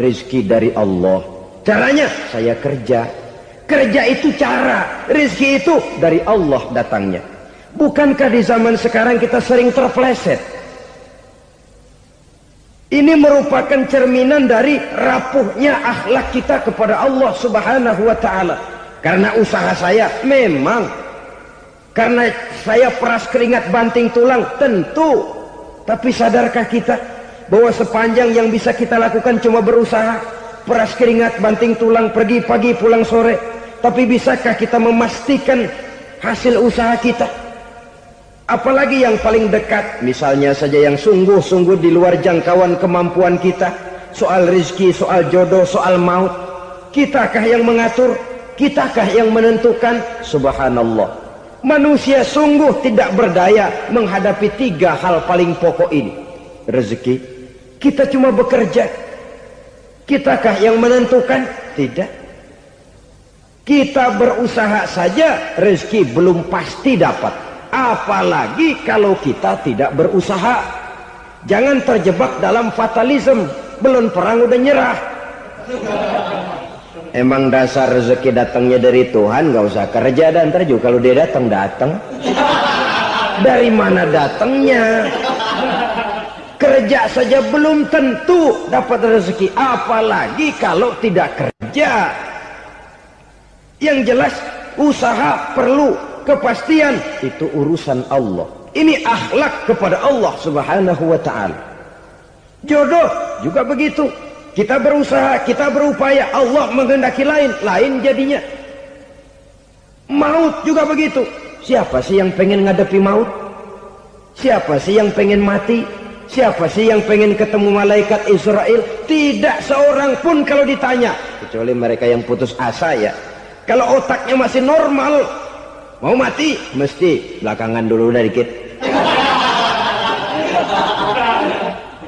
Rizki dari Allah. Caranya saya kerja. Kerja itu cara, rizki itu dari Allah datangnya. Bukankah di zaman sekarang kita sering terpleset? Ini merupakan cerminan dari rapuhnya akhlak kita kepada Allah Subhanahu wa ta'ala. Karena usaha saya memang, karena saya peras keringat banting tulang, tentu. Tapi sadarkah kita bahwa sepanjang yang bisa kita lakukan cuma berusaha, peras keringat banting tulang, pergi pagi pulang sore. Tapi bisakah kita memastikan hasil usaha kita? Apalagi yang paling dekat, misalnya saja yang sungguh-sungguh di luar jangkauan kemampuan kita, soal rizki, soal jodoh, soal maut. Kitakah yang mengatur? Kitakah yang menentukan? Subhanallah. Manusia sungguh tidak berdaya menghadapi 3 hal paling pokok ini. Rezeki, kita cuma bekerja. Kitakah yang menentukan? Tidak. Kita berusaha saja, rezeki belum pasti dapat. Apalagi kalau kita tidak berusaha. Jangan terjebak dalam fatalisme. Belum perang udah nyerah. Emang dasar rezeki datangnya dari Tuhan, nggak usah kerja dan ntar juga kalau dia datang. Dari mana datangnya? Kerja saja belum tentu dapat rezeki, apalagi kalau tidak kerja. Yang jelas usaha perlu kepastian, itu urusan Allah. Ini akhlak kepada Allah Subhanahu wa ta'ala. Jodoh juga begitu. Kita berusaha, kita berupaya, Allah menghendaki lain jadinya. Maut juga begitu. Siapa sih yang pengen ngadepi maut? Siapa sih yang pengen mati? Siapa sih yang pengen ketemu malaikat Israel? Tidak seorang pun kalau ditanya, kecuali mereka yang putus asa ya. Kalau otaknya masih normal, mau mati mesti belakangan dulu udah dikit.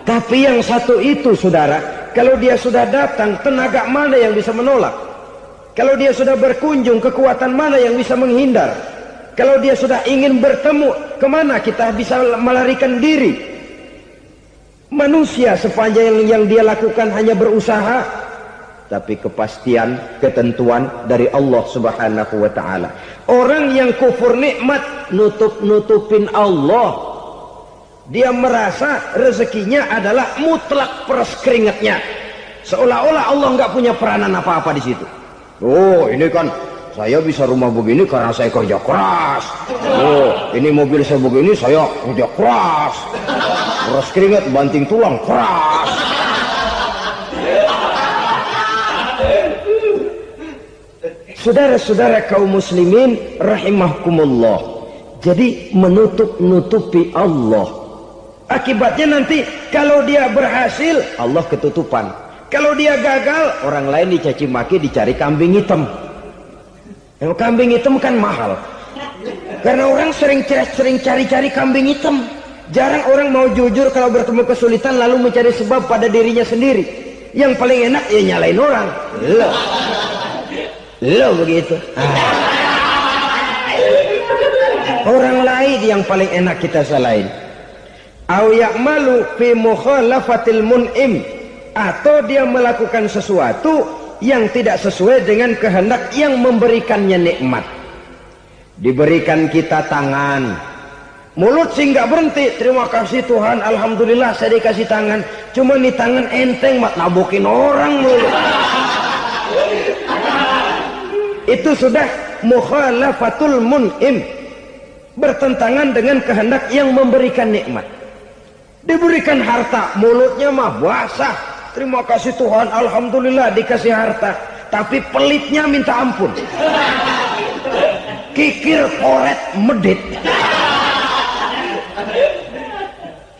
Tapi yang satu itu saudara, kalau dia sudah datang, tenaga mana yang bisa menolak? Kalau dia sudah berkunjung, kekuatan mana yang bisa menghindar? Kalau dia sudah ingin bertemu, kemana kita bisa melarikan diri? Manusia sepanjang yang dia lakukan hanya berusaha, tapi kepastian, ketentuan dari Allah Subhanahu wa ta'ala. Orang yang kufur nikmat, nutupin Allah. Dia merasa rezekinya adalah mutlak peras keringatnya. Seolah-olah Allah nggak punya peranan apa-apa di situ. Oh, ini kan saya bisa rumah begini karena saya kerja keras. Oh, ini mobil saya begini, saya kerja keras. Peras keringat, banting tulang, keras. Saudara-saudara kaum muslimin rahimahkumullah. Jadi menutupi Allah. Akibatnya nanti kalau dia berhasil, Allah ketutupan. Kalau dia gagal, orang lain dicaci maki, dicari kambing hitam. Yang kambing hitam kan mahal. Karena orang sering cari-cari kambing hitam. Jarang orang mau jujur kalau bertemu kesulitan lalu mencari sebab pada dirinya sendiri. Yang paling enak ya nyalain orang. Lo begitu. Orang lain yang paling enak kita salahin. Au ya'malu fi mukhalafatil mun'im, atau dia melakukan sesuatu yang tidak sesuai dengan kehendak yang memberikannya nikmat. Diberikan kita tangan, mulut sih nggak berhenti, terima kasih Tuhan, alhamdulillah saya dikasih tangan. Cuma nih tangan enteng mat nabokin orang mulu. Itu sudah mukhalafatul mun'im, bertentangan dengan kehendak yang memberikan nikmat. Diberikan harta, mulutnya mah basah, terima kasih Tuhan, alhamdulillah dikasih harta, tapi pelitnya minta ampun, kikir koret medit.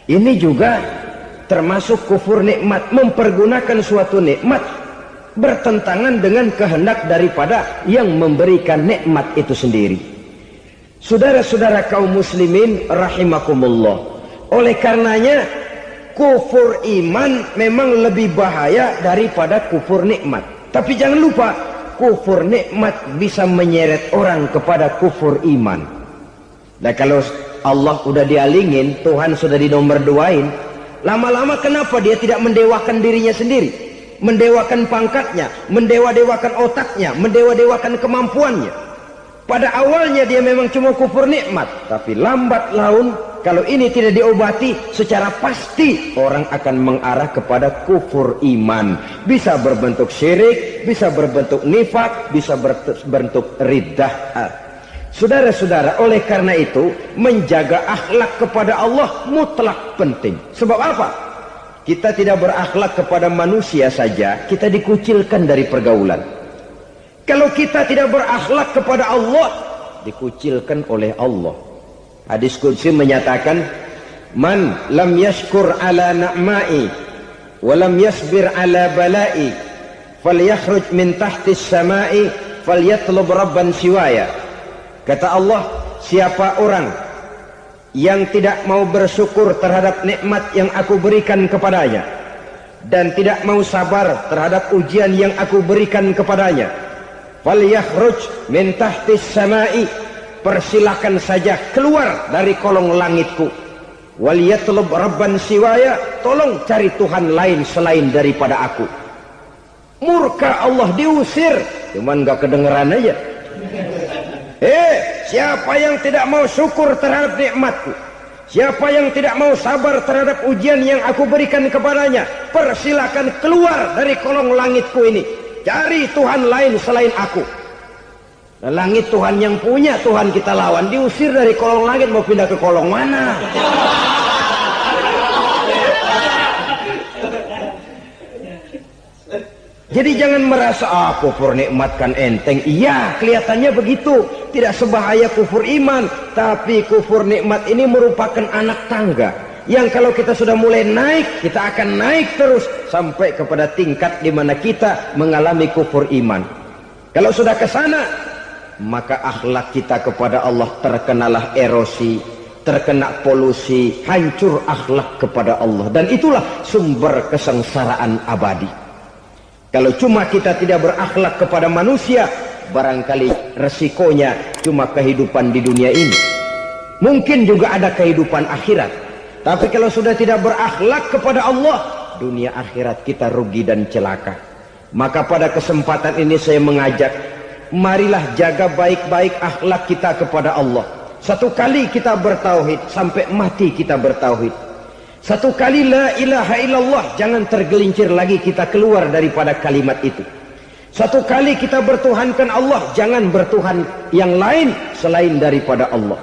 Ini juga termasuk kufur nikmat, mempergunakan suatu nikmat bertentangan dengan kehendak daripada yang memberikan nikmat itu sendiri. Saudara-saudara kaum muslimin rahimakumullah, oleh karenanya kufur iman memang lebih bahaya daripada kufur nikmat. Tapi jangan lupa, kufur nikmat bisa menyeret orang kepada kufur iman. Nah kalau Allah udah dialingin, Tuhan sudah dinomor duain, lama-lama kenapa dia tidak mendewakan dirinya sendiri? mendewakan pangkatnya, mendewa-dewakan otaknya, mendewa-dewakan kemampuannya. Pada awalnya dia memang cuma kufur nikmat, tapi lambat laun kalau ini tidak diobati, secara pasti orang akan mengarah kepada kufur iman. Bisa berbentuk syirik, bisa berbentuk nifak, bisa berbentuk riddah. Saudara-saudara, oleh karena itu menjaga akhlak kepada Allah mutlak penting. Sebab apa? Kita tidak berakhlak kepada manusia saja, kita dikucilkan dari pergaulan. Kalau kita tidak berakhlak kepada Allah, dikucilkan oleh Allah. Hadis qudsi menyatakan, man lam yashkur ala na'ma'i wa lam yasbir ala bala'i falyakhruj min tahtis sama'i falyatlub rabban siwaya. Kata Allah, siapa orang yang tidak mau bersyukur terhadap nikmat yang aku berikan kepadanya dan tidak mau sabar terhadap ujian yang aku berikan kepadanya, falyakhruj min tahtis sama'i, persilakan saja keluar dari kolong langitku, waliyatlub rabban siwaya, tolong cari Tuhan lain selain daripada aku. Murka Allah, diusir, cuman gak kedengeran aja. Siapa yang tidak mau syukur terhadap nikmatku, siapa yang tidak mau sabar terhadap ujian yang aku berikan kepadanya, persilakan keluar dari kolong langitku ini, cari Tuhan lain selain aku. Langit Tuhan yang punya, Tuhan kita lawan, diusir dari kolong langit, mau pindah ke kolong mana? Jadi jangan merasa kufur nikmat kan enteng. Iya, kelihatannya begitu, tidak sebahaya kufur iman. Tapi kufur nikmat ini merupakan anak tangga yang kalau kita sudah mulai naik, kita akan naik terus sampai kepada tingkat di mana kita mengalami kufur iman. Kalau sudah ke sana, maka akhlak kita kepada Allah terkenalah erosi, terkena polusi, hancur akhlak kepada Allah, dan itulah sumber kesengsaraan abadi. Kalau cuma kita tidak berakhlak kepada manusia, barangkali resikonya cuma kehidupan di dunia ini. Mungkin juga ada kehidupan akhirat, tapi kalau sudah tidak berakhlak kepada Allah, dunia akhirat kita rugi dan celaka. Maka pada kesempatan ini saya mengajak, marilah jaga baik-baik akhlak kita kepada Allah. Satu kali kita bertauhid, sampai mati kita bertauhid. Satu kali la ilaha illallah, jangan tergelincir lagi kita keluar daripada kalimat itu. Satu kali kita bertuhankan Allah, jangan bertuhan yang lain selain daripada Allah.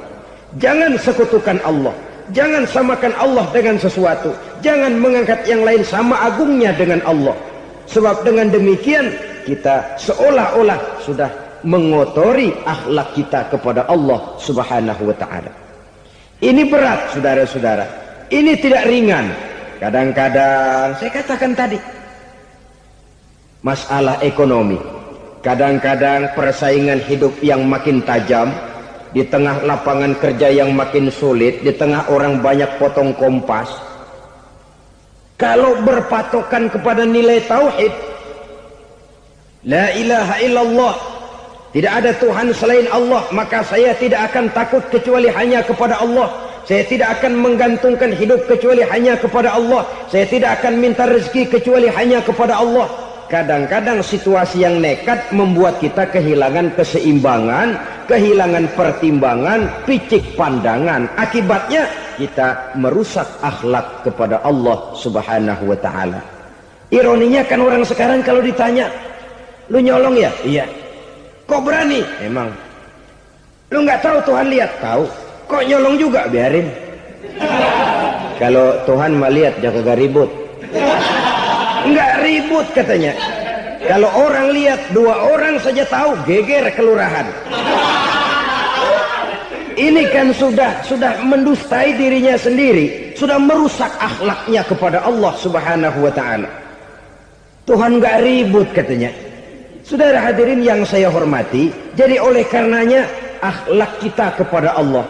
Jangan sekutukan Allah, jangan samakan Allah dengan sesuatu, jangan mengangkat yang lain sama agungnya dengan Allah. Sebab dengan demikian kita seolah-olah sudah mengotori akhlak kita kepada Allah Subhanahu wa ta'ala. Ini berat, saudara-saudara. Ini tidak ringan. Kadang-kadang saya katakan tadi, masalah ekonomi, kadang-kadang persaingan hidup yang makin tajam, di tengah lapangan kerja yang makin sulit, di tengah orang banyak potong kompas. Kalau berpatokan kepada nilai tauhid, la ilaha illallah, tidak ada Tuhan selain Allah, maka saya tidak akan takut kecuali hanya kepada Allah. Saya tidak akan menggantungkan hidup kecuali hanya kepada Allah. Saya tidak akan minta rezeki kecuali hanya kepada Allah. Kadang-kadang situasi yang nekat membuat kita kehilangan keseimbangan, kehilangan pertimbangan, picik pandangan. Akibatnya kita merusak akhlak kepada Allah Subhanahu wa ta'ala. Ironinya kan orang sekarang kalau ditanya, lu nyolong ya? Iya. Kok berani? Emang. Lu nggak tahu Tuhan lihat? Tahu. Kok nyolong juga? Biarin. Kalau Tuhan mah lihat, jangan kagak ribut. Enggak ribut katanya. Kalau orang lihat, 2 orang saja tahu, geger kelurahan. Ini kan sudah mendustai dirinya sendiri, sudah merusak akhlaknya kepada Allah Subhanahu wa ta'ala. Tuhan enggak ribut katanya. Saudara hadirin yang saya hormati, jadi oleh karenanya akhlak kita kepada Allah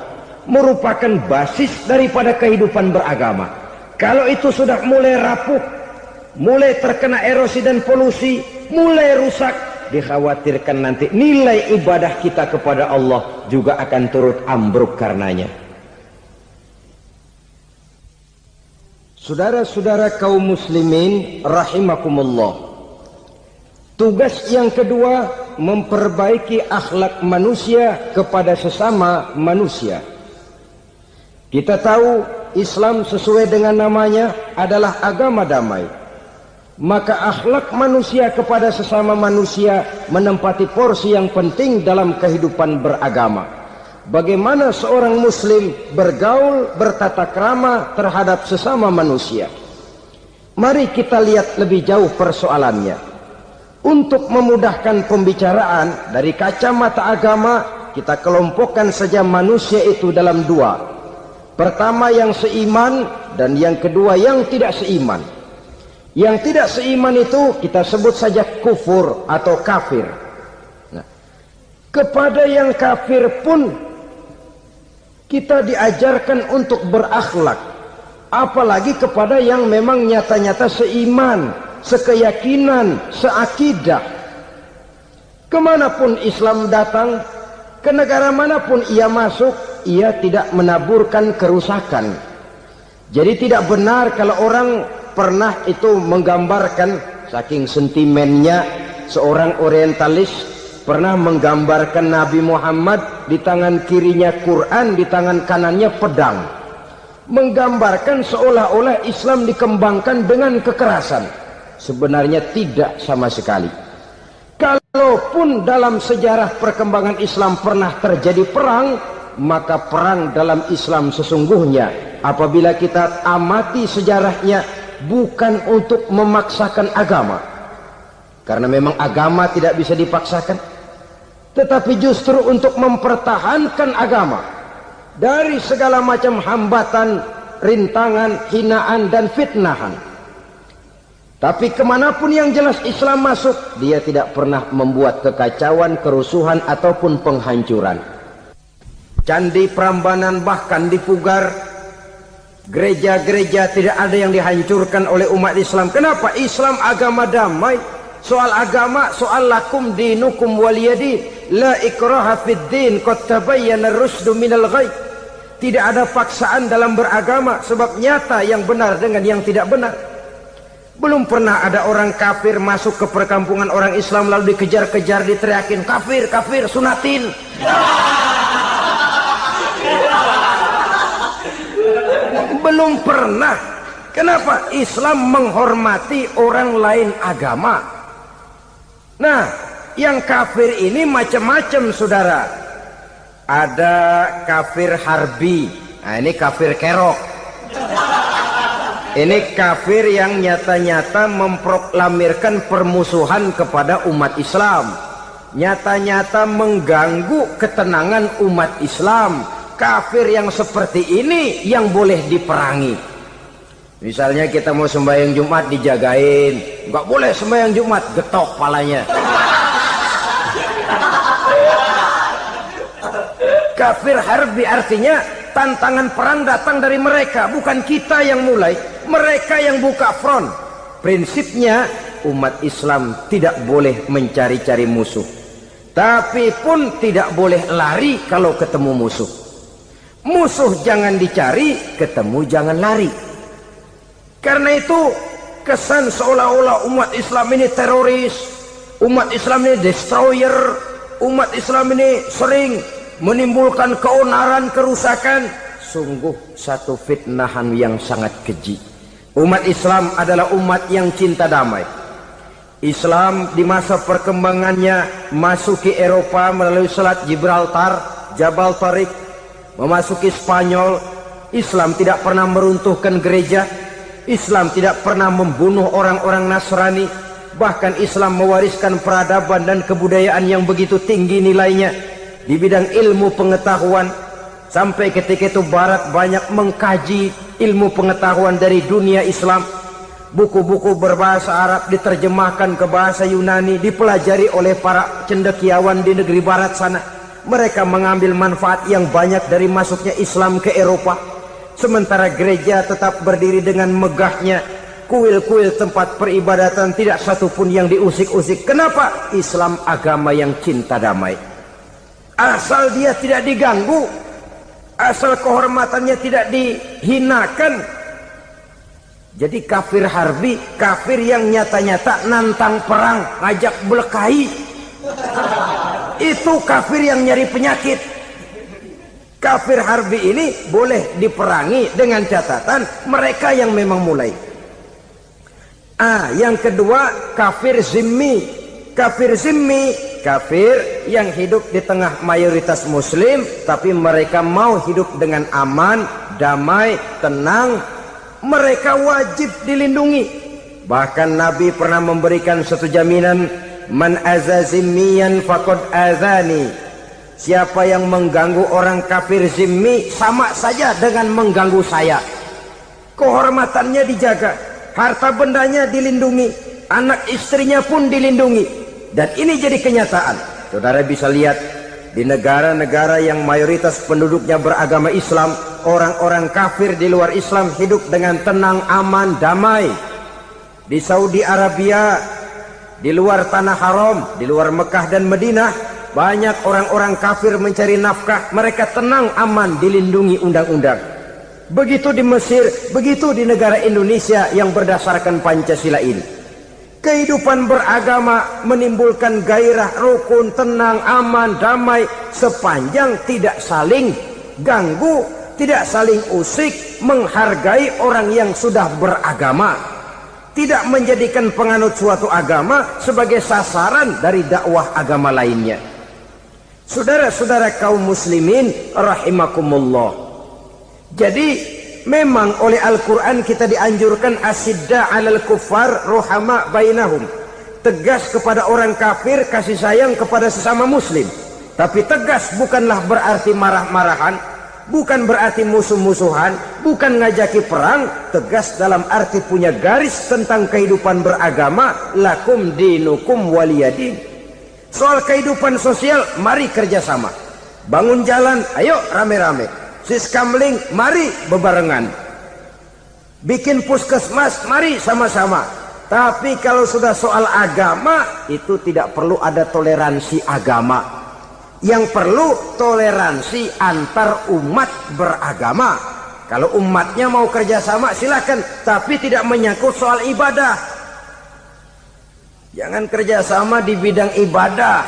merupakan basis daripada kehidupan beragama. Kalau itu sudah mulai rapuh, mulai terkena erosi dan polusi, mulai rusak, dikhawatirkan nanti nilai ibadah kita kepada Allah juga akan turut ambruk karenanya. Saudara-saudara kaum muslimin rahimakumullah, Tugas yang kedua, memperbaiki akhlak manusia kepada sesama manusia. Kita tahu Islam sesuai dengan namanya adalah agama damai. Maka akhlak manusia kepada sesama manusia menempati porsi yang penting dalam kehidupan beragama. Bagaimana seorang muslim bergaul, bertata krama terhadap sesama manusia. Mari kita lihat lebih jauh persoalannya. Untuk memudahkan pembicaraan dari kacamata agama, kita kelompokkan saja manusia itu dalam dua. Pertama yang seiman dan yang kedua yang tidak seiman. Yang tidak seiman itu kita sebut saja kufur atau kafir. Nah, kepada yang kafir pun kita diajarkan untuk berakhlak. Apalagi kepada yang memang nyata-nyata seiman, sekeyakinan, seakidah. Kemanapun Islam datang, ke negara manapun ia masuk, ia tidak menaburkan kerusakan. Jadi tidak benar kalau orang pernah itu menggambarkan, saking sentimennya seorang orientalis pernah menggambarkan Nabi Muhammad di tangan kirinya Quran, di tangan kanannya pedang. Menggambarkan seolah-olah Islam dikembangkan dengan kekerasan. Sebenarnya tidak sama sekali. Kalaupun dalam sejarah perkembangan Islam pernah terjadi perang, maka perang dalam Islam sesungguhnya apabila kita amati sejarahnya bukan untuk memaksakan agama. Karena memang agama tidak bisa dipaksakan. Tetapi justru untuk mempertahankan agama dari segala macam hambatan, rintangan, hinaan dan fitnahan. Tapi kemanapun yang jelas Islam masuk, dia tidak pernah membuat kekacauan, kerusuhan ataupun penghancuran. Candi Prambanan bahkan dipugar, gereja-gereja tidak ada yang dihancurkan oleh umat Islam. Kenapa? Islam agama damai. Soal agama, soal lakum dinukum waliyadin, la ikraha fid din, qad tabayyana ar-rusydu minal ghayy. Tidak ada paksaan dalam beragama, sebab nyata yang benar dengan yang tidak benar. Belum pernah ada orang kafir masuk ke perkampungan orang Islam lalu dikejar-kejar, diteriakin kafir, kafir, sunatin. Belum pernah. Kenapa? Islam menghormati orang lain agama. Nah, yang kafir ini macam-macam, saudara. Ada kafir harbi. Nah, ini kafir kerok. Ini kafir yang nyata-nyata memproklamirkan permusuhan kepada umat Islam. Nyata-nyata mengganggu ketenangan umat Islam. Kafir yang seperti ini yang boleh diperangi. Misalnya kita mau sembahyang Jumat dijagain, nggak boleh sembahyang Jumat, getok palanya. Kafir harbi artinya tantangan perang datang dari mereka, bukan kita yang mulai, mereka yang buka front. Prinsipnya umat Islam tidak boleh mencari-cari musuh, tapi pun tidak boleh lari kalau ketemu musuh. Musuh jangan dicari, ketemu jangan lari. Karena itu kesan seolah-olah umat Islam ini teroris, umat Islam ini destroyer, umat Islam ini sering menimbulkan keonaran, kerusakan. Sungguh satu fitnahan yang sangat keji. Umat Islam adalah umat yang cinta damai. Islam di masa perkembangannya masuki Eropa melalui Selat Gibraltar, Jabal Tariq, memasuki Spanyol. Islam tidak pernah meruntuhkan gereja. Islam tidak pernah membunuh orang-orang Nasrani. Bahkan Islam mewariskan peradaban dan kebudayaan yang begitu tinggi nilainya di bidang ilmu pengetahuan. Sampai ketika itu Barat banyak mengkaji ilmu pengetahuan dari dunia Islam. Buku-buku berbahasa Arab diterjemahkan ke bahasa Yunani, dipelajari oleh para cendekiawan di negeri Barat sana. Mereka mengambil manfaat yang banyak dari masuknya Islam ke Eropa. Sementara gereja tetap berdiri dengan megahnya. Kuil-kuil tempat peribadatan tidak satupun yang diusik-usik. Kenapa? Islam agama yang cinta damai. Asal dia tidak diganggu, asal kehormatannya tidak dihinakan, Jadi kafir harbi, kafir yang nyata-nyata nantang perang, ngajak berkelahi. Itu kafir yang nyari penyakit. Kafir harbi ini boleh diperangi dengan catatan mereka yang memang mulai. Yang kedua kafir zimmi. Kafir zimmi, kafir yang hidup di tengah mayoritas muslim tapi mereka mau hidup dengan aman, damai, tenang. Mereka wajib dilindungi. Bahkan Nabi pernah memberikan satu jaminan, man aza zimmiyan faqad azani. Siapa yang mengganggu orang kafir zimmi sama saja dengan mengganggu saya. Kehormatannya dijaga, harta bendanya dilindungi, anak istrinya pun dilindungi. Dan ini jadi kenyataan. Saudara bisa lihat di negara-negara yang mayoritas penduduknya beragama Islam, orang-orang kafir di luar Islam hidup dengan tenang, aman, damai. Di Saudi Arabia, di luar tanah haram, di luar Mekah dan Madinah, banyak orang-orang kafir mencari nafkah. Mereka tenang, aman, dilindungi undang-undang. Begitu di Mesir, begitu di negara Indonesia yang berdasarkan Pancasila ini. Kehidupan beragama menimbulkan gairah, rukun, tenang, aman, damai, sepanjang tidak saling ganggu, tidak saling usik, menghargai orang yang sudah beragama, tidak menjadikan penganut suatu agama sebagai sasaran dari dakwah agama lainnya. Saudara-saudara kaum muslimin rahimakumullah. Jadi memang oleh Al-Quran kita dianjurkan asidda 'alal kuffar ruhama bainahum. Tegas kepada orang kafir, kasih sayang kepada sesama muslim. Tapi tegas bukanlah berarti marah-marahan, bukan berarti musuh-musuhan, bukan ngajaki perang. Tegas dalam arti punya garis tentang kehidupan beragama, lakum dinukum waliyadin. Soal kehidupan sosial, mari kerjasama. Bangun jalan, ayo rame-rame. Siskamling, mari bebarengan. Bikin puskesmas, mari sama-sama. Tapi kalau sudah soal agama, itu tidak perlu ada toleransi agama. Yang perlu toleransi antar umat beragama. Kalau umatnya mau kerjasama silakan, tapi tidak menyangkut soal ibadah. Jangan kerjasama di bidang ibadah.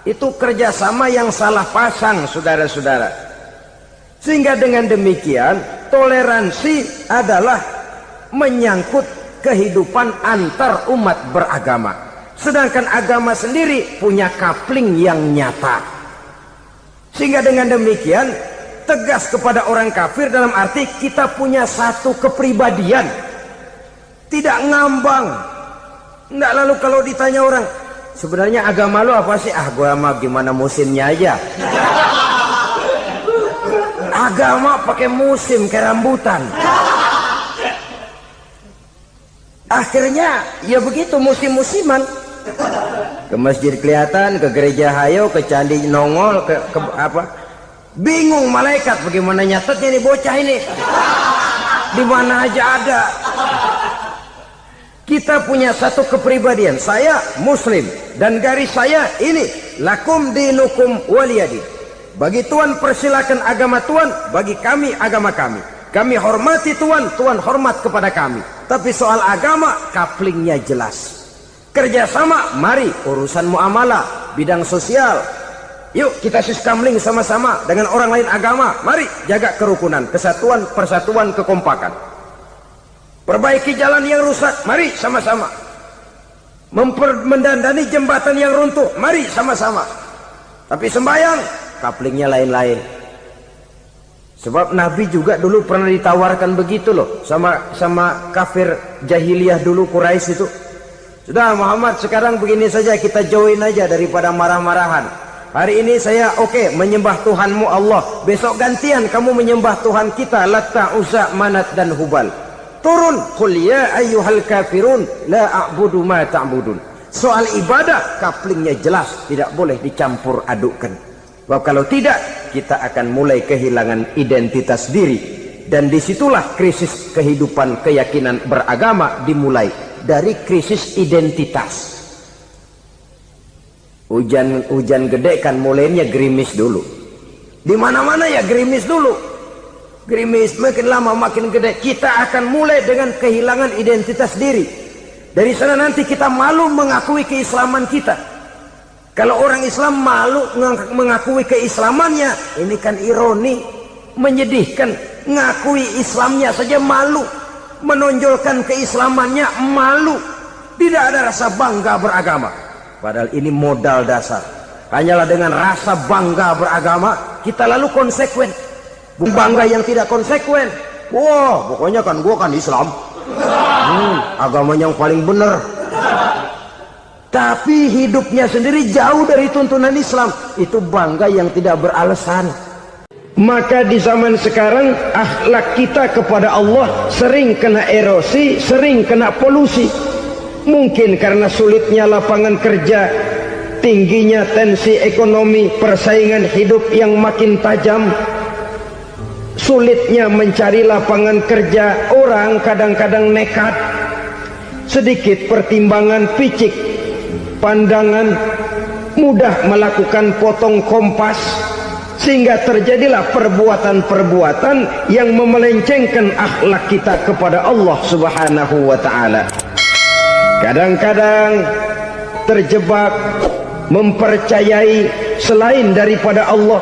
Itu kerjasama yang salah pasang, saudara-saudara. Sehingga dengan demikian toleransi adalah menyangkut kehidupan antar umat beragama. Sedangkan agama sendiri punya kapling yang nyata. Sehingga dengan demikian tegas kepada orang kafir dalam arti kita punya satu kepribadian. Tidak ngambang. Enggak, lalu kalau ditanya orang, sebenarnya agama lo apa sih? Gua mah gimana musimnya aja. Agama pakai musim kayak rambutan. Akhirnya ya begitu, musim-musiman. Ke masjid kelihatan, ke gereja hayo, ke candi nongol, ke apa? Bingung malaikat bagaimana nyatetnya nih bocah ini. Di mana aja ada. Kita punya satu kepribadian. Saya muslim dan garis saya ini, lakum dinukum waliyadin. Bagi Tuhan persilakan agama Tuhan, bagi kami agama kami. Kami hormati Tuhan, Tuhan hormat kepada kami. Tapi soal agama, kaplingnya jelas. Kerjasama, mari urusan muamalah, bidang sosial. Yuk kita siskamling sama-sama dengan orang lain agama. Mari jaga kerukunan, kesatuan, persatuan, kekompakan. Perbaiki jalan yang rusak, mari sama-sama. Mendandani jembatan yang runtuh, mari sama-sama. Tapi sembahyang, kaplingnya lain-lain. Sebab Nabi juga dulu pernah ditawarkan begitu loh sama kafir jahiliyah dulu, Quraisy itu. Sudah Muhammad, sekarang begini saja, kita join aja daripada marah-marahan. Hari ini saya oke, menyembah Tuhanmu Allah. Besok gantian kamu menyembah Tuhan kita, Latta, Uzza, Manat dan Hubal. Turun, qul ya ayyuhal kafirun la a'budu ma ta'budun. Soal ibadah kaplingnya jelas, tidak boleh dicampur adukkan. Sebab kalau tidak, kita akan mulai kehilangan identitas diri. Dan disitulah krisis kehidupan keyakinan beragama dimulai. Dari krisis identitas. Hujan gede kan mulainya gerimis dulu. Di mana-mana ya gerimis dulu. Gerimis makin lama makin gede, kita akan mulai dengan kehilangan identitas diri. Dari sana nanti kita malu mengakui keislaman kita. Kalau orang Islam malu mengakui keislamannya, ini kan ironi, menyedihkan. Ngakui Islamnya saja malu, menonjolkan keislamannya malu, tidak ada rasa bangga beragama. Padahal ini modal dasar. Hanyalah dengan rasa bangga beragama kita lalu konsekuen. Bangga yang tidak konsekuen, wah pokoknya kan gua kan Islam, agama yang paling benar, tapi hidupnya sendiri jauh dari tuntunan Islam, itu bangga yang tidak beralasan. Maka di zaman sekarang akhlak kita kepada Allah sering kena erosi, sering kena polusi. Mungkin karena sulitnya lapangan kerja, tingginya tensi ekonomi, persaingan hidup yang makin tajam, sulitnya mencari lapangan kerja, orang kadang-kadang nekat, sedikit pertimbangan, picik pandangan, mudah melakukan potong kompas, sehingga terjadilah perbuatan-perbuatan yang memelencengkan akhlak kita kepada Allah Subhanahu wa ta'ala. Kadang-kadang terjebak mempercayai selain daripada Allah,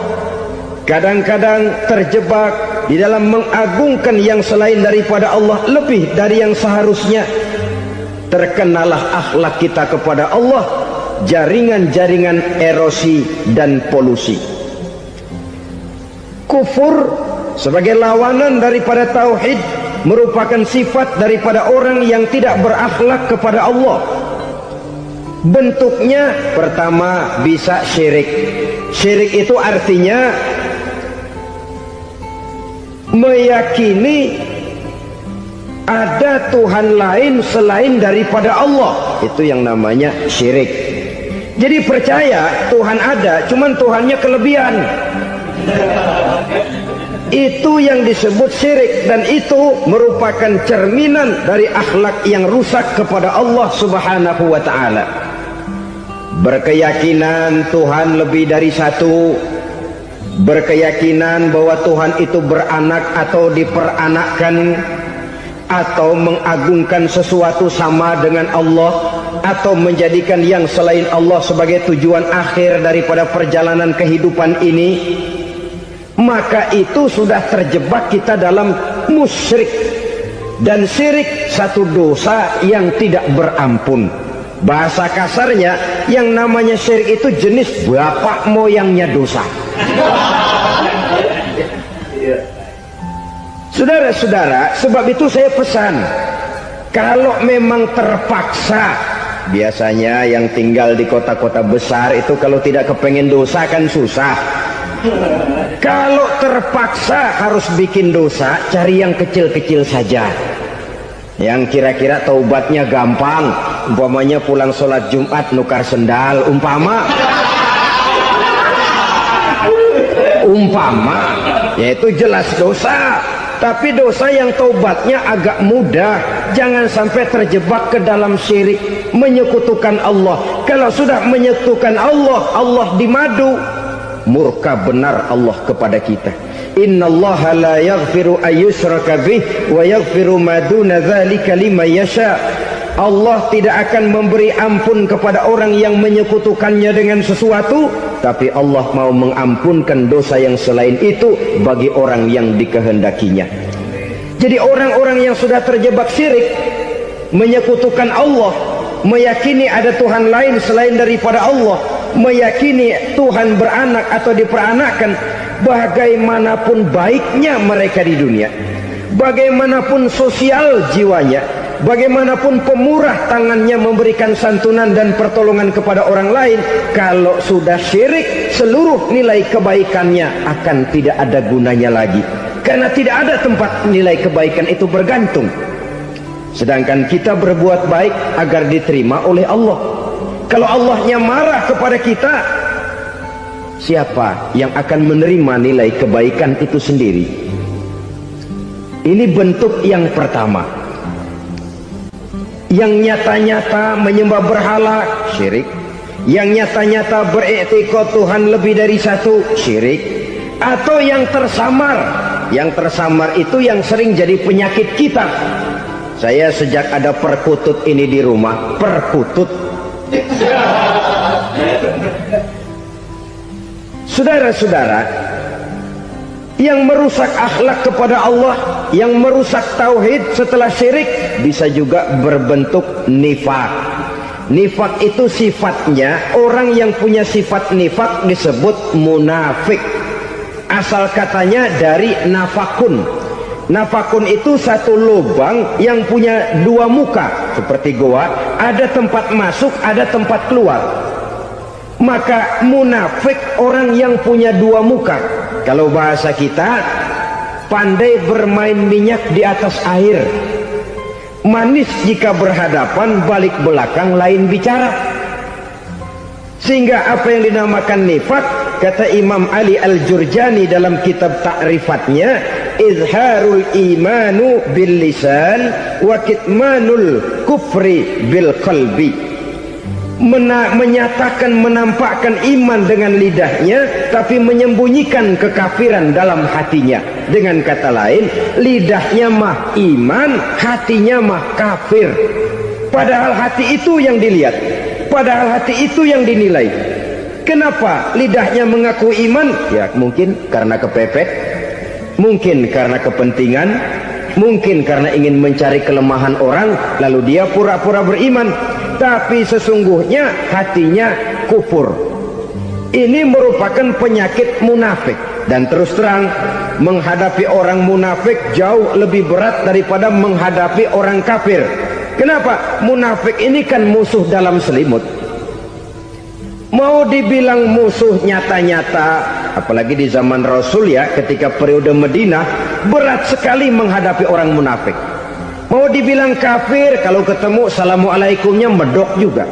kadang-kadang terjebak di dalam mengagungkan yang selain daripada Allah lebih dari yang seharusnya. Terkenalah akhlak kita kepada Allah jaringan-jaringan erosi dan polusi. Kufur sebagai lawanan daripada tauhid merupakan sifat daripada orang yang tidak berakhlak kepada Allah. Bentuknya pertama bisa syirik. Syirik itu artinya meyakini ada Tuhan lain selain daripada Allah. Itu yang namanya syirik. Jadi percaya Tuhan ada, cuman Tuhannya kelebihan. Itu yang disebut syirik, dan itu merupakan cerminan dari akhlak yang rusak kepada Allah Subhanahu wa ta'ala. Berkeyakinan Tuhan lebih dari satu, berkeyakinan bahwa Tuhan itu beranak atau diperanakkan, atau mengagungkan sesuatu sama dengan Allah, atau menjadikan yang selain Allah sebagai tujuan akhir daripada perjalanan kehidupan ini, maka itu sudah terjebak kita dalam musyrik. Dan syirik satu dosa yang tidak berampun. Bahasa kasarnya, yang namanya syirik itu jenis bapak moyangnya dosa. Saudara-saudara, sebab itu saya pesan, kalau memang terpaksa, biasanya yang tinggal di kota-kota besar itu kalau tidak kepengen dosa kan susah. Kalau terpaksa harus bikin dosa, cari yang kecil-kecil saja, yang kira-kira taubatnya gampang. Umpamanya pulang sholat Jumat nukar sendal, umpama, yaitu jelas dosa. Tapi dosa yang taubatnya agak mudah. Jangan sampai terjebak ke dalam syirik, menyekutukan Allah. Kalau sudah menyekutukan Allah, Allah dimadu, murka benar Allah kepada kita. Innallaha la yaghfiru ayyushraka bih wa yaghfiru ma duna dzalika liman yasha. Allah tidak akan memberi ampun kepada orang yang menyekutukannya dengan sesuatu, tapi Allah mau mengampunkan dosa yang selain itu bagi orang yang dikehendakinya. Jadi orang-orang yang sudah terjebak syirik, menyekutukan Allah, meyakini ada Tuhan lain selain daripada Allah, meyakini Tuhan beranak atau diperanakkan, bagaimanapun baiknya mereka di dunia, bagaimanapun sosial jiwanya, bagaimanapun pemurah tangannya memberikan santunan dan pertolongan kepada orang lain, kalau sudah syirik, seluruh nilai kebaikannya akan tidak ada gunanya lagi, karena tidak ada tempat nilai kebaikan itu bergantung. Sedangkan kita berbuat baik agar diterima oleh Allah. Kalau Allahnya marah kepada kita, siapa yang akan menerima nilai kebaikan itu sendiri? Ini bentuk yang pertama. Yang nyata-nyata menyembah berhala, syirik. Yang nyata-nyata beriktikad Tuhan lebih dari satu, syirik. Atau yang tersamar, Yang tersamar itu yang sering jadi penyakit kita. Saya sejak ada perkutut ini di rumah, perkutut. Saudara-saudara, yang merusak akhlak kepada Allah, yang merusak tauhid setelah syirik, bisa juga berbentuk nifak. Nifak itu sifatnya, orang yang punya sifat nifak disebut munafik. Asal katanya dari nafakun. Nafakun itu satu lubang yang punya dua muka, seperti goa, ada tempat masuk, ada tempat keluar. Maka munafik orang yang punya dua muka. Kalau bahasa kita, pandai bermain minyak di atas air. Manis jika berhadapan, balik belakang lain bicara. Sehingga apa yang dinamakan nifak, kata Imam Ali Al-Jurjani dalam kitab ta'rifatnya, izharul imanu bil lisan wa kitmanul kufri bil qalbi. Menyatakan, menampakkan iman dengan lidahnya, tapi menyembunyikan kekafiran dalam hatinya. Dengan kata lain, lidahnya mah iman, hatinya mah kafir. Padahal hati itu yang dilihat, padahal hati itu yang dinilai. Kenapa lidahnya mengaku iman? Ya mungkin karena kepepet, mungkin karena kepentingan, mungkin karena ingin mencari kelemahan orang, lalu dia pura-pura beriman. Tapi sesungguhnya hatinya kufur. Ini merupakan penyakit munafik. Dan terus terang, menghadapi orang munafik jauh lebih berat daripada menghadapi orang kafir. Kenapa? Munafik ini kan musuh dalam selimut. Mau dibilang musuh nyata-nyata, apalagi di zaman Rasul ya, ketika periode Madinah, berat sekali menghadapi orang munafik. Mau dibilang kafir, kalau ketemu assalamualaikumnya medok juga.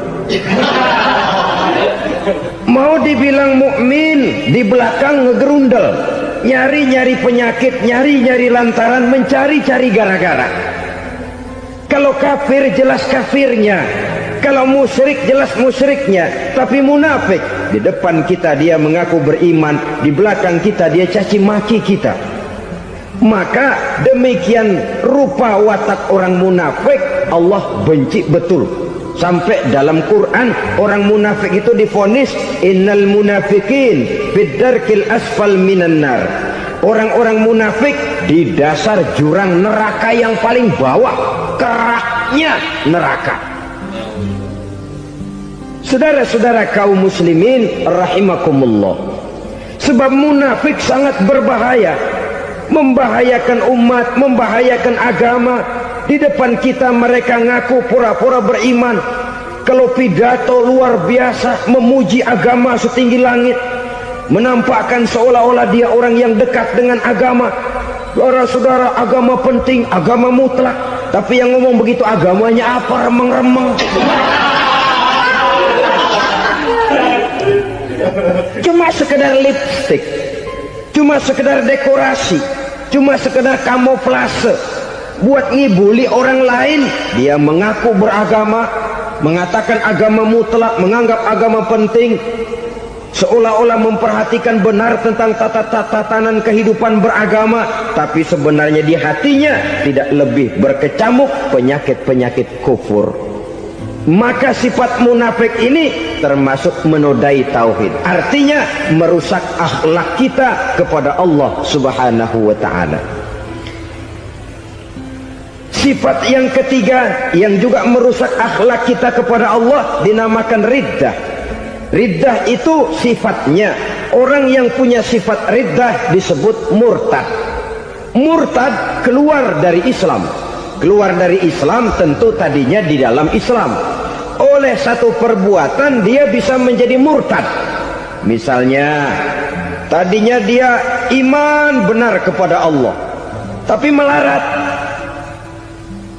Mau dibilang mukmin, di belakang ngegerundel, nyari-nyari penyakit, nyari-nyari lantaran, mencari-cari gara-gara. Kalau kafir jelas kafirnya, kalau musyrik jelas musyriknya. Tapi munafik, di depan kita dia mengaku beriman, di belakang kita dia caci maki kita. Maka demikian rupa watak orang munafik, Allah benci betul. Sampai dalam Quran orang munafik itu divonis innal munafikin fid darkil asfal minan nar. Orang-orang munafik di dasar jurang neraka yang paling bawah, keraknya neraka. Saudara-saudara kaum muslimin rahimakumullah, sebab munafik sangat berbahaya, membahayakan umat, membahayakan agama. Di depan kita mereka ngaku pura-pura beriman, kalau pidato luar biasa memuji agama setinggi langit, menampakkan seolah-olah dia orang yang dekat dengan agama. Saudara-saudara, agama penting, agama mutlak. Tapi yang ngomong begitu agamanya apa, remeng-remeng. Cuma sekedar lipstick, cuma sekedar dekorasi, cuma sekedar kamuflase, buat ngibuli orang lain. Dia mengaku beragama, mengatakan agama mutlak, menganggap agama penting, seolah-olah memperhatikan benar tentang tatanan kehidupan beragama. Tapi sebenarnya di hatinya tidak lebih berkecamuk penyakit-penyakit kufur. Maka sifat munafik ini termasuk menodai tauhid, artinya merusak akhlak kita kepada Allah Subhanahu wa ta'ala. Sifat yang ketiga yang juga merusak akhlak kita kepada Allah dinamakan riddah. Riddah itu sifatnya, orang yang punya sifat riddah disebut murtad. Murtad keluar dari Islam. Keluar dari Islam tentu tadinya di dalam Islam. Oleh satu perbuatan dia bisa menjadi murtad. Misalnya tadinya dia iman benar kepada Allah, tapi melarat.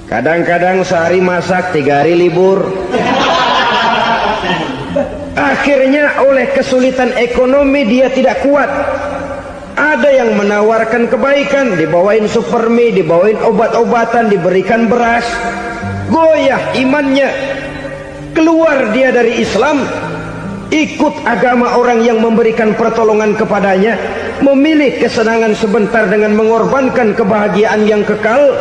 Kadang-kadang sehari masak, 3 hari libur. Akhirnya oleh kesulitan ekonomi dia tidak kuat. Ada yang menawarkan kebaikan, dibawain supermi, dibawain obat-obatan, diberikan beras. Goyah imannya, keluar dia dari Islam, ikut agama orang yang memberikan pertolongan kepadanya. memilih kesenangan sebentar dengan mengorbankan kebahagiaan yang kekal,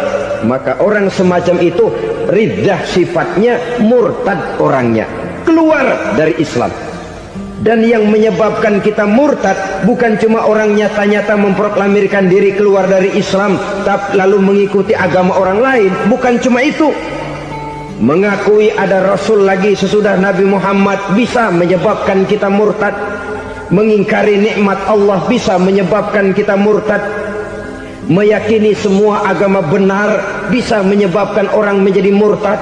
maka orang semacam itu riddah sifatnya, murtad orangnya, keluar dari Islam. Dan yang menyebabkan kita murtad bukan cuma orang nyata-nyata memproklamirkan diri keluar dari Islam tapi lalu mengikuti agama orang lain, bukan cuma itu. Mengakui ada Rasul lagi sesudah Nabi Muhammad bisa menyebabkan kita murtad. Mengingkari nikmat Allah bisa menyebabkan kita murtad. Meyakini semua agama benar bisa menyebabkan orang menjadi murtad.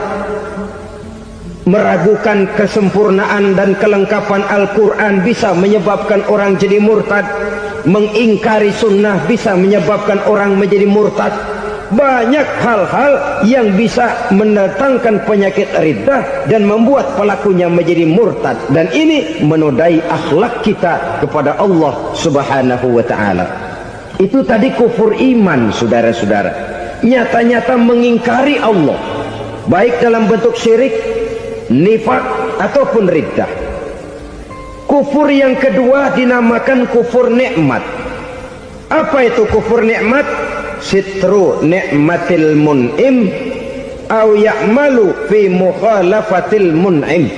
Meragukan kesempurnaan dan kelengkapan Al-Quran bisa menyebabkan orang jadi murtad. Mengingkari sunnah bisa menyebabkan orang menjadi murtad. Banyak hal-hal yang bisa mendatangkan penyakit riddah dan membuat pelakunya menjadi murtad. Dan ini menodai akhlak kita kepada Allah Subhanahu wa ta'ala. Itu tadi kufur iman, saudara-saudara. Nyata-nyata mengingkari Allah, baik dalam bentuk syirik, nifak ataupun riddah. Kufur yang kedua dinamakan kufur nikmat. Apa itu kufur nikmat? Sitru nikmatil mun'im au ya'malu fi mukhalafatil mun'im.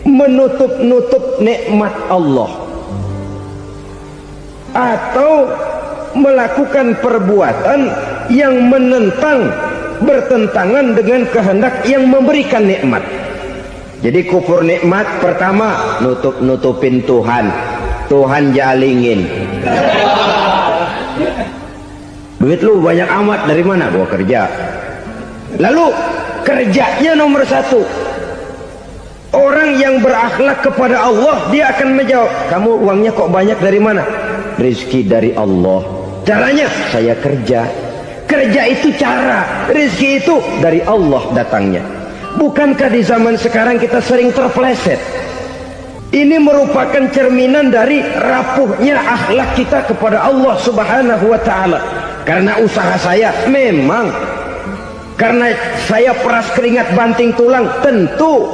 Menutup-nutup nikmat Allah atau melakukan perbuatan yang menentang, bertentangan dengan kehendak yang memberikan nikmat. Jadi kufur nikmat pertama, nutup-nutupin Tuhan. Tuhan jalingin. Duit lu banyak amat, dari mana? Gua kerja. Lalu kerjanya nomor satu. Orang yang berakhlak kepada Allah, dia akan menjawab, kamu uangnya kok banyak, dari mana? Rizki dari Allah. Caranya, saya kerja. Kerja itu cara, rizki itu dari Allah datangnya. Bukankah di zaman sekarang kita sering terpeleset? Ini merupakan cerminan dari rapuhnya akhlak kita kepada Allah Subhanahu wa ta'ala. Karena usaha saya memang, karena saya peras keringat banting tulang, tentu.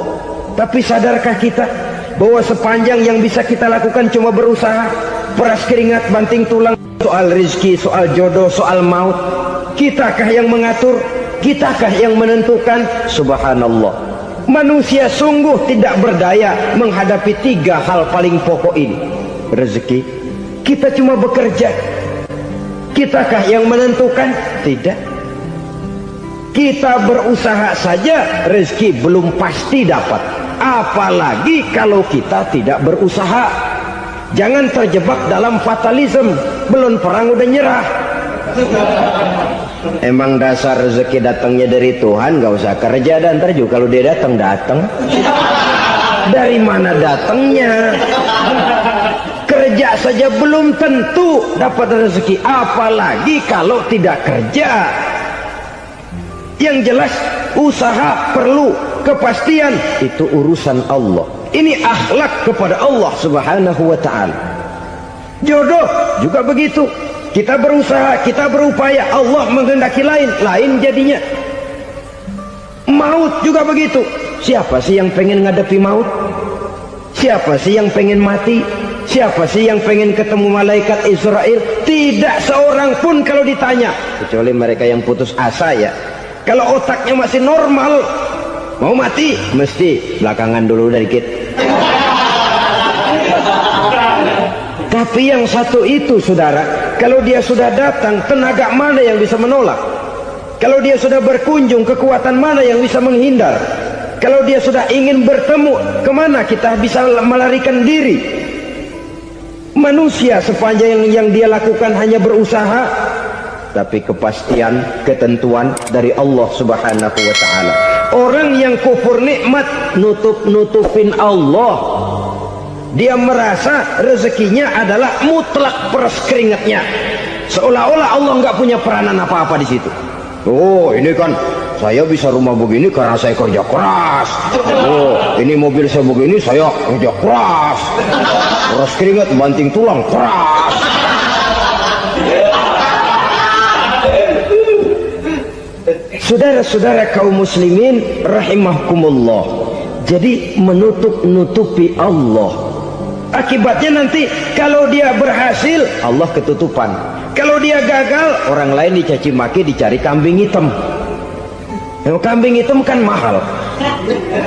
Tapi sadarkah kita bahwa sepanjang yang bisa kita lakukan cuma berusaha, peras keringat banting tulang? Soal rizki, soal jodoh, soal maut, kitakah yang mengatur? Kitakah yang menentukan? Subhanallah, manusia sungguh tidak berdaya menghadapi tiga hal paling pokok ini. Rezeki, kita cuma bekerja. Kitakah yang menentukan? Tidak. Kita berusaha saja rezeki belum pasti dapat, apalagi kalau kita tidak berusaha. Jangan terjebak dalam fatalisme, belum perang udah nyerah. Emang dasar rezeki datangnya dari Tuhan, gak usah kerja, dan ntar juga kalau dia datang. Dari mana datangnya? Kerja saja belum tentu dapat rezeki, apalagi kalau tidak kerja. Yang jelas usaha perlu kepastian, itu urusan Allah. Ini akhlak kepada Allah Subhanahu wa ta'ala. Jodoh juga begitu. Kita berusaha, kita berupaya, Allah menghendaki lain jadinya. Maut juga begitu. Siapa sih yang pengen ngadepi maut? Siapa sih yang pengen mati? Siapa sih yang pengen ketemu malaikat Israel? Tidak seorang pun kalau ditanya, kecuali mereka yang putus asa ya. Kalau otaknya masih normal, mau mati mesti belakangan dulu dikit. Tapi yang satu itu, saudara, kalau dia sudah datang, tenaga mana yang bisa menolak? Kalau dia sudah berkunjung, kekuatan mana yang bisa menghindar? Kalau dia sudah ingin bertemu, kemana kita bisa melarikan diri? Manusia sepanjang yang dia lakukan hanya berusaha, tapi kepastian, ketentuan dari Allah Subhanahu wa ta'ala. Orang yang kufur nikmat, nutup-nutupin Allah. Dia merasa rezekinya adalah mutlak peras keringatnya, seolah-olah Allah nggak punya peranan apa-apa di situ. Oh, ini kan saya bisa rumah begini karena saya kerja keras. Oh, ini mobil saya begini, saya kerja keras. Peras keringat, banting tulang, keras. Saudara-saudara kaum muslimin rahimahkumullah, jadi menutup-nutupi Allah Akibatnya nanti kalau dia berhasil, Allah ketutupan. Kalau dia gagal, orang lain dicaci maki, dicari kambing hitam. Yang kambing hitam kan mahal,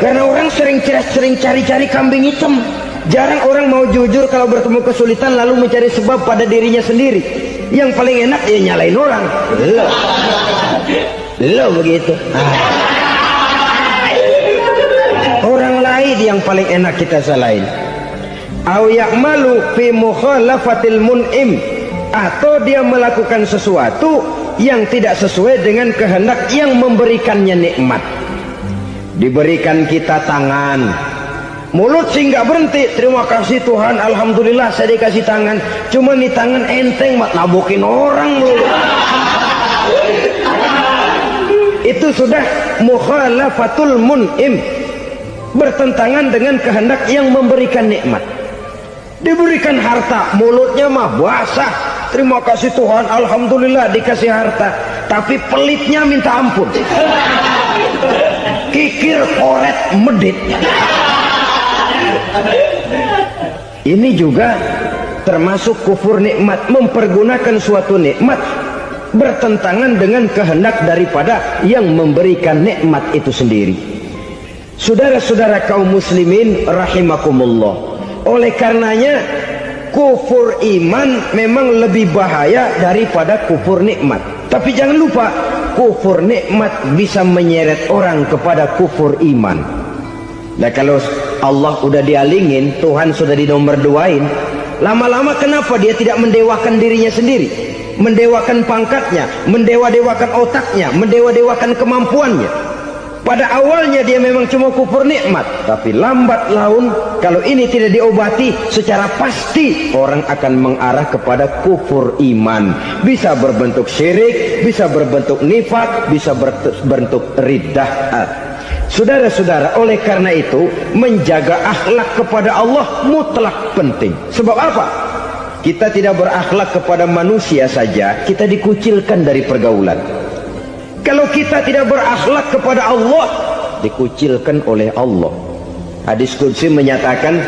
karena orang sering cari-cari kambing hitam. Jarang orang mau jujur kalau bertemu kesulitan lalu mencari sebab pada dirinya sendiri. Yang paling enak ya nyalain orang. Lo begitu. Orang lain yang paling enak kita salahin. Au ya'malu fi mukhalafatil mun'im, atau dia melakukan sesuatu yang tidak sesuai dengan kehendak yang memberikannya nikmat. Diberikan kita tangan, mulut sih nggak berhenti, terima kasih Tuhan, alhamdulillah saya dikasih tangan. Cuma nih tangan enteng mat nabokin orang mulu. Itu sudah mukhalafatul mun'im, bertentangan dengan kehendak yang memberikan nikmat. Diberikan harta, mulutnya mah basah, terima kasih Tuhan, alhamdulillah dikasih harta, tapi pelitnya minta ampun, kikir koret medit. Ini juga termasuk kufur nikmat, mempergunakan suatu nikmat bertentangan dengan kehendak daripada yang memberikan nikmat itu sendiri. Saudara-saudara kaum muslimin rahimakumullah, oleh karenanya kufur iman memang lebih bahaya daripada kufur nikmat. Tapi jangan lupa, kufur nikmat bisa menyeret orang kepada kufur iman. Nah kalau Allah udah dialingin, Tuhan sudah dinomor duain, lama-lama kenapa dia tidak mendewakan dirinya sendiri, mendewakan pangkatnya, mendewa-dewakan otaknya, mendewa-dewakan kemampuannya? Pada awalnya dia memang cuma kufur nikmat, tapi lambat laun kalau ini tidak diobati secara pasti orang akan mengarah kepada kufur iman. Bisa berbentuk syirik, bisa berbentuk nifak, bisa berbentuk riddah. Saudara-saudara, oleh karena itu menjaga akhlak kepada Allah mutlak penting. Sebab apa? Kita tidak berakhlak kepada manusia saja, kita dikucilkan dari pergaulan. Kalau kita tidak berakhlak kepada Allah, dikucilkan oleh Allah. Hadis qudsi menyatakan,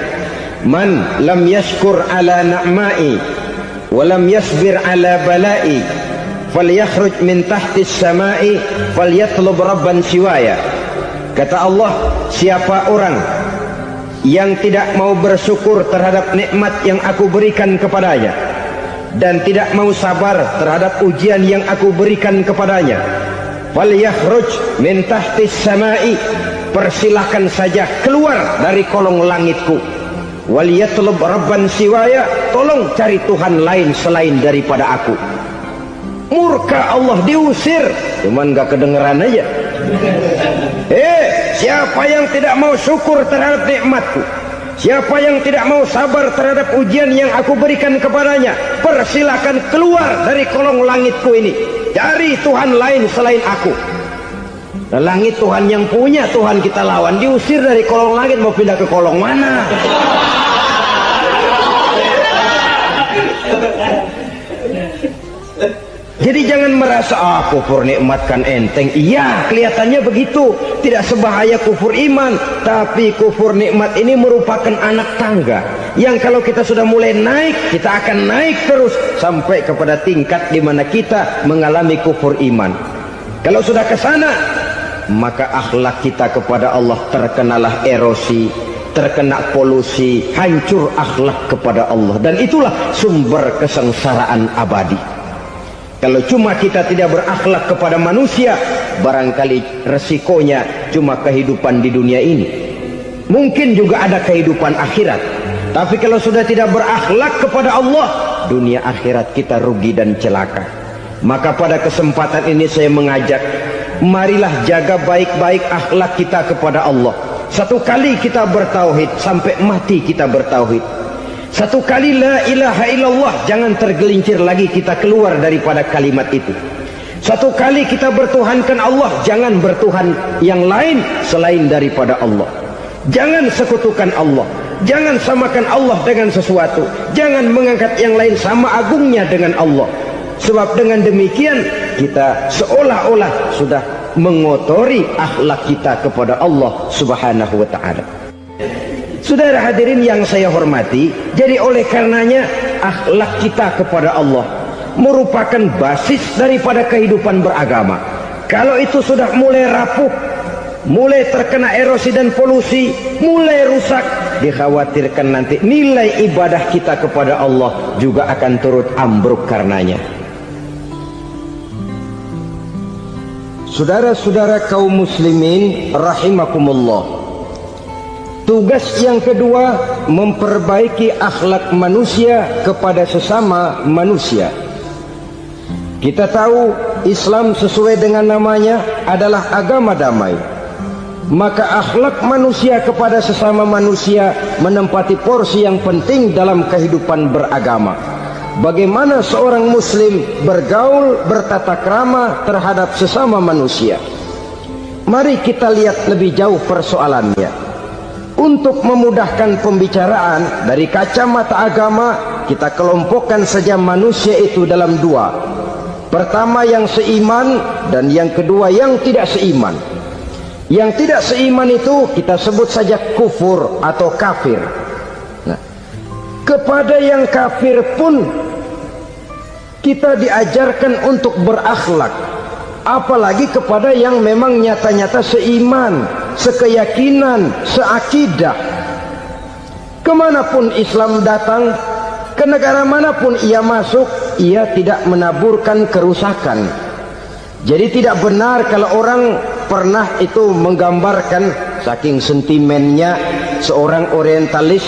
man lam yashkur ala na'mai wa lam yasbir ala balai falyakhruj min tahtis samai falyatlub rabban siwaya. Kata Allah, siapa orang yang tidak mau bersyukur terhadap nikmat yang aku berikan kepadanya dan tidak mau sabar terhadap ujian yang aku berikan kepadanya, falyakhruj min tahtis samai, persilahkan saja keluar dari kolong langitku, waliyatlub rabban siwaya, tolong cari Tuhan lain selain daripada aku. Murka Allah, diusir, cuman gak kedengeran aja. Siapa yang tidak mau syukur terhadap nikmatku, siapa yang tidak mau sabar terhadap ujian yang aku berikan kepadanya, persilahkan keluar dari kolong langitku ini, cari Tuhan lain selain aku. Nah, langit Tuhan yang punya, Tuhan kita lawan, diusir dari kolong langit, mau pindah ke kolong mana? Jadi jangan merasa kufur nikmat kan enteng. Iya, kelihatannya begitu, tidak sebahaya kufur iman. Tapi kufur nikmat ini merupakan anak tangga yang kalau kita sudah mulai naik, kita akan naik terus sampai kepada tingkat di mana kita mengalami kufur iman. Kalau sudah ke sana, maka akhlak kita kepada Allah terkenalah erosi, terkena polusi, hancur akhlak kepada Allah, dan itulah sumber kesengsaraan abadi. Kalau cuma kita tidak berakhlak kepada manusia, barangkali resikonya cuma kehidupan di dunia ini. Mungkin juga ada kehidupan akhirat. Tapi kalau sudah tidak berakhlak kepada Allah, dunia akhirat kita rugi dan celaka. Maka pada kesempatan ini saya mengajak, marilah jaga baik-baik akhlak kita kepada Allah. Satu kali kita bertauhid, sampai mati kita bertauhid. Satu kali la ilaha illallah, jangan tergelincir lagi kita keluar daripada kalimat itu. Satu kali kita bertuhankan Allah, jangan bertuhan yang lain selain daripada Allah. Jangan sekutukan Allah, jangan samakan Allah dengan sesuatu, jangan mengangkat yang lain sama agungnya dengan Allah. Sebab dengan demikian kita seolah-olah sudah mengotori akhlak kita kepada Allah Subhanahu wa ta'ala. Saudara hadirin yang saya hormati, jadi oleh karenanya akhlak kita kepada Allah merupakan basis daripada kehidupan beragama. Kalau itu sudah mulai rapuh, mulai terkena erosi dan polusi, mulai rusak, dikhawatirkan nanti nilai ibadah kita kepada Allah juga akan turut ambruk karenanya. Saudara-saudara kaum muslimin rahimakumullah, tugas yang kedua memperbaiki akhlak manusia kepada sesama manusia. Kita tahu Islam sesuai dengan namanya adalah agama damai. Maka akhlak manusia kepada sesama manusia menempati porsi yang penting dalam kehidupan beragama. Bagaimana seorang muslim bergaul, bertata krama terhadap sesama manusia. Mari kita lihat lebih jauh persoalannya. Untuk memudahkan pembicaraan dari kacamata agama, kita kelompokkan saja manusia itu dalam dua. Pertama yang seiman, dan yang kedua yang tidak seiman. Yang tidak seiman itu kita sebut saja kufur atau kafir. Nah, kepada yang kafir pun kita diajarkan untuk berakhlak, apalagi kepada yang memang nyata-nyata seiman, sekeyakinan, seakidah. Kemanapun Islam datang, ke negara manapun ia masuk, ia tidak menaburkan kerusakan. Jadi tidak benar kalau orang pernah itu menggambarkan, saking sentimennya seorang orientalis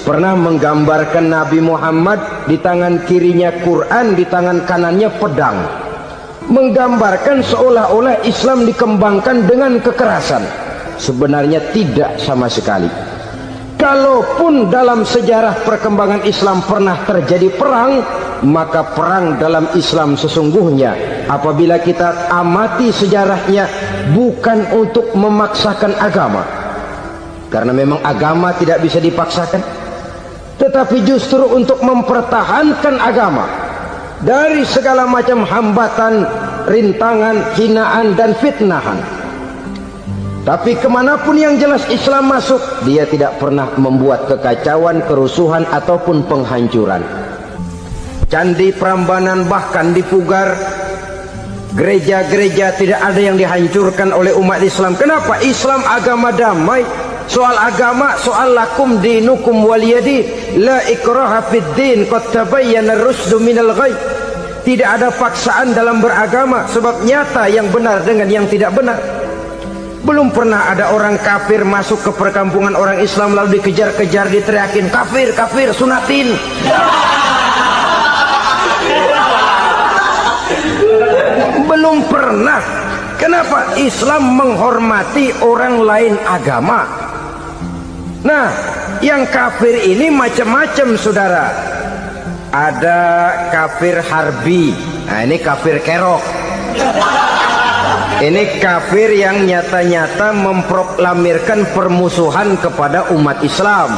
pernah menggambarkan Nabi Muhammad di tangan kirinya Quran, di tangan kanannya pedang, menggambarkan seolah-olah Islam dikembangkan dengan kekerasan. Sebenarnya tidak sama sekali. Kalaupun dalam sejarah perkembangan Islam pernah terjadi perang, maka perang dalam Islam sesungguhnya apabila kita amati sejarahnya bukan untuk memaksakan agama, karena memang agama tidak bisa dipaksakan, tetapi justru untuk mempertahankan agama dari segala macam hambatan, rintangan, hinaan dan fitnahan. Tapi kemanapun yang jelas Islam masuk, dia tidak pernah membuat kekacauan, kerusuhan ataupun penghancuran. Candi Prambanan bahkan dipugar, gereja-gereja tidak ada yang dihancurkan oleh umat Islam. Kenapa? Islam agama damai. Soal agama, soal lakum dinukum waliyadi, la ikraha fid din, qad tabayyana ar-rusdu minal ghayy. Tidak ada paksaan dalam beragama, sebab nyata yang benar dengan yang tidak benar. Belum pernah ada orang kafir masuk ke perkampungan orang Islam lalu dikejar-kejar, diteriakin kafir, kafir, sunatin. Belum pernah. Kenapa? Islam menghormati orang lain agama. Nah, yang kafir ini macam-macam, saudara. Ada kafir harbi. Nah, ini kafir kerok. Ini kafir yang nyata-nyata memproklamirkan permusuhan kepada umat Islam,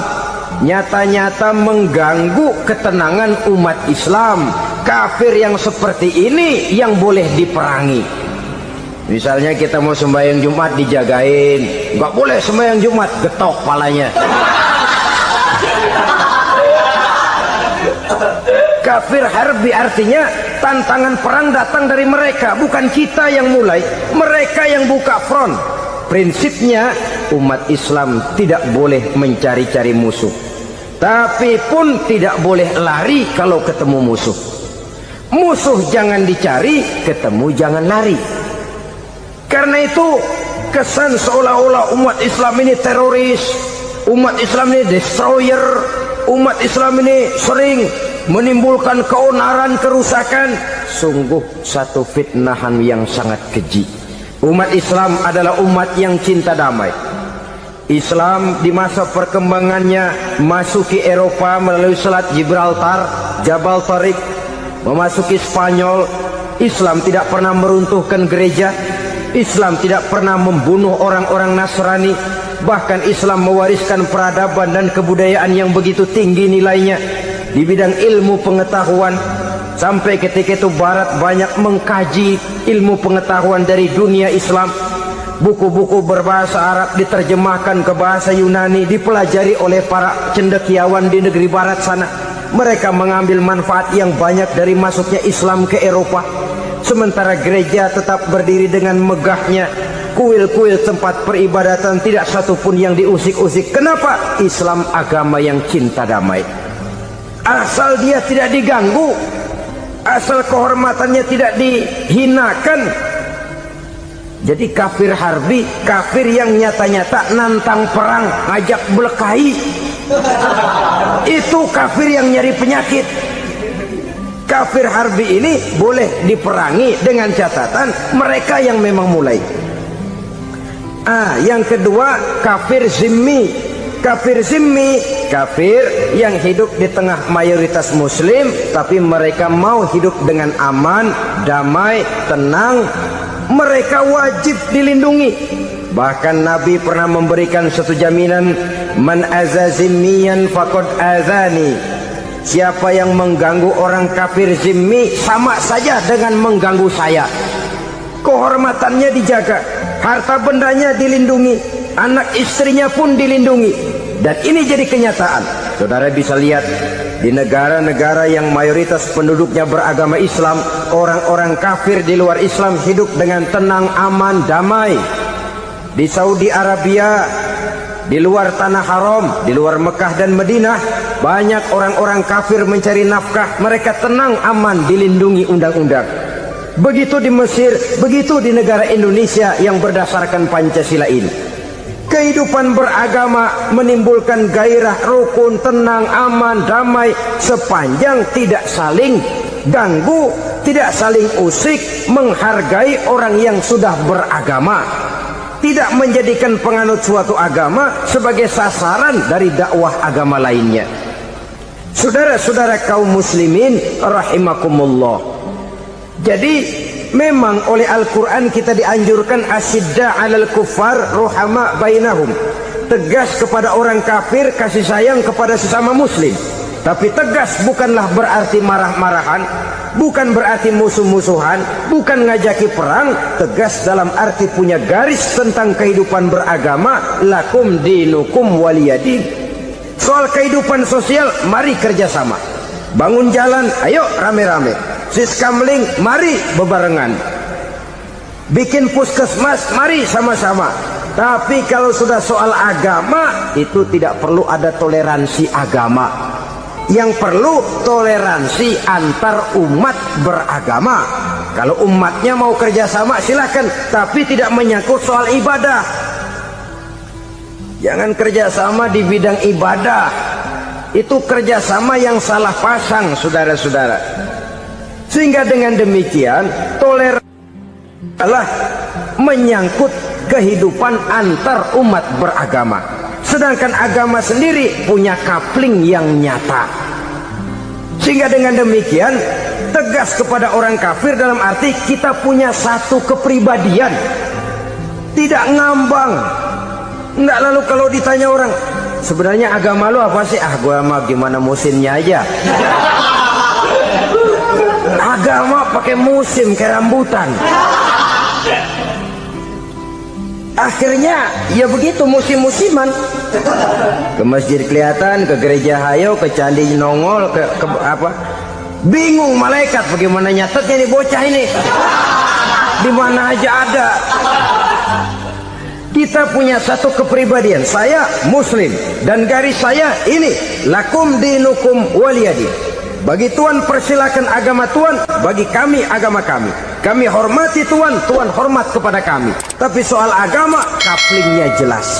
nyata-nyata mengganggu ketenangan umat Islam. Kafir yang seperti ini yang boleh diperangi. Misalnya kita mau sembahyang Jumat dijagain, nggak boleh sembahyang Jumat, getok palanya. Kafir harbi artinya tantangan perang datang dari mereka, bukan kita yang mulai, mereka yang buka front. Prinsipnya umat Islam tidak boleh mencari-cari musuh, tapi pun tidak boleh lari kalau ketemu musuh. Musuh jangan dicari, ketemu jangan lari. Karena itu kesan seolah-olah umat Islam ini teroris, umat Islam ini destroyer, umat Islam ini sering menimbulkan keonaran, kerusakan. Sungguh satu fitnahan yang sangat keji. Umat Islam adalah umat yang cinta damai. Islam di masa perkembangannya masuki Eropa melalui Selat Gibraltar, Jabal Tariq, memasuki Spanyol. Islam tidak pernah meruntuhkan gereja, Islam tidak pernah membunuh orang-orang Nasrani. Bahkan Islam mewariskan peradaban dan kebudayaan yang begitu tinggi nilainya di bidang ilmu pengetahuan, sampai ketika itu Barat banyak mengkaji ilmu pengetahuan dari dunia Islam. buku-buku berbahasa Arab diterjemahkan ke bahasa Yunani, dipelajari oleh para cendekiawan di negeri barat sana. Mereka mengambil manfaat yang banyak dari masuknya Islam ke Eropa. Sementara gereja tetap berdiri dengan megahnya. Kuil-kuil tempat peribadatan tidak satupun yang diusik-usik. Kenapa? Islam agama yang cinta damai. Asal dia tidak diganggu, asal kehormatannya tidak dihinakan. Jadi kafir harbi, kafir yang nyata-nyata nantang perang, ngajak berkelahi, itu kafir yang nyari penyakit. Kafir harbi ini boleh diperangi dengan catatan mereka yang memang mulai. Yang kedua, kafir zimmi. Kafir zimmi, kafir yang hidup di tengah mayoritas muslim, tapi mereka mau hidup dengan aman, damai, tenang. Mereka wajib dilindungi. Bahkan Nabi pernah memberikan satu jaminan, man azza zimmiyan faqad azani. Siapa yang mengganggu orang kafir zimmi sama saja dengan mengganggu saya. Kehormatannya dijaga, harta bendanya dilindungi, anak istrinya pun dilindungi. Dan ini jadi kenyataan. Saudara bisa lihat di negara-negara yang mayoritas penduduknya beragama Islam, orang-orang kafir di luar Islam hidup dengan tenang, aman, damai. Di Saudi Arabia, di luar tanah haram, di luar Mekah dan Madinah, banyak orang-orang kafir mencari nafkah. Mereka tenang, aman, dilindungi undang-undang. Begitu di Mesir, begitu di negara Indonesia yang berdasarkan Pancasila ini. Kehidupan beragama menimbulkan gairah, rukun, tenang, aman, damai, sepanjang tidak saling ganggu, tidak saling usik, menghargai orang yang sudah beragama, tidak menjadikan penganut suatu agama sebagai sasaran dari dakwah agama lainnya. Saudara-saudara kaum muslimin rahimakumullah. Jadi memang oleh Al-Quran kita dianjurkan asyidda 'alal kuffar ruhama bainahum. Tegas kepada orang kafir, kasih sayang kepada sesama muslim. Tapi tegas bukanlah berarti marah-marahan, bukan berarti musuh-musuhan, bukan ngajaki perang. Tegas dalam arti punya garis tentang kehidupan beragama, lakum dinukum waliyadin. Soal kehidupan sosial, mari kerjasama. Bangun jalan, ayo rame-rame. Siskamling, mari bebarengan. Bikin puskesmas, mari sama-sama. Tapi kalau sudah soal agama, itu tidak perlu ada toleransi agama. Yang perlu toleransi antar umat beragama. Kalau umatnya mau kerjasama silakan, tapi tidak menyangkut soal ibadah. Jangan kerjasama di bidang ibadah. Itu kerjasama yang salah pasang, saudara-saudara. Sehingga dengan demikian toleransi adalah menyangkut kehidupan antar umat beragama. Sedangkan agama sendiri punya kapling yang nyata. Sehingga dengan demikian tegas kepada orang kafir dalam arti kita punya satu kepribadian, tidak ngambang. Enggak, lalu kalau ditanya orang, sebenarnya agama lu apa sih? Gua mah gimana musimnya aja. Agama pakai musim kayak rambutan. Akhirnya ya begitu, musim-musiman. Ke masjid kelihatan, ke gereja hayo, ke candi nongol, ke apa? Bingung malaikat bagaimana nyatetnya nih bocah ini. Di mana aja ada. Kita punya satu kepribadian. Saya muslim dan garis saya ini, lakum dinukum waliyadin. Bagi Tuhan persilakan agama Tuhan, bagi kami agama kami. Kami hormati Tuhan, Tuhan hormat kepada kami. Tapi soal agama, kaplingnya jelas.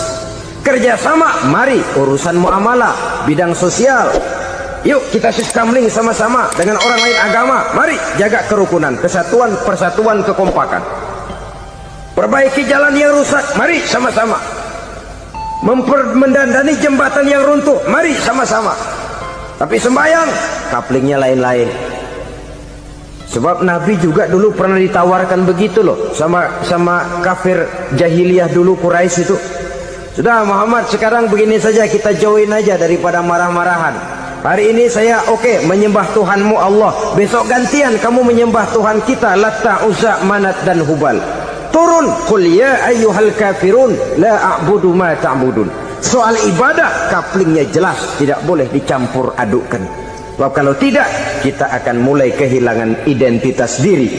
Kerjasama, mari urusan muamalah, bidang sosial. Yuk kita siskamling sama-sama dengan orang lain agama. Mari jaga kerukunan, kesatuan, persatuan, kekompakan. Perbaiki jalan yang rusak, mari sama-sama. Mendandani jembatan yang runtuh, mari sama-sama. Tapi sembahyang, kaplingnya lain-lain. Sebab Nabi juga dulu pernah ditawarkan begitu loh sama kafir jahiliyah dulu, Quraisy itu. Sudah Muhammad, sekarang begini saja, kita join aja daripada marah-marahan. Hari ini saya oke, menyembah Tuhanmu Allah. Besok gantian kamu menyembah Tuhan kita, Latta, Uzza, Manat dan Hubal. turun, qul ya ayyuhal kafirun la a'budu ma ta'budun. Soal ibadah kaplingnya jelas, tidak boleh dicampur adukkan. Sebab kalau tidak, kita akan mulai kehilangan identitas diri,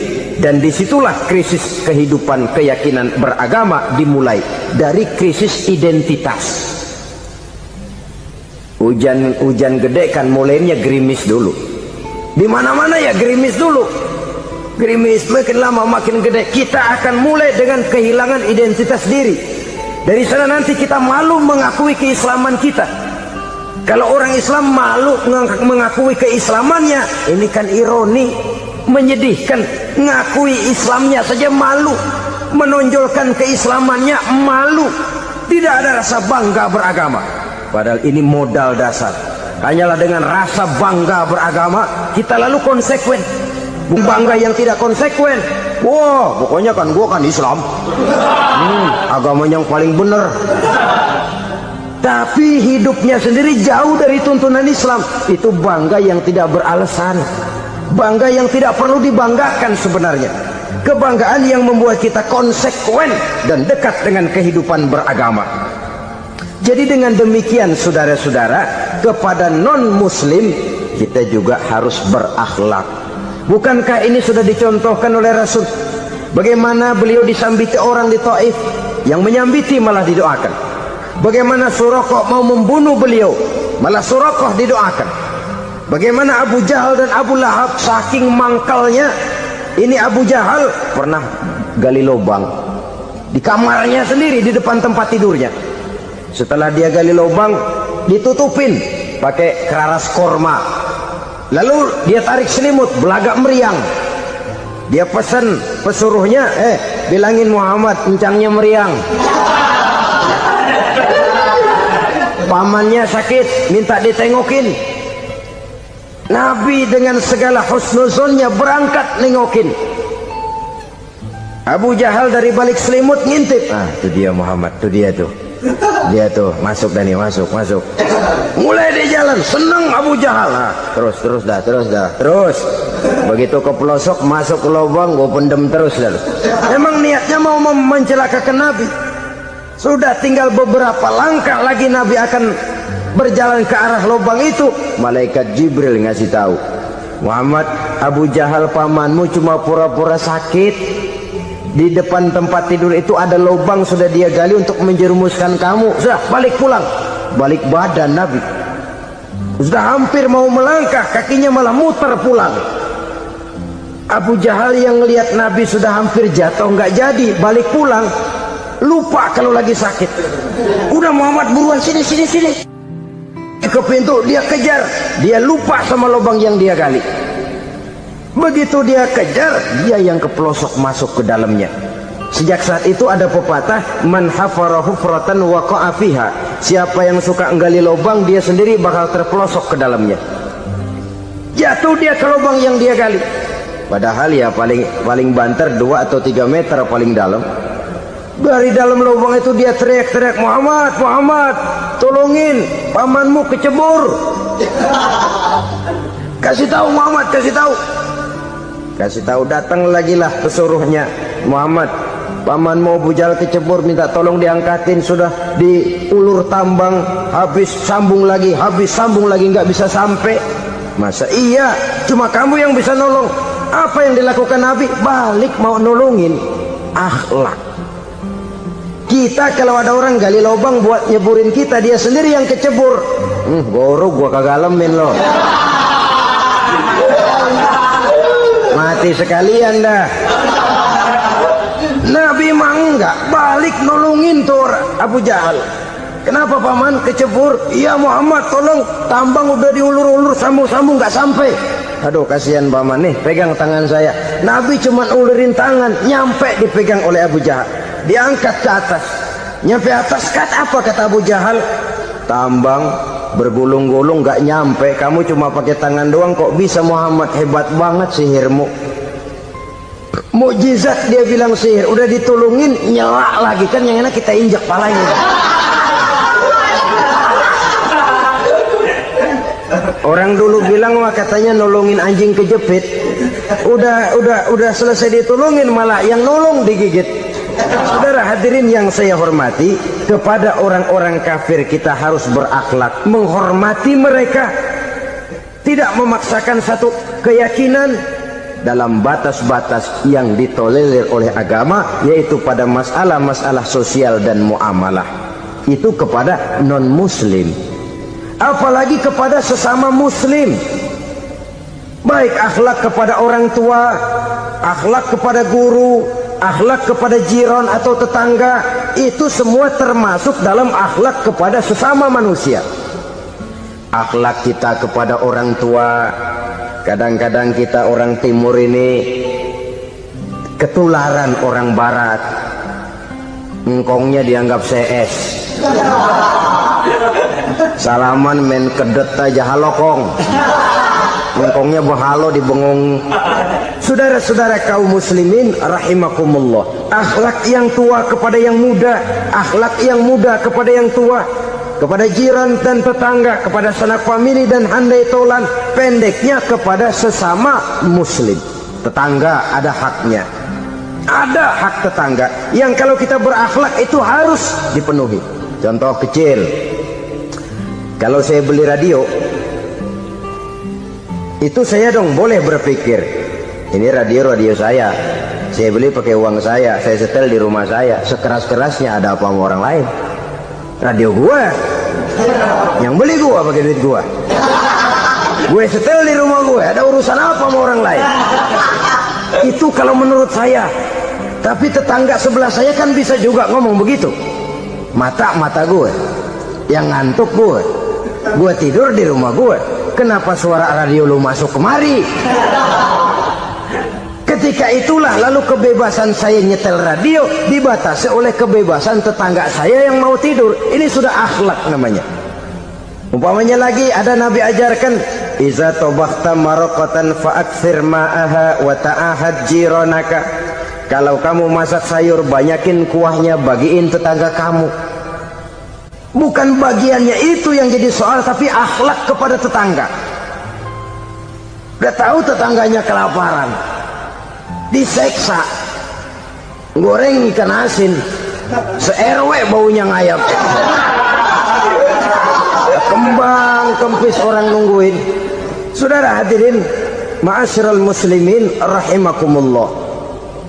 dan disitulah krisis kehidupan keyakinan beragama dimulai dari krisis identitas. Hujan gede kan mulainya gerimis dulu. Di mana-mana ya gerimis dulu. Gerimis makin lama makin gede. Kita akan mulai dengan kehilangan identitas diri. Dari sana nanti kita malu mengakui keislaman kita. Kalau orang Islam malu mengakui keislamannya, ini kan ironi, menyedihkan. Ngakui Islamnya saja malu, menonjolkan keislamannya malu. Tidak ada rasa bangga beragama. Padahal ini modal dasar. Hanyalah dengan rasa bangga beragama kita lalu konsekuen. Bangga yang tidak konsekuen, wah pokoknya kan gua kan Islam, agama yang paling benar. Tapi hidupnya sendiri jauh dari tuntunan Islam. Itu bangga yang tidak beralasan, bangga yang tidak perlu dibanggakan sebenarnya. Kebanggaan yang membuat kita konsekuen dan dekat dengan kehidupan beragama. Jadi dengan demikian saudara-saudara, kepada non-muslim kita juga harus berakhlak. Bukankah ini sudah dicontohkan oleh Rasul? Bagaimana beliau disambiti orang di Taif, yang menyambiti malah didoakan. Bagaimana Suraqah mau membunuh beliau, malah Suraqah didoakan. Bagaimana Abu Jahal dan Abu Lahab saking mangkalnya. Ini Abu Jahal pernah gali lubang di kamarnya sendiri, di depan tempat tidurnya. Setelah dia gali lubang, ditutupin pakai keraras korma. Lalu dia tarik selimut, belagak meriang. Dia pesan pesuruhnya, bilangin Muhammad encangnya meriang. Pamannya sakit, minta ditengokin. Nabi dengan segala husnuzonnya berangkat nengokin. Abu Jahal dari balik selimut ngintip. Itu dia Muhammad, itu dia tuh. Dia tuh masuk Dani, masuk. Mulai dia jalan, senang Abu Jahal. Terus begitu ke pelosok, masuk ke lubang, gue pendem terus dah. Emang niatnya mau mencelakakan Nabi. Sudah tinggal beberapa langkah lagi Nabi akan berjalan ke arah lubang itu. Malaikat Jibril ngasih tahu, Muhammad, Abu Jahal pamanmu cuma pura-pura sakit. Di depan tempat tidur itu ada lubang sudah dia gali untuk menjerumuskan kamu. Sudah balik pulang. Balik badan Nabi. Sudah hampir mau melangkah, kakinya malah muter pulang. Abu Jahal yang lihat Nabi sudah hampir jatuh nggak jadi, balik pulang. Lupa kalau lagi sakit. Udah Muhammad buruan sini. Ke pintu dia kejar. Dia lupa sama lubang yang dia gali. Begitu dia kejar, dia yang ke pelosok masuk ke dalamnya. Sejak saat itu ada pepatah, man hafara hufratan waqa'a fiha. Siapa yang suka nggali lubang, dia sendiri bakal terpelosok ke dalamnya. Jatuh dia ke lubang yang dia gali. Padahal ya paling banter 2 atau 3 meter paling dalam. Dari dalam lubang itu dia teriak-teriak, Muhammad, tolongin, pamanmu kecebur. Kasih tahu Muhammad, kasih tahu. Datang lagi lah pesuruhnya, Muhammad, pamanmu Abu Jahal kecebur, minta tolong diangkatin. Sudah diulur tambang, habis sambung lagi, nggak bisa sampai. Masa iya cuma kamu yang bisa nolong? Apa yang dilakukan Nabi? Balik mau nolongin. Akhlak. Kita kalau ada orang gali lubang buat nyeburin kita, dia sendiri yang kecebur. Gorok gua kagak lemin loh. Mati sekalian dah. Nabi mah enggak, balik nolongin tuh Abu Jahal. Kenapa paman kecebur? Iya Muhammad, tolong, tambang udah diulur-ulur, sambung-sambung nggak sampai. Aduh kasihan paman, nih pegang tangan saya. Nabi cuma ulurin tangan, nyampe dipegang oleh Abu Jahal. Diangkat ke atas. Nyampe atas, apa kata Abu Jahal? Tambang bergulung-gulung nggak nyampe, kamu cuma pakai tangan doang kok bisa Muhammad, hebat banget sihirmu. Mukjizat dia bilang sihir, udah ditolongin nyelak lagi, kan yang enak kita injak palanya. Orang dulu bilang wah katanya nolongin anjing kejepit, udah selesai ditolongin malah yang nolong digigit. Saudara hadirin yang saya hormati, kepada orang-orang kafir kita harus berakhlak, menghormati mereka, tidak memaksakan satu keyakinan dalam batas-batas yang ditolerir oleh agama, yaitu pada masalah-masalah sosial dan muamalah. Itu kepada non-muslim, apalagi kepada sesama muslim. Baik akhlak kepada orang tua, akhlak kepada guru, akhlak kepada jiran atau tetangga, itu semua termasuk dalam akhlak kepada sesama manusia. Akhlak kita kepada orang tua, kadang-kadang kita orang timur ini ketularan orang barat. Engkongnya dianggap CS, salaman main kedet aja halokong, engkongnya behalo di bengong. Saudara-saudara kaum muslimin rahimakumullah, akhlak yang tua kepada yang muda, akhlak yang muda kepada yang tua, kepada jiran dan tetangga, kepada sanak famili dan handai tolan, pendeknya kepada sesama muslim. Tetangga ada haknya, ada hak tetangga yang kalau kita berakhlak itu harus dipenuhi. Contoh kecil, kalau saya beli radio, itu saya dong boleh berpikir, ini radio saya beli pakai uang saya setel di rumah saya, sekeras-kerasnya ada apa sama orang lain? Radio gua, yang beli gua pakai duit gua, gue setel di rumah gue, ada urusan apa sama orang lain? Itu kalau menurut saya. Tapi tetangga sebelah saya kan bisa juga ngomong begitu. Mata gue yang ngantuk, gue tidur di rumah gue, kenapa suara radio lu masuk kemari? Ketika itulah lalu kebebasan saya nyetel radio dibatasi oleh kebebasan tetangga saya yang mau tidur. Ini sudah akhlak namanya. Umpamanya lagi ada Nabi ajarkan, iza tobakhta maraqatan fa'akthir ma'aha wa ta'ahad jiranaka. Kalau kamu masak sayur, banyakin kuahnya, bagiin tetangga kamu. Bukan bagiannya itu yang jadi soal, tapi akhlak kepada tetangga. Udah tahu tetangganya kelaparan, diseksa, goreng ikan asin, se-RW baunya ngayap, kembang kempis orang nungguin. Saudara hadirin ma'asyiral muslimin rahimakumullah.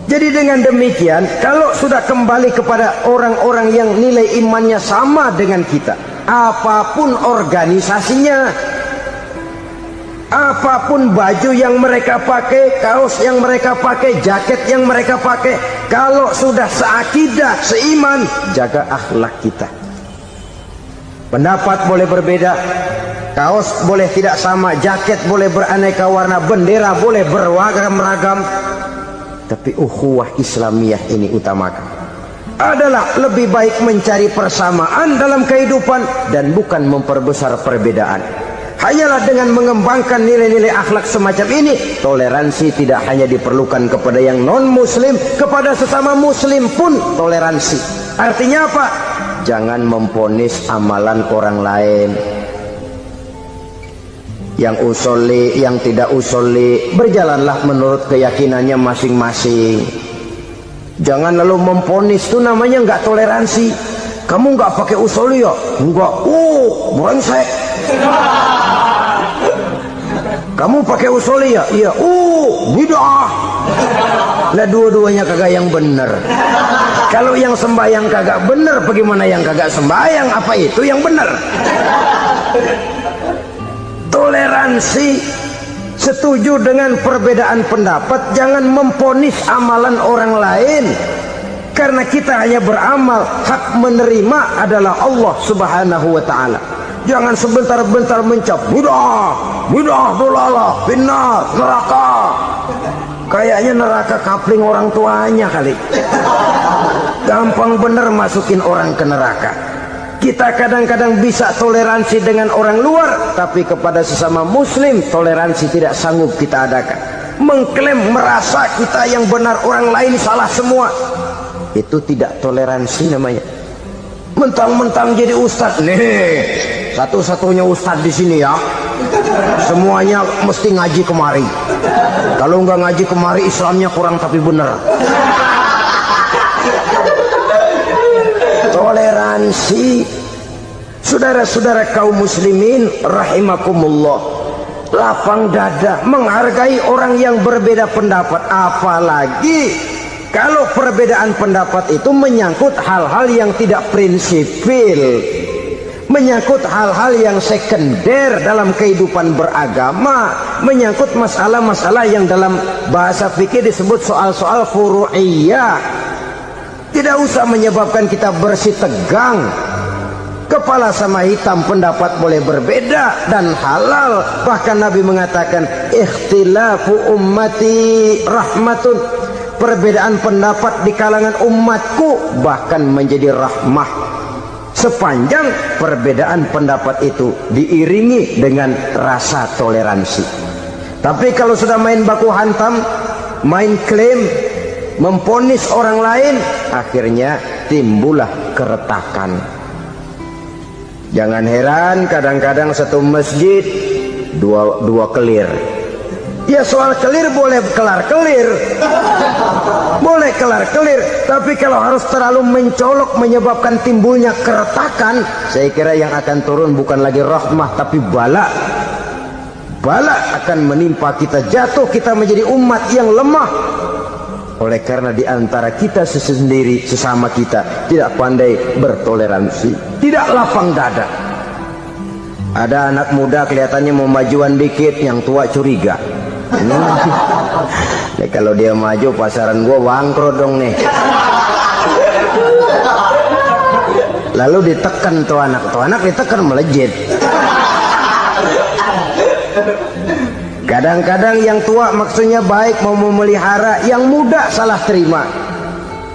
Jadi dengan demikian, kalau sudah kembali kepada orang-orang yang nilai imannya sama dengan kita, apapun organisasinya, apapun baju yang mereka pakai, kaos yang mereka pakai, jaket yang mereka pakai, kalau sudah seakidah, seiman, jaga akhlak kita. Pendapat boleh berbeda, kaos boleh tidak sama, jaket boleh beraneka warna, bendera boleh beragam-ragam, tapi ukhuwah Islamiyah ini utamakan. Adalah lebih baik mencari persamaan dalam kehidupan dan bukan memperbesar perbedaan. Hanyalah dengan mengembangkan nilai-nilai akhlak semacam ini, toleransi tidak hanya diperlukan kepada yang non-muslim, kepada sesama muslim pun toleransi. Artinya apa? Jangan memponis amalan orang lain. Yang usoli, yang tidak usoli, berjalanlah menurut keyakinannya masing-masing. Jangan lalu memponis, itu namanya nggak toleransi. Kamu nggak pakai usoli ya? Enggak. Brengsek. Kamu pakai usoli ya? Iya. Bid'ah. Lah dua-duanya kagak yang bener. Kalau yang sembahyang kagak bener, bagaimana yang kagak sembahyang? Apa itu yang bener? Toleransi, setuju dengan perbedaan pendapat, jangan memponis amalan orang lain. Karena kita hanya beramal, hak menerima adalah Allah Subhanahu wa ta'ala. Jangan sebentar-bentar mencap bidah dolalah, finnar, neraka. Kayaknya neraka kapling orang tuanya kali. Gampang bener masukin orang ke neraka. Kita kadang-kadang bisa toleransi dengan orang luar, tapi kepada sesama muslim toleransi tidak sanggup kita adakan. Mengklaim merasa kita yang benar, orang lain salah semua, itu tidak toleransi namanya. Mentang-mentang jadi ustadz nih, satu-satunya ustadz di sini ya, semuanya mesti ngaji kemari. Kalau nggak ngaji kemari Islamnya kurang tapi bener. toleransi. Saudara-saudara kaum muslimin rahimakumullah, lapang dada menghargai orang yang berbeda pendapat, apalagi kalau perbedaan pendapat itu menyangkut hal-hal yang tidak prinsipil, menyangkut hal-hal yang sekunder dalam kehidupan beragama, menyangkut masalah-masalah yang dalam bahasa fikih disebut soal-soal furu'iyah. Tidak usah menyebabkan kita bersih tegang. Kepala sama hitam pendapat boleh berbeda dan halal. Bahkan Nabi mengatakan ikhtilafu ummati rahmatun, perbedaan pendapat di kalangan umatku bahkan menjadi rahmah, sepanjang perbedaan pendapat itu diiringi dengan rasa toleransi. Tapi kalau sudah main baku hantam, main klaim, memponis orang lain, akhirnya timbullah keretakan. Jangan heran kadang-kadang satu masjid dua kelir. Ya soal kelir boleh kelar-kelir, boleh kelar-kelir. Tapi kalau harus terlalu mencolok menyebabkan timbulnya keretakan, saya kira yang akan turun bukan lagi rahmah tapi bala. Bala akan menimpa kita, jatuh kita menjadi umat yang lemah. Oleh karena di antara kita sendiri, sesama kita tidak pandai bertoleransi, tidak lapang dada. Ada anak muda kelihatannya mau majuan dikit, yang tua curiga. Nih, kalau dia maju pasaran gua bangkrut dong nih. Lalu ditekan tuh anak ditekan melejit. Kadang-kadang yang tua maksudnya baik, mau memelihara, yang muda salah terima.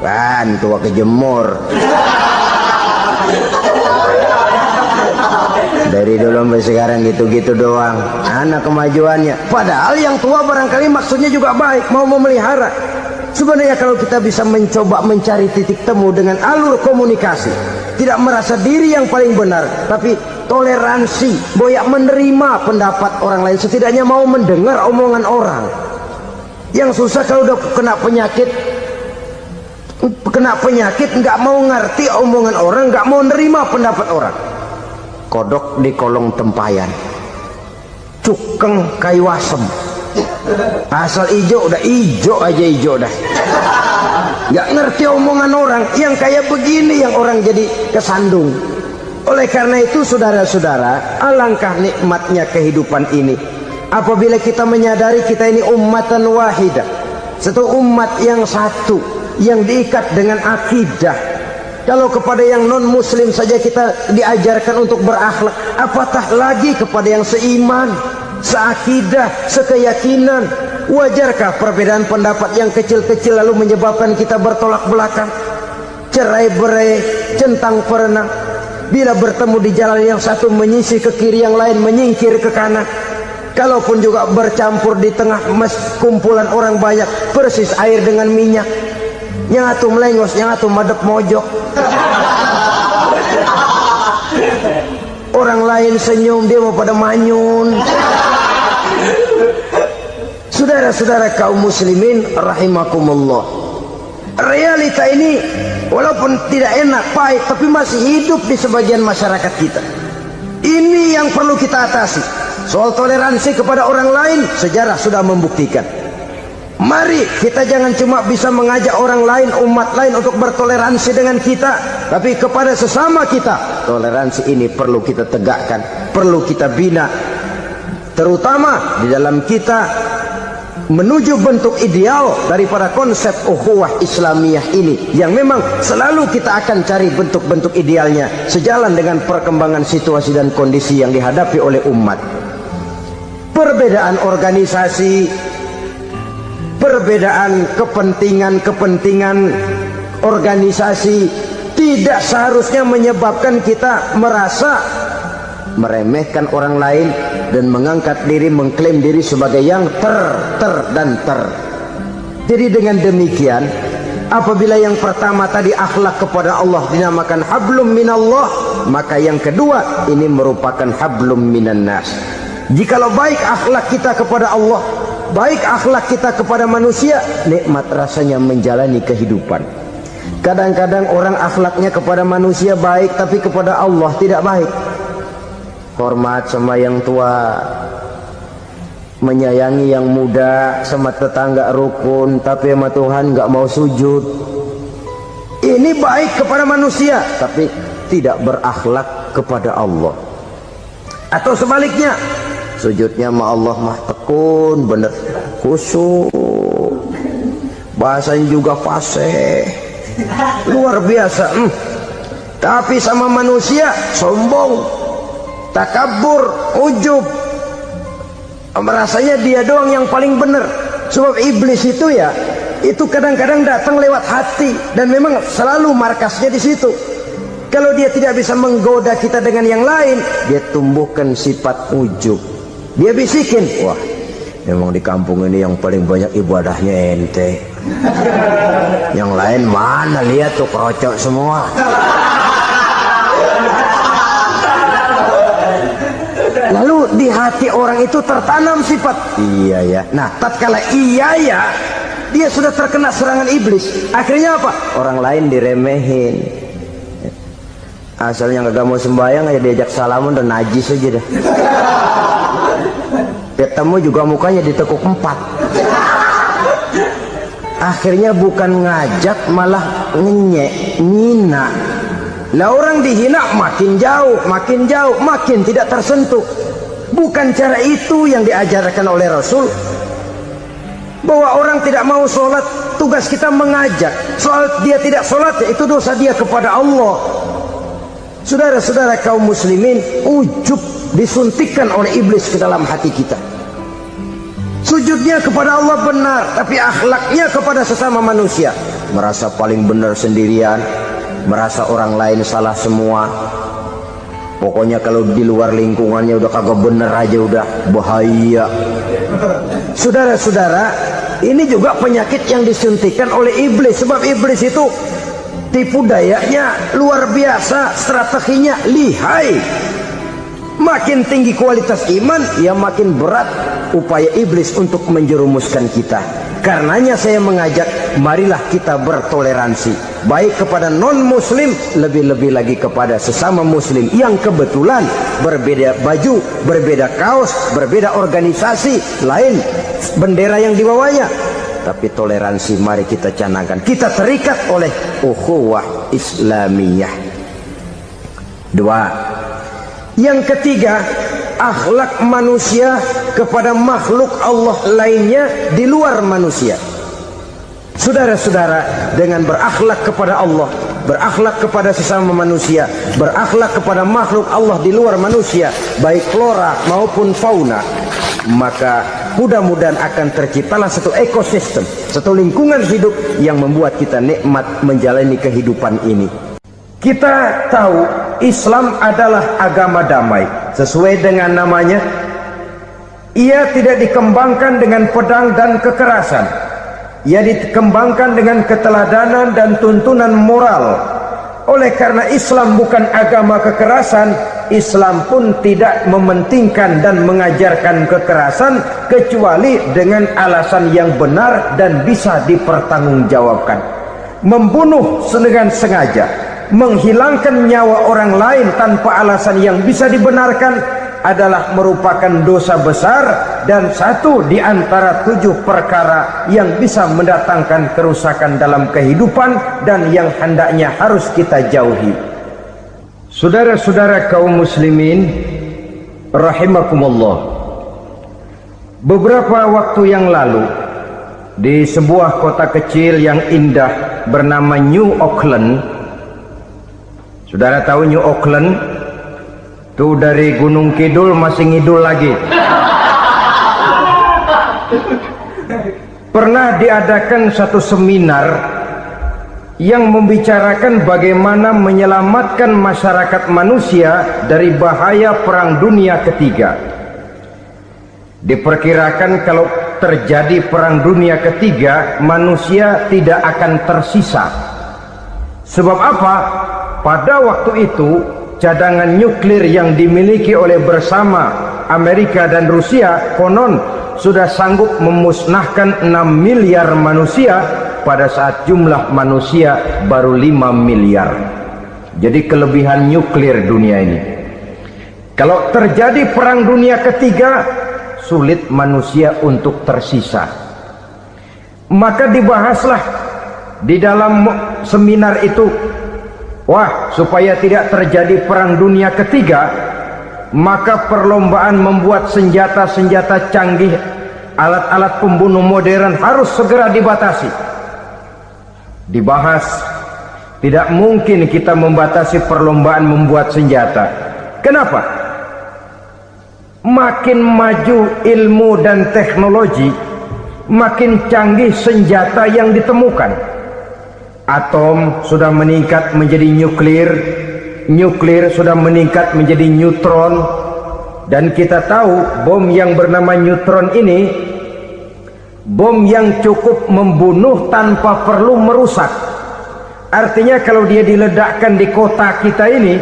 Kan tua kejemur. Dari dulu sampai sekarang gitu-gitu doang, anak kemajuannya. Padahal yang tua barangkali maksudnya juga baik, mau memelihara. Sebenarnya kalau kita bisa mencoba mencari titik temu dengan alur komunikasi, tidak merasa diri yang paling benar, tapi toleransi, boyak menerima pendapat orang lain, setidaknya mau mendengar omongan orang. Yang susah kalau udah kena penyakit, nggak mau ngerti omongan orang, nggak mau nerima pendapat orang. Kodok di kolong tempayan, cukeng kayu asem, asal ijo udah ijo aja, ijo dah. Nggak ngerti omongan orang, yang kayak begini yang orang jadi kesandung. Oleh karena itu saudara-saudara, alangkah nikmatnya kehidupan ini apabila kita menyadari kita ini ummatan wahidah, satu umat yang satu, yang diikat dengan akidah. Kalau kepada yang non muslim saja kita diajarkan untuk berakhlak, apatah lagi kepada yang seiman, seakidah, sekeyakinan. Wajarkah perbedaan pendapat yang kecil-kecil lalu menyebabkan kita bertolak belakang, cerai-berai, centang perenang? Bila bertemu di jalan yang satu menyisih ke kiri, yang lain menyingkir ke kanan. Kalaupun juga bercampur di tengah kumpulan orang banyak, persis air dengan minyak. Yang atu melengos, yang atu madep mojok. Orang lain senyum, dia mau pada manyun. Saudara-saudara kaum muslimin rahimakumullah, realita ini walaupun tidak enak, pahit, tapi masih hidup di sebagian masyarakat kita. Ini yang perlu kita atasi. Soal toleransi kepada orang lain, sejarah sudah membuktikan. Mari kita jangan cuma bisa mengajak orang lain, umat lain untuk bertoleransi dengan kita, tapi kepada sesama kita, toleransi ini perlu kita tegakkan, perlu kita bina, terutama di dalam kita menuju bentuk ideal daripada konsep ukhuwah Islamiyah ini, yang memang selalu kita akan cari bentuk-bentuk idealnya sejalan dengan perkembangan situasi dan kondisi yang dihadapi oleh umat. Perbedaan organisasi, perbedaan kepentingan organisasi tidak seharusnya menyebabkan kita merasa meremehkan orang lain dan mengangkat diri, mengklaim diri sebagai yang ter. Jadi dengan demikian, apabila yang pertama tadi akhlak kepada Allah dinamakan hablum minallah, maka yang kedua ini merupakan hablum minan nas. Jikalau baik akhlak kita kepada Allah, baik akhlak kita kepada manusia, nikmat rasanya menjalani kehidupan. Kadang-kadang orang akhlaknya kepada manusia baik, tapi kepada Allah tidak baik. Hormat sama yang tua, menyayangi yang muda, sama tetangga rukun, tapi sama Tuhan nggak mau sujud. Ini baik kepada manusia, tapi tidak berakhlak kepada Allah. Atau sebaliknya, sujudnya sama Allah mah tekun, bener khusyuk, bahasanya juga fasih, luar biasa. Tapi sama manusia sombong, takabur, ujub, merasanya dia doang yang paling benar. Sebab iblis itu ya, itu kadang-kadang datang lewat hati, dan memang selalu markasnya di situ. Kalau dia tidak bisa menggoda kita dengan yang lain, dia tumbuhkan sifat ujub. Dia bisikin, wah memang di kampung ini yang paling banyak ibadahnya ente. Yang lain mana, lihat tuh kerocok semua. Lalu di hati orang itu tertanam sifat iya ya. Nah, tatkala iya ya, dia sudah terkena serangan iblis. Akhirnya apa? Orang lain diremehin. Asalnya nggak mau sembahyang aja diajak salaman dan najis aja dah. Ketemu juga mukanya ditekuk 4. Akhirnya bukan ngajak malah ngenyek, ngina. Lah orang dihina makin jauh, makin tidak tersentuh. Bukan cara itu yang diajarkan oleh Rasul. Bahwa orang tidak mau sholat, tugas kita mengajak. Soal dia tidak sholat, itu dosa dia kepada Allah. Saudara-saudara kaum muslimin, ujub disuntikkan oleh iblis ke dalam hati kita. Sujudnya kepada Allah benar, tapi akhlaknya kepada sesama manusia merasa paling benar sendirian, merasa orang lain salah semua. Pokoknya kalau di luar lingkungannya udah kagak bener aja udah bahaya. Saudara-saudara, ini juga penyakit yang disuntikan oleh iblis. Sebab iblis itu tipu dayanya luar biasa, strateginya lihai. Makin tinggi kualitas iman, ya makin berat upaya iblis untuk menjerumuskan kita. Karenanya saya mengajak, marilah kita bertoleransi, baik kepada non muslim, lebih-lebih lagi kepada sesama muslim yang kebetulan berbeda baju, berbeda kaos, berbeda organisasi, lain bendera yang dibawanya. Tapi toleransi mari kita canangkan. Kita terikat oleh ukhuwah Islamiyah. 2. Yang ketiga, akhlak manusia kepada makhluk Allah lainnya di luar manusia. Saudara-saudara, dengan berakhlak kepada Allah, berakhlak kepada sesama manusia, berakhlak kepada makhluk Allah di luar manusia, baik flora maupun fauna, maka mudah-mudahan akan terciptalah satu ekosistem, satu lingkungan hidup yang membuat kita nikmat menjalani kehidupan ini. Kita tahu Islam adalah agama damai. Sesuai dengan namanya, ia tidak dikembangkan dengan pedang dan kekerasan. Ia dikembangkan dengan keteladanan dan tuntunan moral. Oleh karena Islam bukan agama kekerasan, Islam pun tidak mementingkan dan mengajarkan kekerasan kecuali dengan alasan yang benar dan bisa dipertanggungjawabkan. Membunuh dengan sengaja, menghilangkan nyawa orang lain tanpa alasan yang bisa dibenarkan adalah merupakan dosa besar dan satu di antara 7 perkara yang bisa mendatangkan kerusakan dalam kehidupan dan yang hendaknya harus kita jauhi. Saudara-saudara kaum muslimin rahimakumullah, beberapa waktu yang lalu di sebuah kota kecil yang indah bernama New Auckland. Saudara tahu New Auckland? Tuh dari Gunung Kidul masih ngidul lagi. Pernah diadakan satu seminar yang membicarakan bagaimana menyelamatkan masyarakat manusia dari bahaya Perang Dunia Ketiga. Diperkirakan kalau terjadi Perang Dunia Ketiga, manusia tidak akan tersisa. Sebab apa? Pada waktu itu cadangan nuklir yang dimiliki oleh bersama Amerika dan Rusia konon sudah sanggup memusnahkan 6 miliar manusia pada saat jumlah manusia baru 5 miliar. Jadi kelebihan nuklir dunia ini. Kalau terjadi perang dunia ketiga, sulit manusia untuk tersisa. Maka dibahaslah di dalam seminar itu, supaya tidak terjadi perang dunia ketiga, maka perlombaan membuat senjata-senjata canggih, alat-alat pembunuh modern harus segera dibatasi. Dibahas, tidak mungkin kita membatasi perlombaan membuat senjata. Kenapa? Makin maju ilmu dan teknologi, makin canggih senjata yang ditemukan. Atom sudah meningkat menjadi nuklir, nuklir sudah meningkat menjadi neutron, dan kita tahu bom yang bernama neutron ini bom yang cukup membunuh tanpa perlu merusak. Artinya kalau dia diledakkan di kota kita ini,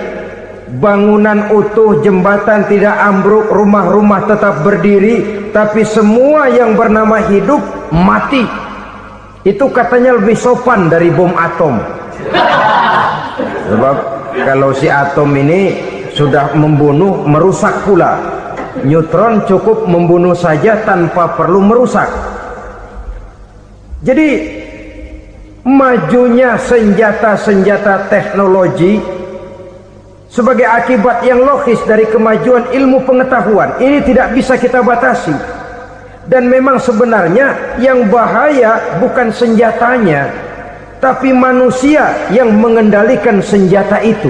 bangunan utuh, jembatan tidak ambruk, rumah-rumah tetap berdiri, tapi semua yang bernama hidup mati. Itu katanya lebih sopan dari bom atom. Sebab kalau si atom ini sudah membunuh, merusak pula. Neutron cukup membunuh saja tanpa perlu merusak. Jadi majunya senjata-senjata teknologi sebagai akibat yang logis dari kemajuan ilmu pengetahuan ini tidak bisa kita batasi. Dan memang sebenarnya yang bahaya bukan senjatanya, tapi manusia yang mengendalikan senjata itu.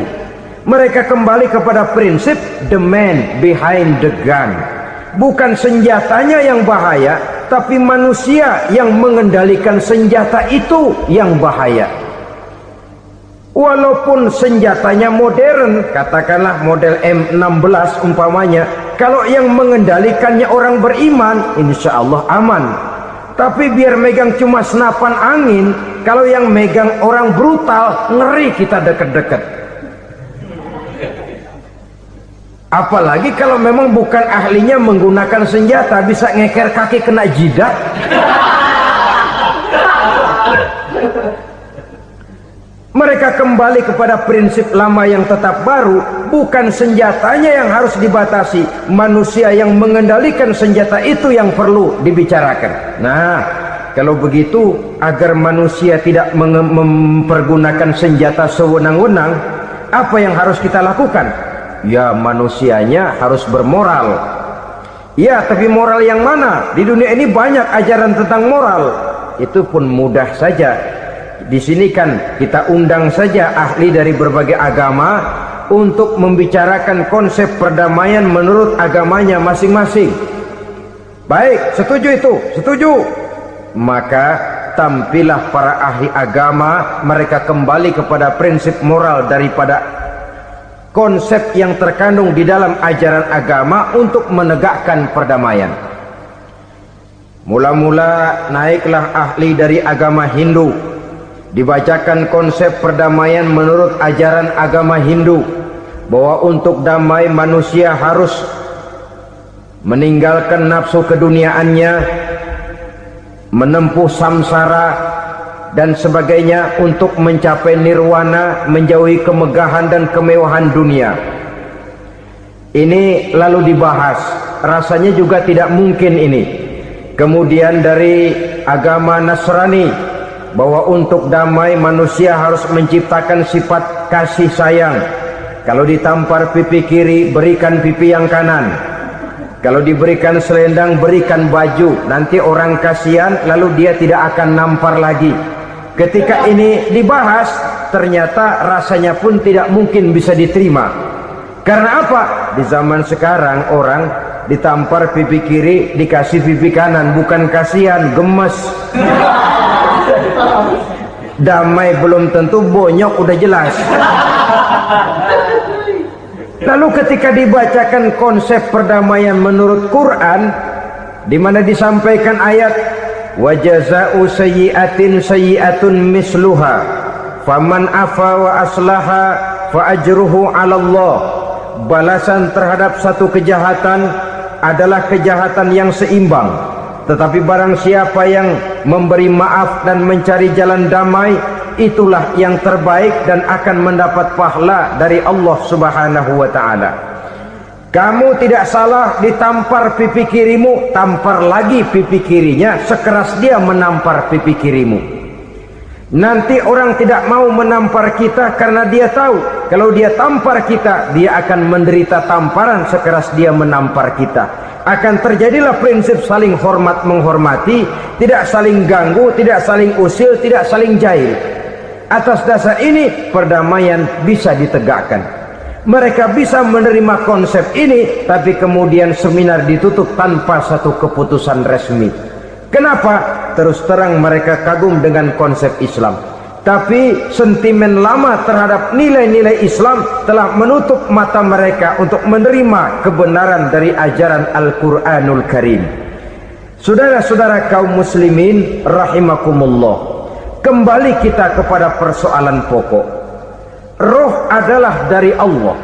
Mereka kembali kepada prinsip the man behind the gun. Bukan senjatanya yang bahaya, tapi manusia yang mengendalikan senjata itu yang bahaya. Walaupun senjatanya modern, katakanlah model M16 umpamanya, kalau yang mengendalikannya orang beriman, insya Allah aman. Tapi biar megang cuma senapan angin, kalau yang megang orang brutal, ngeri kita deket-deket. Apalagi kalau memang bukan ahlinya menggunakan senjata, bisa ngeker kaki kena jidat. Mereka kembali kepada prinsip lama yang tetap baru. Bukan senjatanya yang harus dibatasi, manusia yang mengendalikan senjata itu yang perlu dibicarakan. Nah, kalau begitu, agar manusia tidak mempergunakan senjata sewenang-wenang, apa yang harus kita lakukan? Ya, manusianya harus bermoral. Ya, tapi moral yang mana? Di dunia ini banyak ajaran tentang moral. Itu pun mudah saja. Di sini kan kita undang saja ahli dari berbagai agama untuk membicarakan konsep perdamaian menurut agamanya masing-masing. Baik, setuju itu? Setuju. Maka tampillah para ahli agama, mereka kembali kepada prinsip moral daripada konsep yang terkandung di dalam ajaran agama untuk menegakkan perdamaian. Mula-mula naiklah ahli dari agama Hindu, dibacakan konsep perdamaian menurut ajaran agama Hindu, bahwa untuk damai manusia harus meninggalkan nafsu keduniaannya, menempuh samsara dan sebagainya untuk mencapai nirwana, menjauhi kemegahan dan kemewahan dunia. Ini lalu dibahas, rasanya juga tidak mungkin ini. Kemudian dari agama Nasrani, bahwa untuk damai manusia harus menciptakan sifat kasih sayang. Kalau ditampar pipi kiri, berikan pipi yang kanan. Kalau diberikan selendang, berikan baju. Nanti orang kasihan, lalu dia tidak akan nampar lagi. Ketika ini dibahas, ternyata rasanya pun tidak mungkin bisa diterima. Karena apa? Di zaman sekarang orang ditampar pipi kiri, dikasih pipi kanan. Bukan kasihan, gemes. Damai belum tentu, bonyok udah jelas. Lalu ketika dibacakan konsep perdamaian menurut Quran, di mana disampaikan ayat wa jazaa'u sayyi'atin sayyi'atun misluha faman afa wa aslaha fa ajruhu 'ala Allah. Balasan terhadap satu kejahatan adalah kejahatan yang seimbang. Tetapi barang siapa yang memberi maaf dan mencari jalan damai, itulah yang terbaik dan akan mendapat pahala dari Allah Subhanahu wa ta'ala. Kamu tidak salah ditampar pipi kirimu, tampar lagi pipi kirinya sekeras dia menampar pipi kirimu. Nanti orang tidak mau menampar kita karena dia tahu kalau dia tampar kita, dia akan menderita tamparan sekeras dia menampar kita. Akan terjadilah prinsip saling hormat menghormati, tidak saling ganggu, tidak saling usil, tidak saling jahil. Atas dasar ini perdamaian bisa ditegakkan. Mereka bisa menerima konsep ini, tapi kemudian seminar ditutup tanpa satu keputusan resmi. Kenapa? Terus terang mereka kagum dengan konsep Islam, tapi sentimen lama terhadap nilai-nilai Islam telah menutup mata mereka untuk menerima kebenaran dari ajaran Al-Quranul Karim. Saudara-saudara kaum muslimin rahimakumullah, kembali kita kepada persoalan pokok. Roh adalah dari Allah,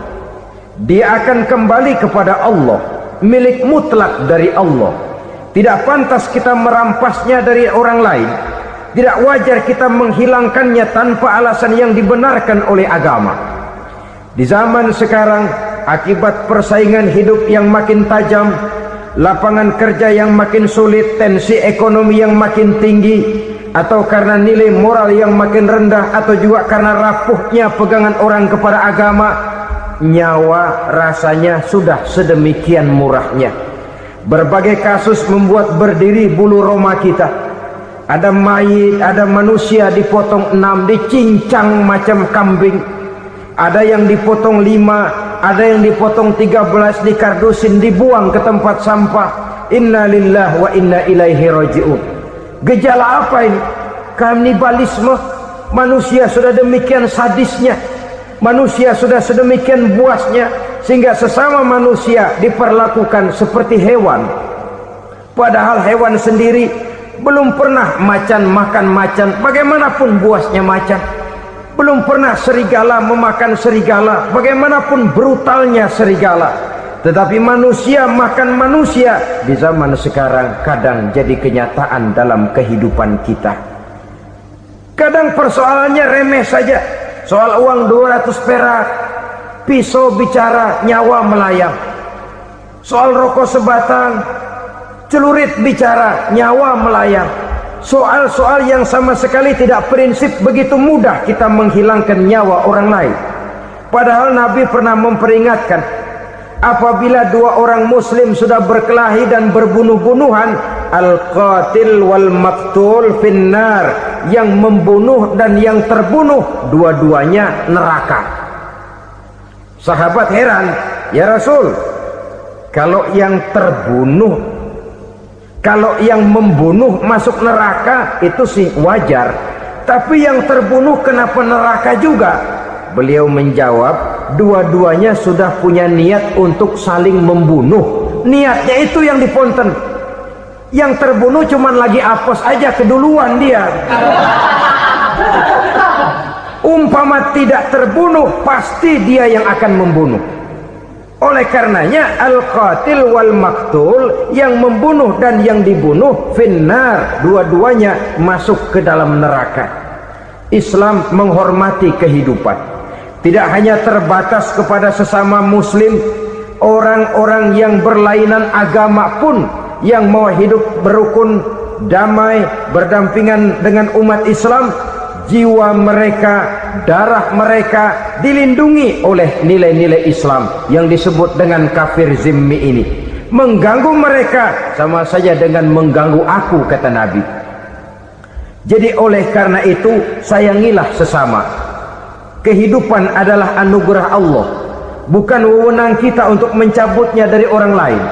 dia akan kembali kepada Allah, milik mutlak dari Allah. Tidak pantas kita merampasnya dari orang lain. Tidak wajar kita menghilangkannya tanpa alasan yang dibenarkan oleh agama. Di zaman sekarang, akibat persaingan hidup yang makin tajam, lapangan kerja yang makin sulit, tensi ekonomi yang makin tinggi, atau karena nilai moral yang makin rendah, atau juga karena rapuhnya pegangan orang kepada agama, nyawa rasanya sudah sedemikian murahnya. Berbagai kasus membuat berdiri bulu roma kita. Ada mayit, ada manusia dipotong 6, dicincang macam kambing. Ada yang dipotong 5, ada yang dipotong 13, dikardusin, dibuang ke tempat sampah. Inna lillahi wa inna ilaihi raji'un. Gejala apa ini? Kanibalisme. Manusia sudah demikian sadisnya, manusia sudah sedemikian buasnya, sehingga sesama manusia diperlakukan seperti hewan. Padahal hewan sendiri belum pernah macan makan macan, bagaimanapun buasnya macan. Belum pernah serigala memakan serigala, bagaimanapun brutalnya serigala. Tetapi manusia makan manusia di zaman sekarang kadang jadi kenyataan dalam kehidupan kita. Kadang persoalannya remeh saja, soal uang 200 perak, pisau bicara, nyawa melayang. Soal rokok sebatang, celurit bicara, nyawa melayang. Soal-soal yang sama sekali tidak prinsip, begitu mudah kita menghilangkan nyawa orang lain. Padahal Nabi pernah memperingatkan, apabila dua orang muslim sudah berkelahi dan berbunuh-bunuhan, al-qatil wal maktul finnar, yang membunuh dan yang terbunuh dua-duanya neraka. Sahabat heran, ya Rasul, kalau yang terbunuh, kalau yang membunuh masuk neraka itu sih wajar, tapi yang terbunuh kenapa neraka juga? Beliau menjawab, dua-duanya sudah punya niat untuk saling membunuh. Niatnya itu yang diponten. Yang terbunuh cuman lagi apes aja, keduluan dia. Umpama tidak terbunuh, pasti dia yang akan membunuh. Oleh karenanya al-qatil wal maktul, yang membunuh dan yang dibunuh finnar, dua-duanya masuk ke dalam neraka. Islam menghormati kehidupan, tidak hanya terbatas kepada sesama muslim, orang-orang yang berlainan agama pun yang mau hidup berukun, damai, berdampingan dengan umat Islam, jiwa mereka, darah mereka dilindungi oleh nilai-nilai Islam yang disebut dengan kafir zimmi ini. Mengganggu mereka sama saja dengan mengganggu aku, kata Nabi. Jadi oleh karena itu, sayangilah sesama. Kehidupan adalah anugerah Allah, bukan wewenang kita untuk mencabutnya dari orang lain,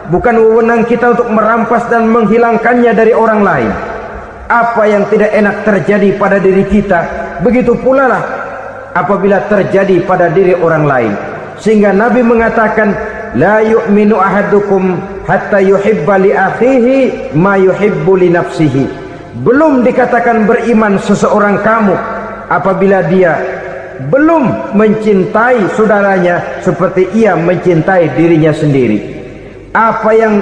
bukan wewenang kita untuk merampas dan menghilangkannya dari orang lain. Apa yang tidak enak terjadi pada diri kita, begitu pula lah apabila terjadi pada diri orang lain. Sehingga Nabi mengatakan, la yu'minu ahadukum hatta yuhibba li akhihi ma yuhibbu li nafsihi. Belum dikatakan beriman seseorang kamu apabila dia belum mencintai saudaranya seperti ia mencintai dirinya sendiri. Apa yang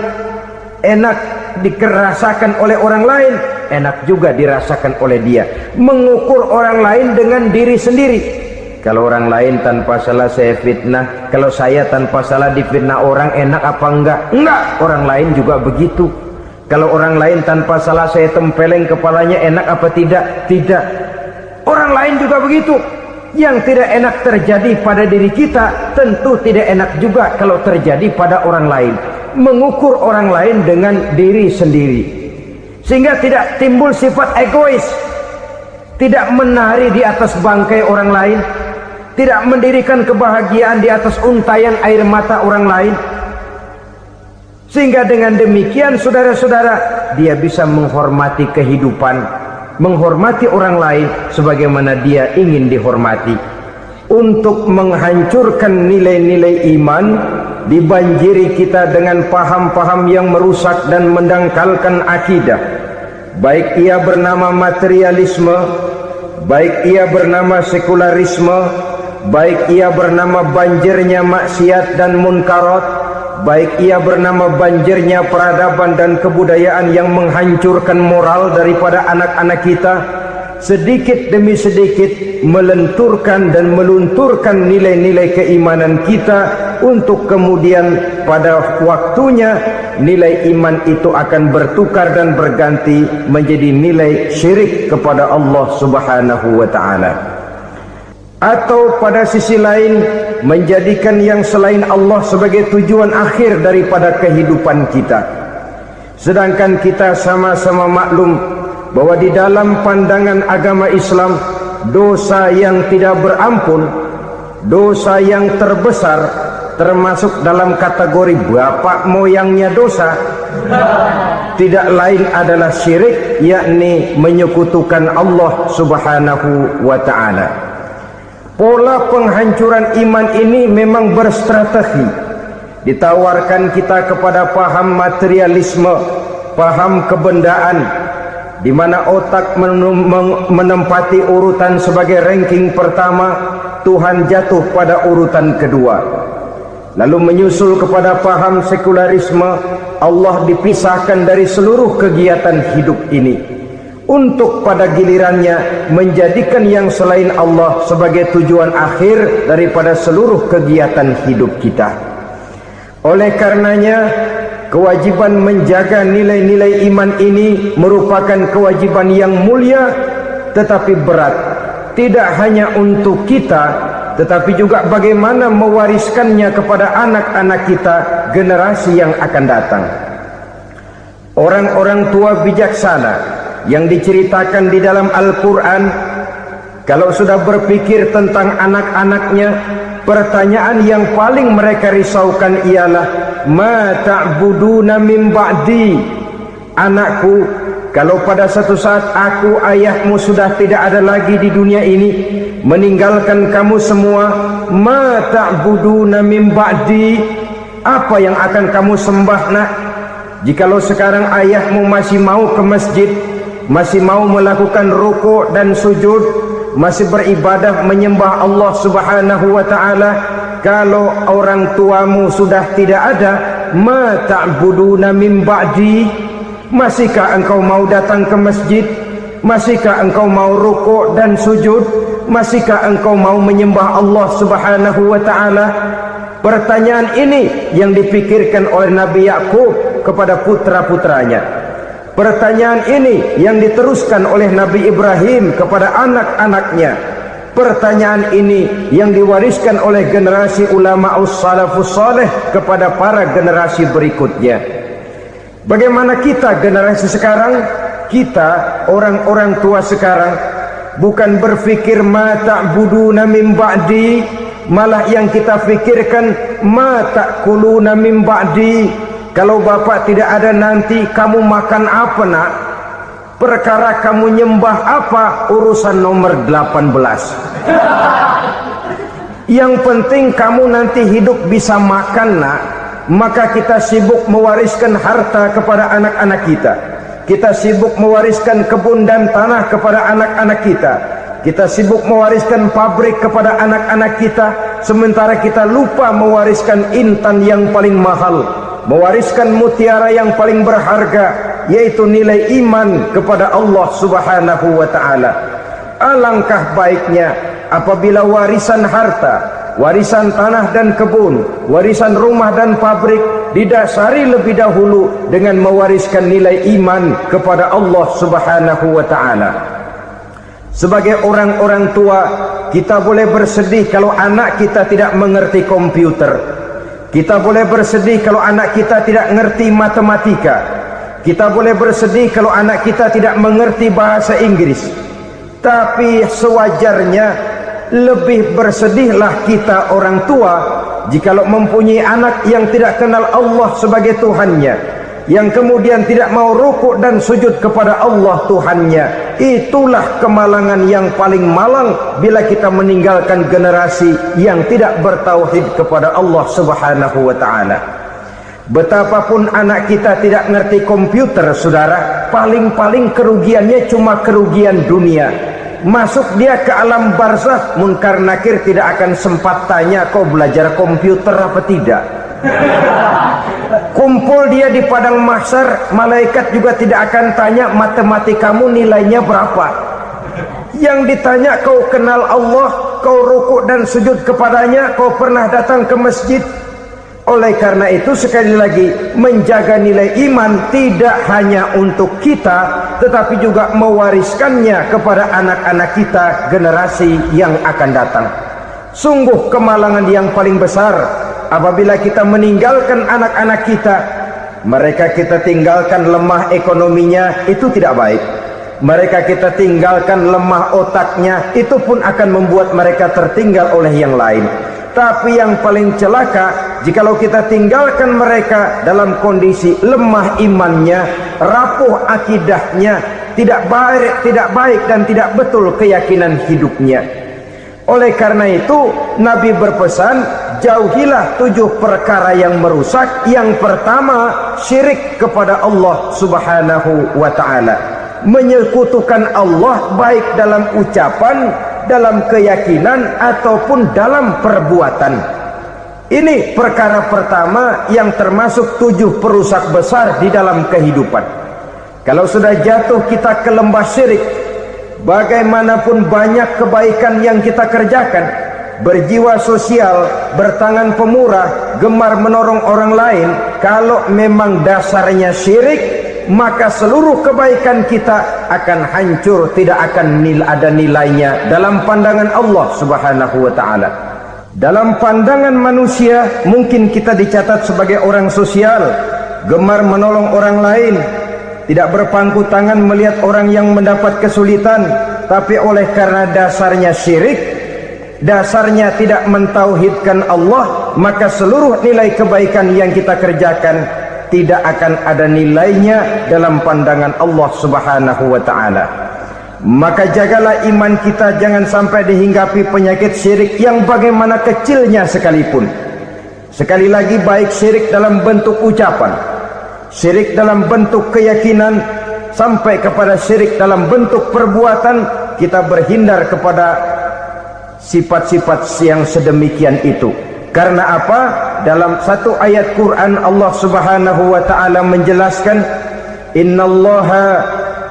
enak dirasakan oleh orang lain, enak juga dirasakan oleh dia. Mengukur orang lain dengan diri sendiri. Kalau orang lain tanpa salah saya fitnah, kalau saya tanpa salah difitnah orang, enak apa enggak? Enggak, orang lain juga begitu. Kalau orang lain tanpa salah saya tempeleng kepalanya, enak apa tidak? Tidak. Orang lain juga begitu. Yang tidak enak terjadi pada diri kita, tentu tidak enak juga kalau terjadi pada orang lain. Mengukur orang lain dengan diri sendiri, sehingga tidak timbul sifat egois, tidak menari di atas bangkai orang lain, tidak mendirikan kebahagiaan di atas untayan air mata orang lain. Sehingga dengan demikian saudara-saudara, dia bisa menghormati kehidupan, menghormati orang lain sebagaimana dia ingin dihormati. Untuk menghancurkan nilai-nilai iman, dibanjiri kita dengan paham-paham yang merusak dan mendangkalkan akidah, baik ia bernama materialisme, baik ia bernama sekularisme, baik ia bernama banjirnya maksiat dan munkarat, baik ia bernama banjirnya peradaban dan kebudayaan yang menghancurkan moral daripada anak-anak kita. Sedikit demi sedikit melenturkan dan melunturkan nilai-nilai keimanan kita, untuk kemudian pada waktunya nilai iman itu akan bertukar dan berganti menjadi nilai syirik kepada Allah Subhanahu wa ta'ala. Atau pada sisi lain, menjadikan yang selain Allah sebagai tujuan akhir daripada kehidupan kita. Sedangkan kita sama-sama maklum bahwa di dalam pandangan agama Islam, dosa yang tidak berampun, dosa yang terbesar, termasuk dalam kategori bapak moyangnya dosa, tidak lain adalah syirik, yakni menyekutukan Allah Subhanahu wa ta'ala. Pola penghancuran iman ini memang berstrategi. Ditawarkan kita kepada paham materialisme, paham kebendaan, di mana otak menempati urutan sebagai ranking pertama, Tuhan jatuh pada urutan kedua. Lalu menyusul kepada paham sekularisme, Allah dipisahkan dari seluruh kegiatan hidup ini, untuk pada gilirannya menjadikan yang selain Allah sebagai tujuan akhir daripada seluruh kegiatan hidup kita. Oleh karenanya, kewajiban menjaga nilai-nilai iman ini merupakan kewajiban yang mulia tetapi berat. Tidak hanya untuk kita, tetapi juga bagaimana mewariskannya kepada anak-anak kita, generasi yang akan datang. Orang-orang tua bijaksana yang diceritakan di dalam Al-Quran, kalau sudah berpikir tentang anak-anaknya, pertanyaan yang paling mereka risaukan ialah, ma ta'buduna min ba'di. Anakku, kalau pada satu saat aku, ayahmu sudah tidak ada lagi di dunia ini, meninggalkan kamu semua, ma ta'buduna min ba'di, apa yang akan kamu sembah nak? Jikalau sekarang ayahmu masih mau ke masjid, masih mau melakukan rukuk dan sujud, masih beribadah menyembah Allah Subhanahu wa ta'ala, kalau orang tuamu sudah tidak ada, ma ta'buduna min ba'di, masihkah engkau mau datang ke masjid? Masihkah engkau mau rukuk dan sujud? Masihkah engkau mau menyembah Allah Subhanahu wa ta'ala? Pertanyaan ini yang dipikirkan oleh Nabi Yakub kepada putra-putranya. Pertanyaan ini yang diteruskan oleh Nabi Ibrahim kepada anak-anaknya. Pertanyaan ini yang diwariskan oleh generasi ulama salafus saleh kepada para generasi berikutnya. Bagaimana kita generasi sekarang? Kita orang-orang tua sekarang bukan berfikir ma ta'buduna min ba'di, malah yang kita fikirkan ma ta'kuluna min ba'di. Kalau bapak tidak ada nanti kamu makan apa nak? Perkara kamu nyembah apa, urusan nomor 18. Yang penting kamu nanti hidup bisa makan nak. Maka kita sibuk mewariskan harta kepada anak-anak kita. Kita sibuk mewariskan kebun dan tanah kepada anak-anak kita. Kita sibuk mewariskan pabrik kepada anak-anak kita, sementara kita lupa mewariskan intan yang paling mahal, mewariskan mutiara yang paling berharga, yaitu nilai iman kepada Allah Subhanahu wa ta'ala. Alangkah baiknya apabila warisan harta, warisan tanah dan kebun, warisan rumah dan pabrik didasari lebih dahulu dengan mewariskan nilai iman kepada Allah Subhanahu wa ta'ala. Sebagai orang-orang tua, kita boleh bersedih kalau anak kita tidak mengerti komputer. Kita boleh bersedih kalau anak kita tidak mengerti matematika. Kita boleh bersedih kalau anak kita tidak mengerti bahasa Inggris. Tapi sewajarnya lebih bersedihlah kita orang tua jikalau mempunyai anak yang tidak kenal Allah sebagai Tuhannya, yang kemudian tidak mau rukuk dan sujud kepada Allah Tuhannya. Itulah kemalangan yang paling malang bila kita meninggalkan generasi yang tidak bertauhid kepada Allah Subhanahu wa ta'ala. Betapapun anak kita tidak ngerti komputer, saudara, paling-paling kerugiannya cuma kerugian dunia. Masuk dia ke alam barzakh, munkar nakir tidak akan sempat tanya kau belajar komputer apa tidak. Kumpul dia di padang mahsyar, malaikat juga tidak akan tanya matematikamu nilainya berapa. Yang ditanya kau kenal Allah, kau rukuk dan sujud kepadanya, kau pernah datang ke masjid. Oleh karena itu sekali lagi, menjaga nilai iman tidak hanya untuk kita, tetapi juga mewariskannya kepada anak-anak kita, generasi yang akan datang. Sungguh kemalangan yang paling besar apabila kita meninggalkan anak-anak kita. Mereka kita tinggalkan lemah ekonominya, itu tidak baik. Mereka kita tinggalkan lemah otaknya, itu pun akan membuat mereka tertinggal oleh yang lain. Tapi yang paling celaka, jikalau kita tinggalkan mereka dalam kondisi lemah imannya, rapuh akidahnya, tidak baik dan tidak betul keyakinan hidupnya. Oleh karena itu Nabi berpesan, jauhilah 7 perkara yang merusak. Yang pertama, syirik kepada Allah Subhanahu wa ta'ala, menyekutukan Allah baik dalam ucapan, dalam keyakinan ataupun dalam perbuatan. Ini perkara pertama yang termasuk 7 perusak besar di dalam kehidupan. Kalau sudah jatuh kita ke lembah syirik, bagaimanapun banyak kebaikan yang kita kerjakan, berjiwa sosial, bertangan pemurah, gemar menolong orang lain, kalau memang dasarnya syirik, maka seluruh kebaikan kita akan hancur, tidak akan ada nilainya dalam pandangan Allah Subhanahu wa ta'ala. Dalam pandangan manusia mungkin kita dicatat sebagai orang sosial, gemar menolong orang lain, tidak berpangku tangan melihat orang yang mendapat kesulitan. Tapi oleh karena dasarnya syirik, dasarnya tidak mentauhidkan Allah, maka seluruh nilai kebaikan yang kita kerjakan tidak akan ada nilainya dalam pandangan Allah Subhanahu wa ta'ala. Maka jagalah iman kita jangan sampai dihinggapi penyakit syirik yang bagaimana kecilnya sekalipun. Sekali lagi, baik syirik dalam bentuk ucapan, syirik dalam bentuk keyakinan, sampai kepada syirik dalam bentuk perbuatan, kita berhindar kepada sifat-sifat yang sedemikian itu. Karena apa? Dalam satu ayat Quran Allah Subhanahu wa ta'ala menjelaskan, innallaha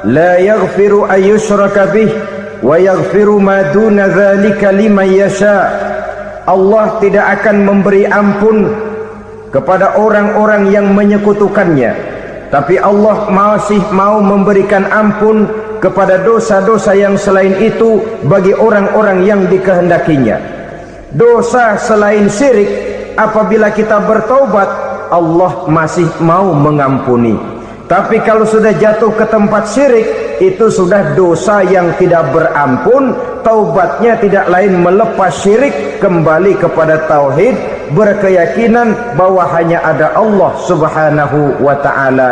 la yaghfiru ayyushraka bih wa yaghfiru ma duna dzalika liman yasha. Allah tidak akan memberi ampun kepada orang-orang yang menyekutukannya, tapi Allah masih mau memberikan ampun kepada dosa-dosa yang selain itu bagi orang-orang yang dikehendakinya. Dosa selain syirik, apabila kita bertaubat, Allah masih mau mengampuni. Tapi kalau sudah jatuh ke tempat syirik, itu sudah dosa yang tidak berampun. Taubatnya tidak lain melepas syirik, kembali kepada tauhid, berkeyakinan bahwa hanya ada Allah Subhanahu wa ta'ala,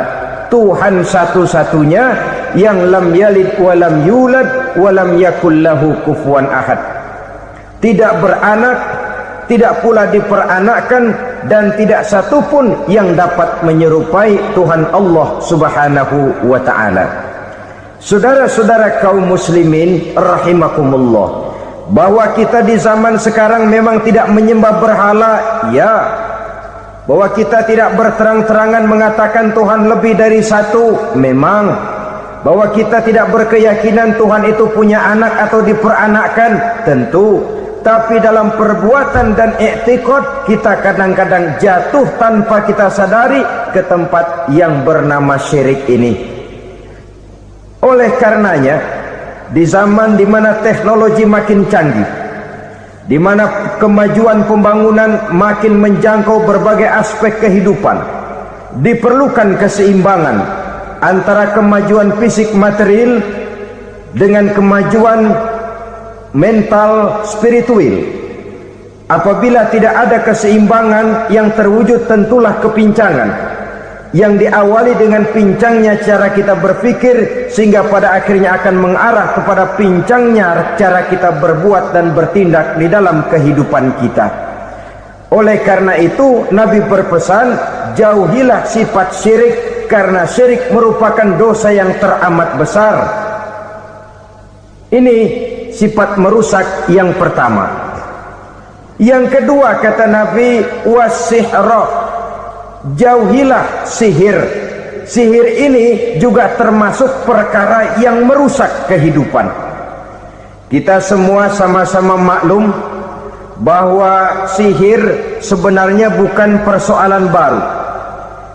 Tuhan satu-satunya yang lam yalid wa lam yulad wa lam yakul lahu kufuwan ahad. Tidak beranak, tidak pula diperanakkan, dan tidak satupun yang dapat menyerupai Tuhan Allah Subhanahu wa ta'ala. Saudara-saudara kaum muslimin rahimakumullah, bahwa kita di zaman sekarang memang tidak menyembah berhala, ya, bahwa kita tidak berterang-terangan mengatakan Tuhan lebih dari satu, memang. Bahwa kita tidak berkeyakinan Tuhan itu punya anak atau diperanakkan, tentu. Tapi dalam perbuatan dan i'tiqad kita kadang-kadang jatuh tanpa kita sadari ke tempat yang bernama syirik ini. Oleh karenanya, di zaman di mana teknologi makin canggih, di mana kemajuan pembangunan makin menjangkau berbagai aspek kehidupan, diperlukan keseimbangan antara kemajuan fisik material dengan kemajuan mental spiritual. Apabila tidak ada keseimbangan yang terwujud, tentulah kepincangan yang diawali dengan pincangnya cara kita berpikir, sehingga pada akhirnya akan mengarah kepada pincangnya cara kita berbuat dan bertindak di dalam kehidupan kita. Oleh karena itu Nabi berpesan, jauhilah sifat syirik, karena syirik merupakan dosa yang teramat besar. Ini sifat merusak yang pertama. Yang kedua kata Nabi, wasihra, jauhilah sihir. Sihir ini juga termasuk perkara yang merusak kehidupan. Kita semua sama-sama maklum bahwa sihir sebenarnya bukan persoalan baru.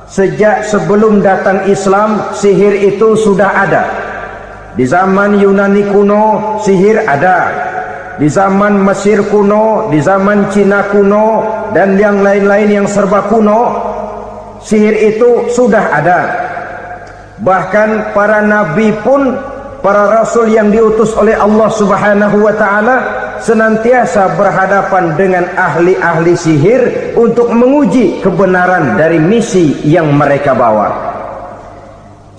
Sejak sebelum datang Islam, sihir itu sudah ada. Di zaman Yunani kuno, sihir ada. Di zaman Mesir kuno, di zaman Cina kuno, dan yang lain-lain yang serba kuno, sihir itu sudah ada. Bahkan para nabi pun, para rasul yang diutus oleh Allah Subhanahu wa ta'ala, senantiasa berhadapan dengan ahli-ahli sihir untuk menguji kebenaran dari misi yang mereka bawa.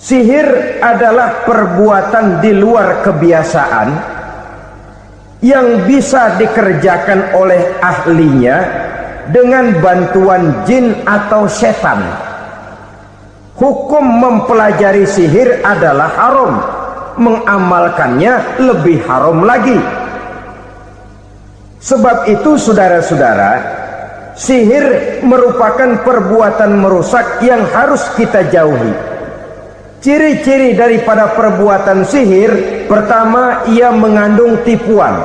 Sihir adalah perbuatan di luar kebiasaan yang bisa dikerjakan oleh ahlinya dengan bantuan jin atau setan. Hukum mempelajari sihir adalah haram, mengamalkannya lebih haram lagi. Sebab itu saudara-saudara, sihir merupakan perbuatan merusak yang harus kita jauhi. Ciri-ciri daripada perbuatan sihir, pertama, ia mengandung tipuan,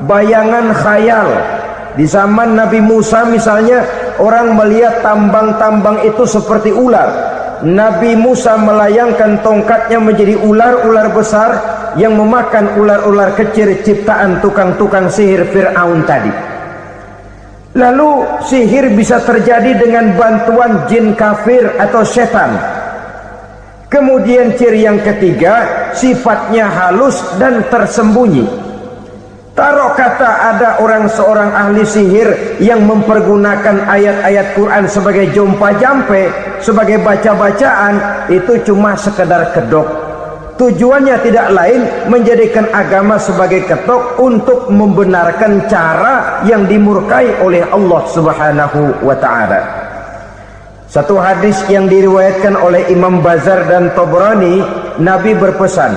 bayangan khayal. Di zaman Nabi Musa misalnya, orang melihat tambang-tambang itu seperti ular. Nabi Musa melayangkan tongkatnya menjadi ular-ular besar yang memakan ular-ular kecil ciptaan tukang-tukang sihir Fir'aun tadi. Lalu sihir bisa terjadi dengan bantuan jin kafir atau setan. Kemudian ciri yang ketiga, sifatnya halus dan tersembunyi. Taruh kata ada seorang ahli sihir yang mempergunakan ayat-ayat Quran sebagai jompa jampe, sebagai baca-bacaan, itu cuma sekedar kedok. Tujuannya tidak lain menjadikan agama sebagai ketok untuk membenarkan cara yang dimurkai oleh Allah Subhanahu wa ta'ala. Satu hadis yang diriwayatkan oleh Imam Bazar dan Tabrani, Nabi berpesan,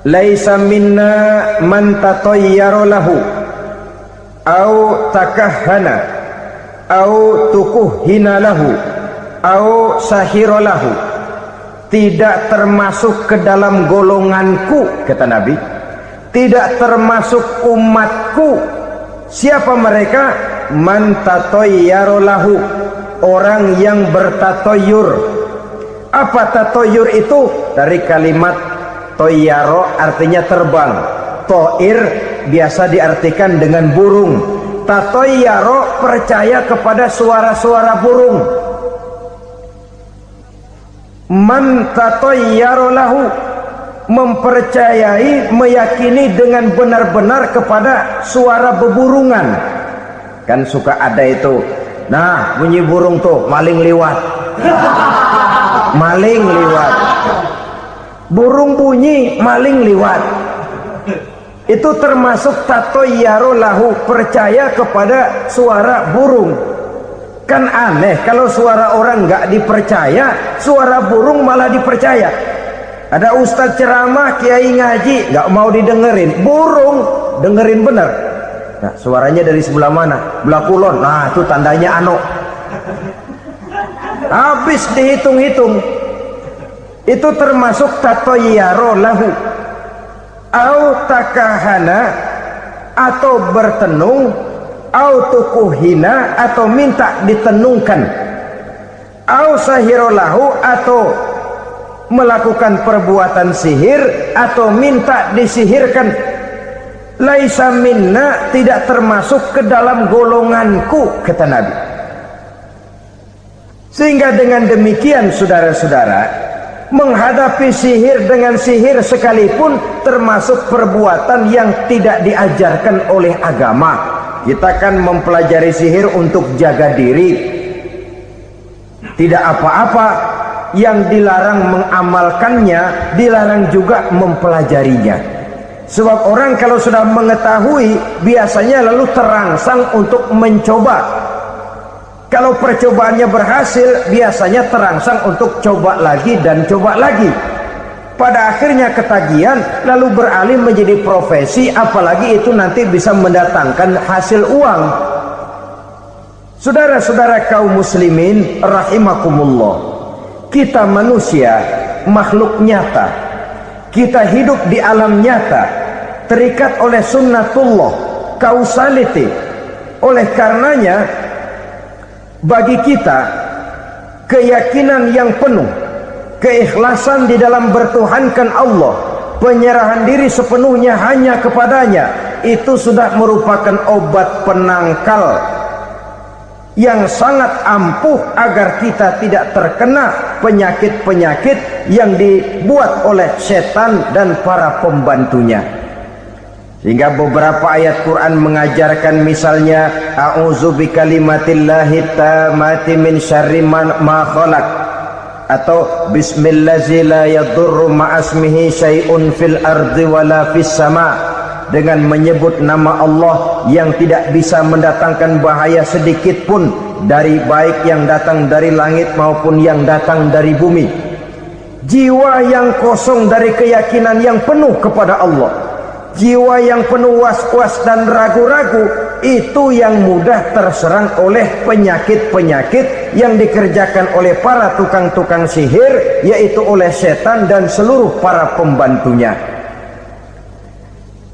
laisa minna man tatayyara lahu au takahhana au tukuhhina lahu au sahira lahu. Tidak termasuk ke dalam golonganku, kata Nabi. Tidak termasuk umatku. Siapa mereka? Man tatayyara lahu, orang yang bertatoyur. Apa tatoyur itu? Dari kalimat toyaro, artinya terbang. Toir biasa diartikan dengan burung. Tatoyaro percaya kepada suara-suara burung. Man tatoyaro lahu, mempercayai, meyakini dengan benar-benar kepada suara beburungan. Kan suka ada itu, nah bunyi burung tuh, maling liwat. Maling liwat. Burung bunyi, maling liwat. Itu termasuk tatoyaro lahu, percaya kepada suara burung. Kan aneh kalau suara orang nggak dipercaya, suara burung malah dipercaya. Ada ustadz ceramah, kiai ngaji, nggak mau didengerin, burung dengerin bener. Nah, suaranya dari sebelah mana? Belah kulon. Nah, itu tandanya ano. habis dihitung-hitung. Itu termasuk tatoyaro lahu, au takahana, atau bertenung, au tukuhina, atau minta ditenungkan, au sahirolahu, atau melakukan perbuatan sihir, atau minta disihirkan. Laisa minna, tidak termasuk ke dalam golonganku, kata Nabi. Sehingga dengan demikian saudara-saudara, menghadapi sihir dengan sihir sekalipun termasuk perbuatan yang tidak diajarkan oleh agama. Kita kan mempelajari sihir untuk jaga diri, tidak apa-apa. Yang dilarang mengamalkannya, dilarang juga mempelajarinya. Sebab orang kalau sudah mengetahui, biasanya lalu terangsang untuk mencoba. Kalau percobaannya berhasil, biasanya terangsang untuk coba lagi dan coba lagi. Pada akhirnya ketagihan, lalu beralih menjadi profesi, apalagi itu nanti bisa mendatangkan hasil uang. Saudara-saudara kaum muslimin rahimakumullah, kita manusia makhluk nyata, kita hidup di alam nyata, terikat oleh sunnatullah, kausaliti. Oleh karenanya bagi kita keyakinan yang penuh, keikhlasan di dalam bertuhankan Allah, penyerahan diri sepenuhnya hanya kepadanya, itu sudah merupakan obat penangkal yang sangat ampuh agar kita tidak terkena penyakit-penyakit yang dibuat oleh setan dan para pembantunya. Sehingga beberapa ayat Quran mengajarkan, misalnya a'udzu bikalimatillahi tammati min syarri ma khalaq, atau bismillazi la yadurru ma'asmihi syai'un fil ardi wala fis sama', dengan menyebut nama Allah yang tidak bisa mendatangkan bahaya sedikit pun, dari baik yang datang dari langit maupun yang datang dari bumi. Jiwa yang kosong dari keyakinan yang penuh kepada Allah, jiwa yang penuh was-was dan ragu-ragu, itu yang mudah terserang oleh penyakit-penyakit yang dikerjakan oleh para tukang-tukang sihir, yaitu oleh setan dan seluruh para pembantunya.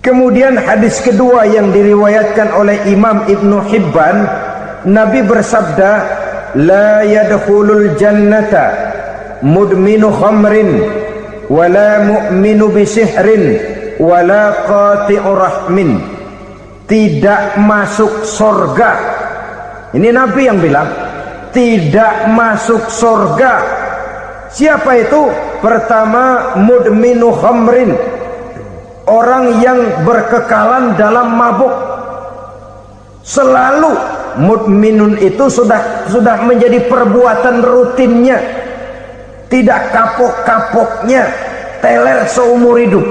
Kemudian hadis kedua yang diriwayatkan oleh Imam Ibnu Hibban, Nabi bersabda, la yadkhulul jannata mudminu khamrin wala mu'minu bisihrin wala qati'u rahmin. Tidak masuk surga. Ini Nabi yang bilang, tidak masuk surga. Siapa itu? Pertama, mudminu khamrin, orang yang berkekalan dalam mabuk. Selalu mudminun itu sudah menjadi perbuatan rutinnya, tidak kapok-kapoknya, teler seumur hidup.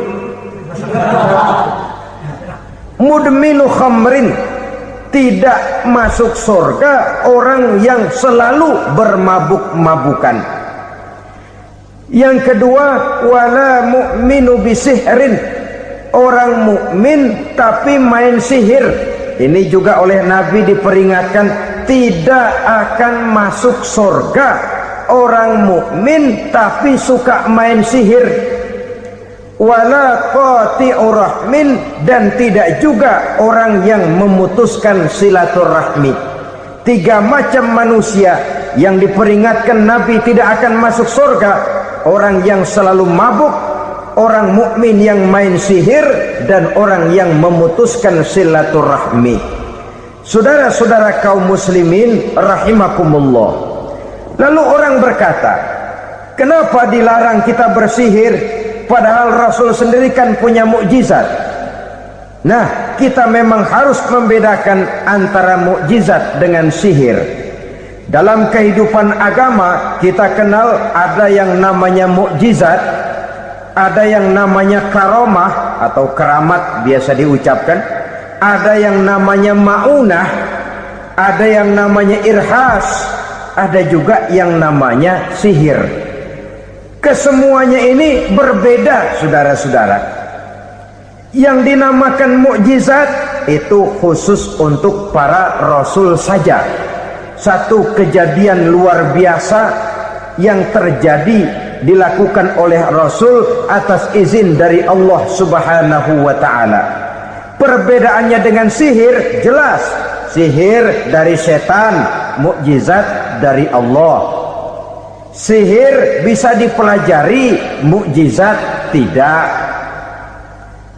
Mudminu khamrin, tidak masuk surga orang yang selalu bermabuk-mabukan. Yang kedua, wala mu'minu bisihrin, orang mukmin tapi main sihir. Ini juga oleh Nabi diperingatkan, tidak akan masuk surga orang mukmin tapi suka main sihir. Wala qati'u rahmin, dan tidak juga orang yang memutuskan silaturahmi. Tiga macam manusia yang diperingatkan Nabi tidak akan masuk surga: orang yang selalu mabuk, orang mukmin yang main sihir, dan orang yang memutuskan silaturahmi. Saudara-saudara kaum muslimin rahimakumullah. Lalu orang berkata, kenapa dilarang kita bersihir padahal Rasul sendiri kan punya mukjizat? Nah, kita memang harus membedakan antara mukjizat dengan sihir. Dalam kehidupan agama kita kenal ada yang namanya mukjizat, ada yang namanya karomah atau keramat biasa diucapkan, ada yang namanya maunah, ada yang namanya irhas, ada juga yang namanya sihir. Kesemuanya ini berbeda, saudara-saudara. Yang dinamakan mukjizat itu khusus untuk para rasul saja. satu kejadian luar biasa yang terjadi dilakukan oleh Rasul atas izin dari Allah Subhanahu wa ta'ala. Perbedaannya dengan sihir jelas. Sihir dari setan, mukjizat dari Allah. Sihir bisa dipelajari, mukjizat tidak.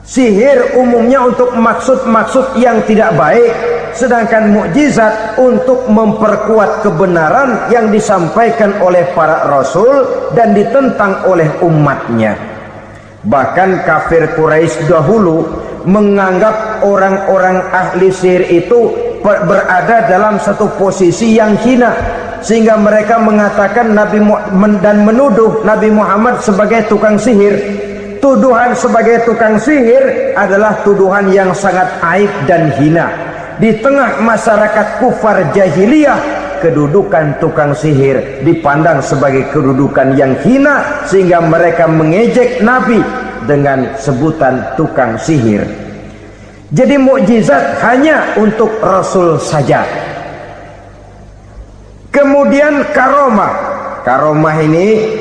Sihir umumnya untuk maksud-maksud yang tidak baik, sedangkan mukjizat untuk memperkuat kebenaran yang disampaikan oleh para rasul dan ditentang oleh umatnya. Bahkan kafir Quraisy dahulu menganggap orang-orang ahli sihir itu berada dalam satu posisi yang hina, sehingga mereka mengatakan dan menuduh Nabi Muhammad sebagai tukang sihir. Tuduhan sebagai tukang sihir adalah tuduhan yang sangat aib dan hina. Di tengah masyarakat kufar jahiliyah, kedudukan tukang sihir dipandang sebagai kedudukan yang hina, sehingga mereka mengejek Nabi dengan sebutan tukang sihir. Jadi mukjizat hanya untuk Rasul saja. Kemudian karomah. Karomah ini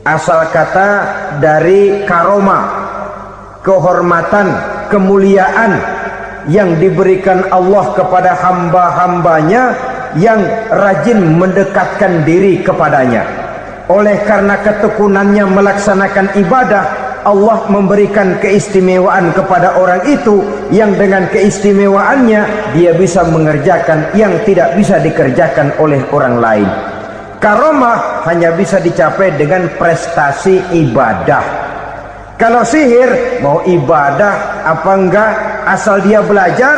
asal kata dari karomah, kehormatan, kemuliaan yang diberikan Allah kepada hamba-hambanya yang rajin mendekatkan diri kepadanya. Oleh karena ketekunannya melaksanakan ibadah, Allah memberikan keistimewaan kepada orang itu, yang dengan keistimewaannya dia bisa mengerjakan yang tidak bisa dikerjakan oleh orang lain. Karomah hanya bisa dicapai dengan prestasi ibadah. Kalau sihir, mau ibadah apa enggak, asal dia belajar,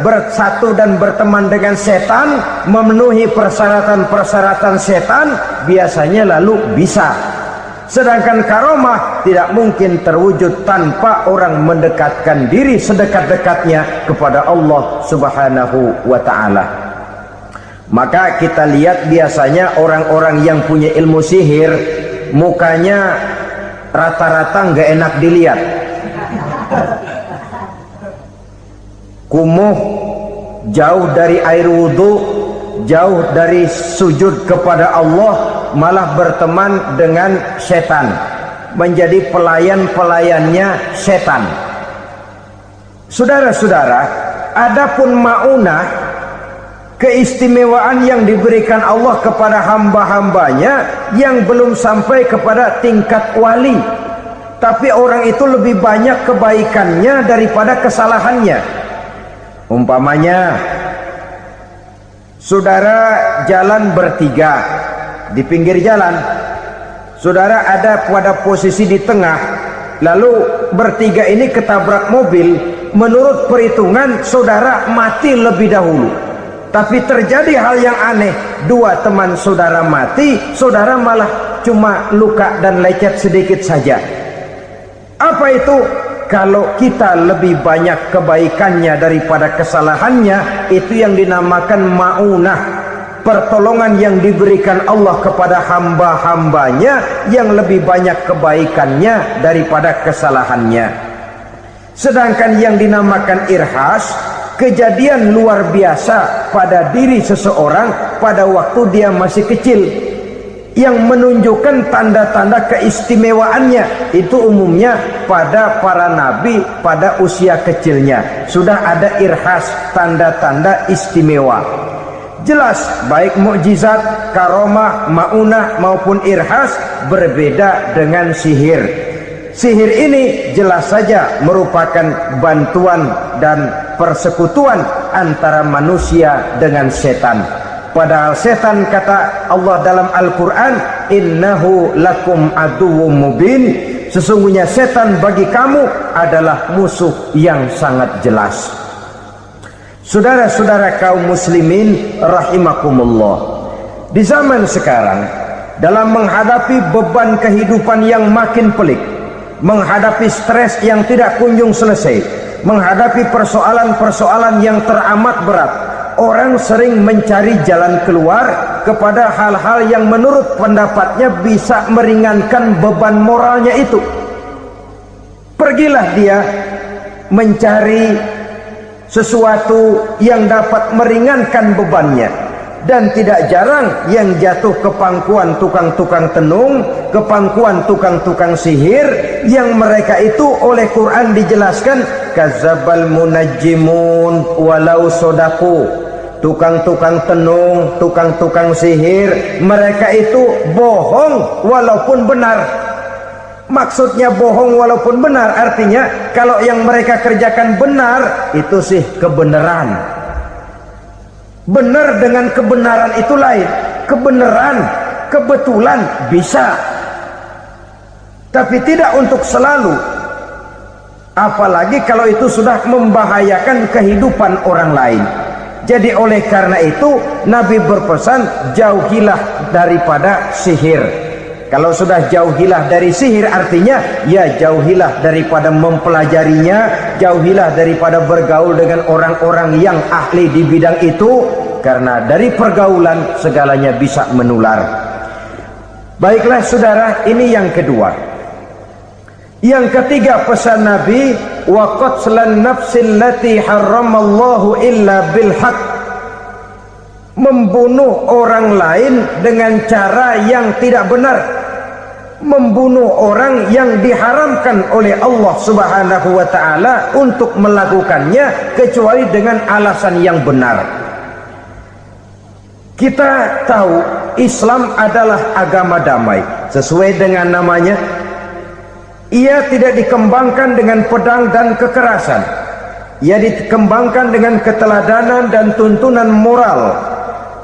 bersatu dan berteman dengan setan, memenuhi persyaratan-persyaratan setan, biasanya lalu bisa. Sedangkan karomah tidak mungkin terwujud tanpa orang mendekatkan diri sedekat-dekatnya kepada Allah Subhanahu wa ta'ala. Maka kita lihat biasanya orang-orang yang punya ilmu sihir, mukanya rata-rata nggak enak dilihat. Kumuh, jauh dari air wudhu, jauh dari sujud kepada Allah, malah berteman dengan setan, menjadi pelayan-pelayannya setan. Saudara-saudara, adapun maunah, keistimewaan yang diberikan Allah kepada hamba-hambanya yang belum sampai kepada tingkat wali, tapi orang itu lebih banyak kebaikannya daripada kesalahannya. Umpamanya, saudara jalan bertiga di pinggir jalan, saudara ada pada posisi di tengah, lalu bertiga ini ketabrak mobil. Menurut perhitungan saudara mati lebih dahulu, tapi terjadi hal yang aneh, dua teman saudara mati, saudara malah cuma luka dan lecet sedikit saja. Apa itu? Kalau kita lebih banyak kebaikannya daripada kesalahannya, itu yang dinamakan maunah, pertolongan yang diberikan Allah kepada hamba-hambanya yang lebih banyak kebaikannya daripada kesalahannya. Sedangkan yang dinamakan irhas, kejadian luar biasa pada diri seseorang pada waktu dia masih kecil, yang menunjukkan tanda-tanda keistimewaannya. Itu umumnya pada para nabi pada usia kecilnya sudah ada irhas, tanda-tanda istimewa. Jelas baik mukjizat, karomah, maunah maupun irhas berbeda dengan sihir. Sihir ini jelas saja merupakan bantuan dan persekutuan antara manusia dengan setan. Padahal setan, kata Allah dalam Al-Quran, innahu lakum aduwwum mubin, sesungguhnya setan bagi kamu adalah musuh yang sangat jelas. Saudara-saudara kaum muslimin rahimakumullah, di zaman sekarang dalam menghadapi beban kehidupan yang makin pelik, menghadapi stres yang tidak kunjung selesai, menghadapi persoalan-persoalan yang teramat berat, orang sering mencari jalan keluar kepada hal-hal yang menurut pendapatnya bisa meringankan beban moralnya itu. Pergilah dia mencari sesuatu yang dapat meringankan bebannya. Dan tidak jarang yang jatuh ke pangkuan tukang-tukang tenung, ke pangkuan tukang-tukang sihir, yang mereka itu oleh Quran dijelaskan kadzabal munajjimun walau sodaku. Tukang-tukang tenung, tukang-tukang sihir, mereka itu bohong walaupun benar. Maksudnya bohong walaupun benar, artinya kalau yang mereka kerjakan benar, itu sih kebenaran. Benar dengan kebenaran itu lain. Kebenaran, kebetulan bisa, tapi tidak untuk selalu. Apalagi kalau itu sudah membahayakan kehidupan orang lain. Jadi oleh karena itu Nabi berpesan, jauhilah daripada sihir. Kalau sudah jauhilah dari sihir, artinya ya jauhilah daripada mempelajarinya, jauhilah daripada bergaul dengan orang-orang yang ahli di bidang itu, karena dari pergaulan segalanya bisa menular. Baiklah saudara, ini yang kedua. Yang ketiga pesan Nabi, wa qatlan nafsil lati haramallahu illa bil haqq. Membunuh orang lain dengan cara yang tidak benar, membunuh orang yang diharamkan oleh Allah Subhanahu wa taala untuk melakukannya kecuali dengan alasan yang benar. Kita tahu Islam adalah agama damai, sesuai dengan namanya. Ia tidak dikembangkan dengan pedang dan kekerasan. Ia dikembangkan dengan keteladanan dan tuntunan moral.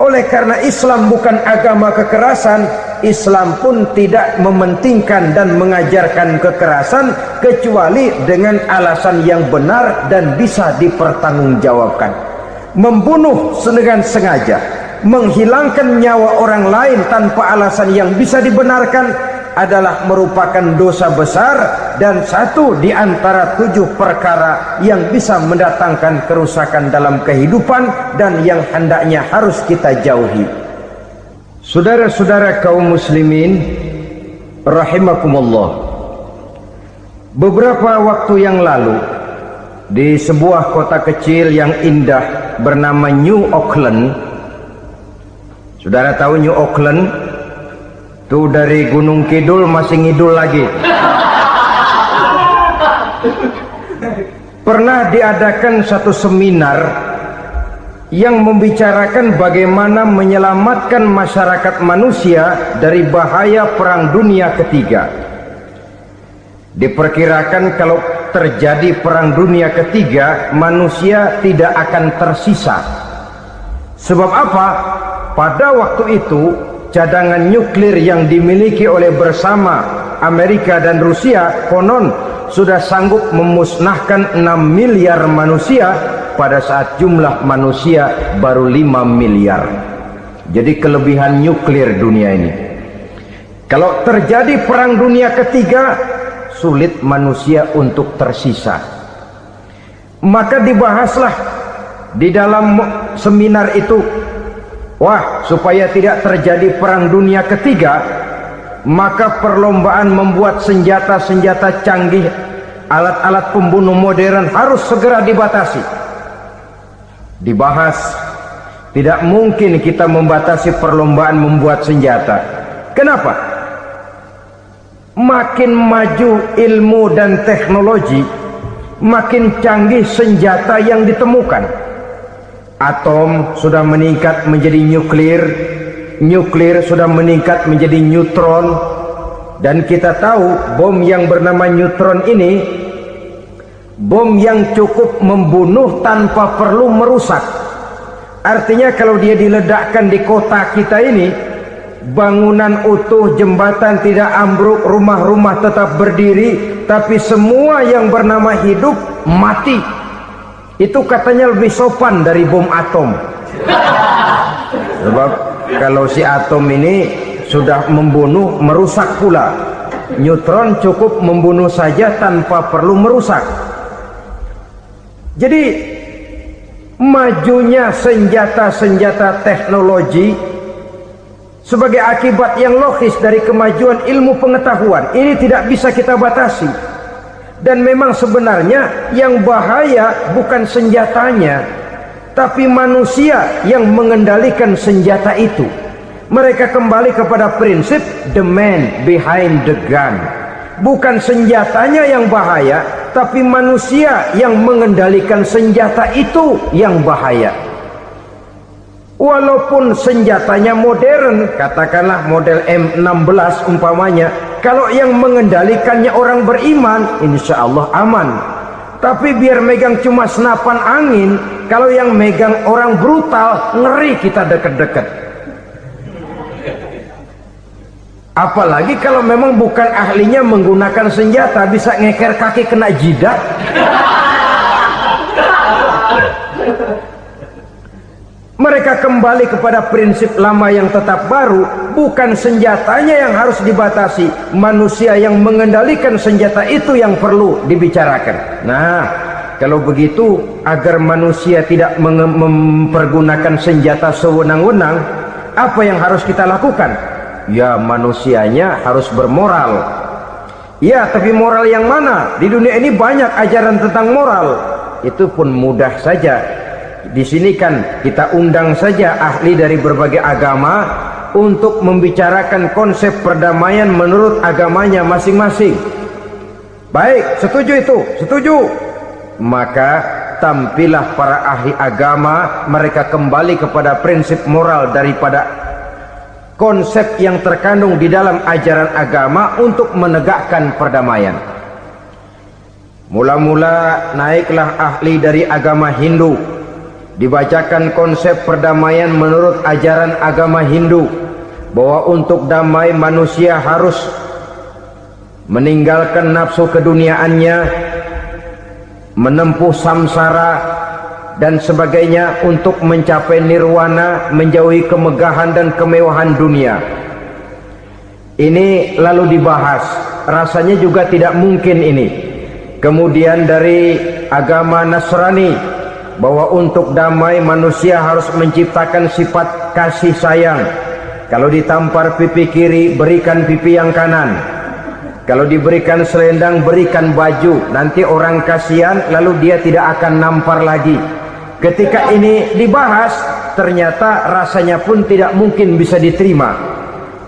Oleh karena Islam bukan agama kekerasan, Islam pun tidak mementingkan dan mengajarkan kekerasan kecuali dengan alasan yang benar dan bisa dipertanggungjawabkan. Membunuh dengan sengaja, menghilangkan nyawa orang lain tanpa alasan yang bisa dibenarkan adalah merupakan dosa besar dan satu di antara 7 perkara yang bisa mendatangkan kerusakan dalam kehidupan dan yang hendaknya harus kita jauhi. Saudara-saudara kaum muslimin rahimakumullah, beberapa waktu yang lalu di sebuah kota kecil yang indah bernama New Auckland. Saudara tahu New Auckland? Tuh dari Gunung Kidul masih ngidul lagi. Pernah diadakan satu seminar yang membicarakan bagaimana menyelamatkan masyarakat manusia dari bahaya Perang Dunia Ketiga. Diperkirakan kalau terjadi Perang Dunia Ketiga, manusia tidak akan tersisa. Sebab apa? Pada waktu itu cadangan nuklir yang dimiliki oleh bersama Amerika dan Rusia konon sudah sanggup memusnahkan 6 miliar manusia pada saat jumlah manusia baru 5 miliar. Jadi kelebihan nuklir dunia ini. Kalau terjadi Perang Dunia Ketiga, sulit manusia untuk tersisa. Maka dibahaslah di dalam seminar itu, wah, supaya tidak terjadi Perang Dunia Ketiga, maka perlombaan membuat senjata-senjata canggih, alat-alat pembunuh modern harus segera dibatasi. Dibahas, tidak mungkin kita membatasi perlombaan membuat senjata. Kenapa? Makin maju ilmu dan teknologi, makin canggih senjata yang ditemukan. Atom sudah meningkat menjadi nuklir, nuklir sudah meningkat menjadi neutron, dan kita tahu bom yang bernama neutron ini bom yang cukup membunuh tanpa perlu merusak. Artinya kalau dia diledakkan di kota kita ini, bangunan utuh, jembatan tidak ambruk, rumah-rumah tetap berdiri, tapi semua yang bernama hidup mati. Itu katanya lebih sopan dari bom atom. Sebab kalau si atom ini sudah membunuh, merusak pula. Neutron cukup membunuh saja tanpa perlu merusak. Jadi majunya senjata-senjata teknologi sebagai akibat yang logis dari kemajuan ilmu pengetahuan ini tidak bisa kita batasi. Dan memang sebenarnya yang bahaya bukan senjatanya, tapi manusia yang mengendalikan senjata itu. Mereka kembali kepada prinsip the man behind the gun. Bukan senjatanya yang bahaya, tapi manusia yang mengendalikan senjata itu yang bahaya. Walaupun senjatanya modern, katakanlah model M16 umpamanya, kalau yang mengendalikannya orang beriman, insya Allah aman. Tapi biar megang cuma senapan angin, kalau yang megang orang brutal, ngeri kita deket-deket. Apalagi kalau memang bukan ahlinya menggunakan senjata, bisa ngeker kaki kena jidat. Mereka kembali kepada prinsip lama yang tetap baru. Bukan senjatanya yang harus dibatasi, manusia yang mengendalikan senjata itu yang perlu dibicarakan. Nah, kalau begitu, agar manusia tidak mempergunakan senjata sewenang-wenang, apa yang harus kita lakukan? Ya, manusianya harus bermoral. Ya, tapi moral yang mana? Di dunia ini banyak ajaran tentang moral. Itu pun mudah saja. Di sini kan kita undang saja ahli dari berbagai agama untuk membicarakan konsep perdamaian menurut agamanya masing-masing. Baik, setuju itu? Setuju. Maka tampillah para ahli agama, mereka kembali kepada prinsip moral daripada konsep yang terkandung di dalam ajaran agama untuk menegakkan perdamaian. Mula-mula naiklah ahli dari agama Hindu, dibacakan konsep perdamaian menurut ajaran agama Hindu, bahwa untuk damai manusia harus meninggalkan nafsu keduniaannya, menempuh samsara dan sebagainya untuk mencapai nirwana, menjauhi kemegahan dan kemewahan dunia. Ini lalu dibahas, rasanya juga tidak mungkin ini. Kemudian dari agama Nasrani, bahwa untuk damai manusia harus menciptakan sifat kasih sayang. Kalau ditampar pipi kiri, berikan pipi yang kanan. Kalau diberikan selendang, berikan baju. Nanti orang kasihan, lalu dia tidak akan nampar lagi. Ketika ini dibahas, ternyata rasanya pun tidak mungkin bisa diterima.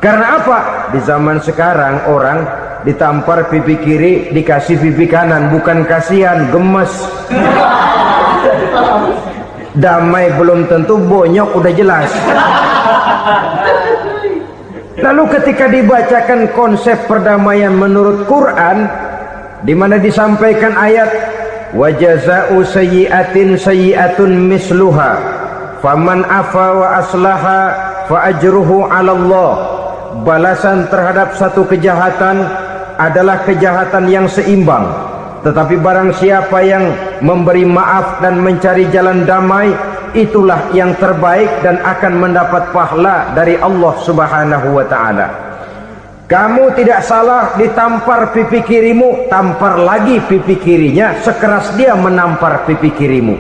Karena apa? Di zaman sekarang orang ditampar pipi kiri, dikasih pipi kanan, bukan kasihan, gemes. Damai belum tentu, bonyok udah jelas. Lalu ketika dibacakan konsep perdamaian menurut Quran, di mana disampaikan ayat wa jazaa'u sayyi'atin sayyi'atun misluha faman afa wa aslaha fa ajruhu 'ala Allah. Balasan terhadap satu kejahatan adalah kejahatan yang seimbang, tetapi barang siapa yang memberi maaf dan mencari jalan damai, itulah yang terbaik dan akan mendapat pahala dari Allah Subhanahu wa ta'ala. Kamu tidak salah ditampar pipi kirimu, tampar lagi pipi kirinya sekeras dia menampar pipi kirimu.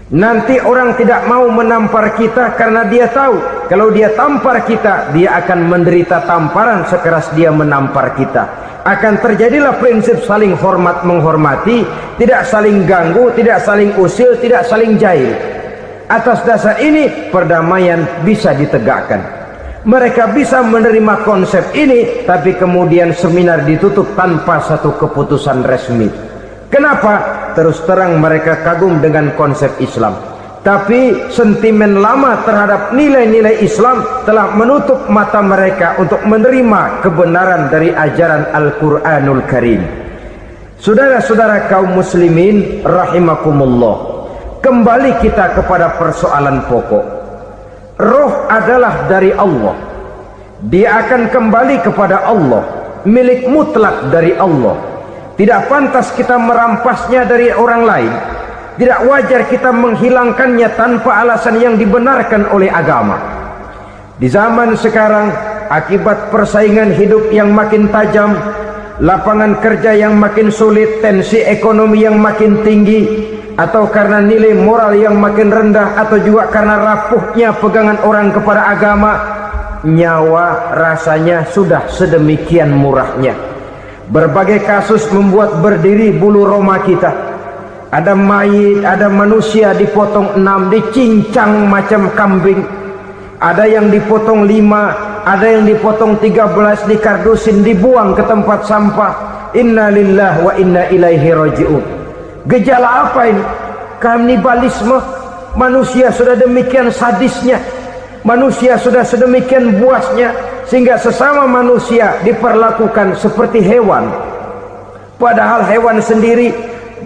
Nanti orang tidak mau menampar kita karena dia tahu kalau dia tampar kita, dia akan menderita tamparan sekeras dia menampar kita. Akan terjadilah prinsip saling hormat menghormati, tidak saling ganggu, tidak saling usil, tidak saling jahil. Atas dasar ini perdamaian bisa ditegakkan. Mereka bisa menerima konsep ini, tapi kemudian seminar ditutup tanpa satu keputusan resmi. Kenapa? Terus terang mereka kagum dengan konsep Islam, tapi sentimen lama terhadap nilai-nilai Islam telah menutup mata mereka untuk menerima kebenaran dari ajaran Al-Quranul Karim. Saudara-saudara kaum muslimin rahimakumullah, kembali kita kepada persoalan pokok. Roh adalah dari Allah, dia akan kembali kepada Allah, milik mutlak dari Allah. Tidak pantas kita merampasnya dari orang lain. Tidak wajar kita menghilangkannya tanpa alasan yang dibenarkan oleh agama. Di zaman sekarang, akibat persaingan hidup yang makin tajam, lapangan kerja yang makin sulit, tensi ekonomi yang makin tinggi, atau karena nilai moral yang makin rendah, atau juga karena rapuhnya pegangan orang kepada agama, nyawa rasanya sudah sedemikian murahnya. Berbagai kasus membuat berdiri bulu roma kita. Ada mayit, ada manusia dipotong 6, dicincang macam kambing. Ada yang dipotong 5, ada yang dipotong 13, dikardusin, dibuang ke tempat sampah. Inna lillahi wa inna ilaihi raji'un. Gejala apa ini? Kanibalisme. Manusia sudah demikian sadisnya, manusia sudah sedemikian buasnya, sehingga sesama manusia diperlakukan seperti hewan. Padahal hewan sendiri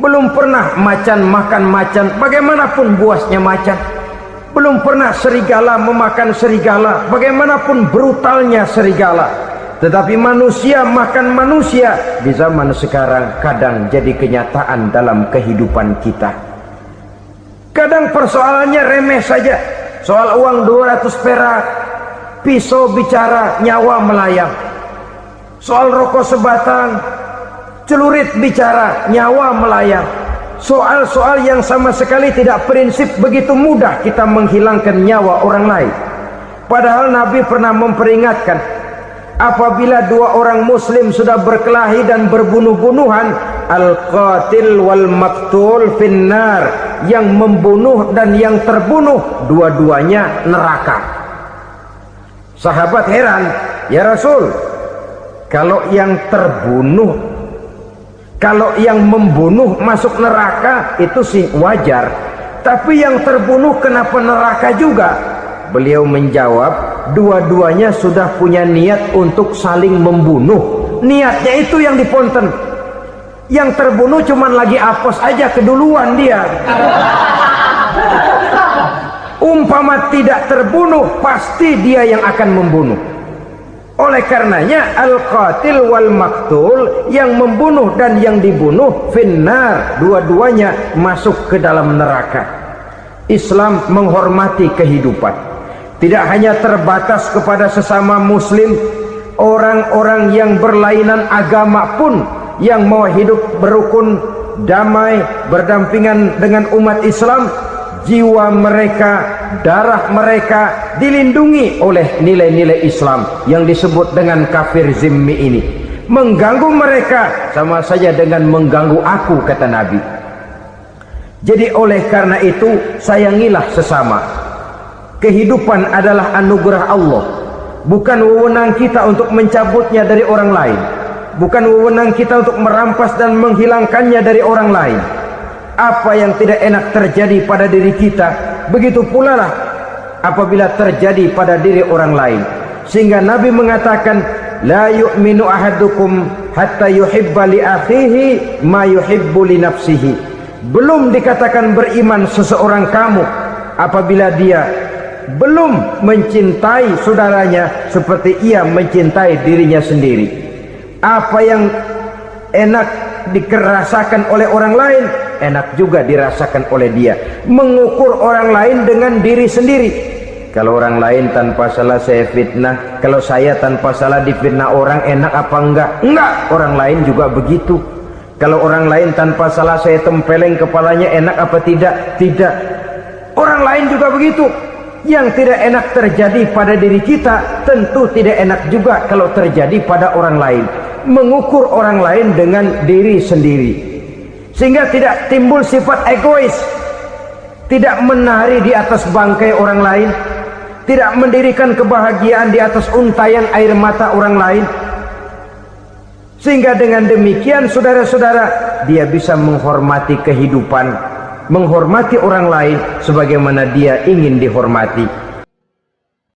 belum pernah macan makan macan, bagaimanapun buasnya macan. Belum pernah serigala memakan serigala, bagaimanapun brutalnya serigala. Tetapi manusia makan manusia di zaman sekarang kadang jadi kenyataan dalam kehidupan kita. Kadang persoalannya remeh saja. Soal uang 200 perak, pisau bicara, nyawa melayang. Soal rokok sebatang, celurit bicara, nyawa melayang. Soal-soal yang sama sekali tidak prinsip, begitu mudah kita menghilangkan nyawa orang lain. Padahal Nabi pernah memperingatkan, apabila 2 orang muslim sudah berkelahi dan berbunuh-bunuhan, al-qatil wal maktul finnar, yang membunuh dan yang terbunuh dua-duanya neraka. Sahabat heran, ya Rasul, kalau yang terbunuh, kalau yang membunuh masuk neraka itu sih wajar, tapi yang terbunuh kenapa neraka juga? Beliau menjawab, dua-duanya sudah punya niat untuk saling membunuh. Niatnya itu yang diponten. Yang terbunuh cuman lagi apes aja, keduluan dia. Umpama tidak terbunuh, pasti dia yang akan membunuh. Oleh karenanya al-qatil wal maktul, yang membunuh dan yang dibunuh finnar, dua-duanya masuk ke dalam neraka. Islam menghormati kehidupan, tidak hanya terbatas kepada sesama muslim, orang-orang yang berlainan agama pun yang mau hidup berukun, damai, berdampingan dengan umat Islam, jiwa mereka, darah mereka dilindungi oleh nilai-nilai Islam yang disebut dengan kafir zimmi ini. Mengganggu mereka sama saja dengan mengganggu aku, kata Nabi. Jadi oleh karena itu, sayangilah sesama. Kehidupan adalah anugerah Allah, bukan wewenang kita untuk mencabutnya dari orang lain, bukan wewenang kita untuk merampas dan menghilangkannya dari orang lain. Apa yang tidak enak terjadi pada diri kita, begitu pula lah apabila terjadi pada diri orang lain. Sehingga Nabi mengatakan, la yu'minu ahadukum hatta yuhibba li akhihi ma yuhibbu li nafsihi. Belum dikatakan beriman seseorang kamu apabila dia belum mencintai saudaranya seperti ia mencintai dirinya sendiri. Apa yang enak dirasakan oleh orang lain, enak juga dirasakan oleh dia. Mengukur orang lain dengan diri sendiri. Kalau orang lain tanpa salah saya fitnah, kalau saya tanpa salah difitnah orang, enak apa enggak? Enggak, orang lain juga begitu. Kalau orang lain tanpa salah saya tempeleng kepalanya, enak apa tidak? Tidak. Orang lain juga begitu. Yang tidak enak terjadi pada diri kita, tentu tidak enak juga kalau terjadi pada orang lain. Mengukur orang lain dengan diri sendiri, sehingga tidak timbul sifat egois, tidak menari di atas bangkai orang lain, tidak mendirikan kebahagiaan di atas untayan air mata orang lain. Sehingga dengan demikian, saudara-saudara, dia bisa menghormati kehidupan, menghormati orang lain sebagaimana dia ingin dihormati.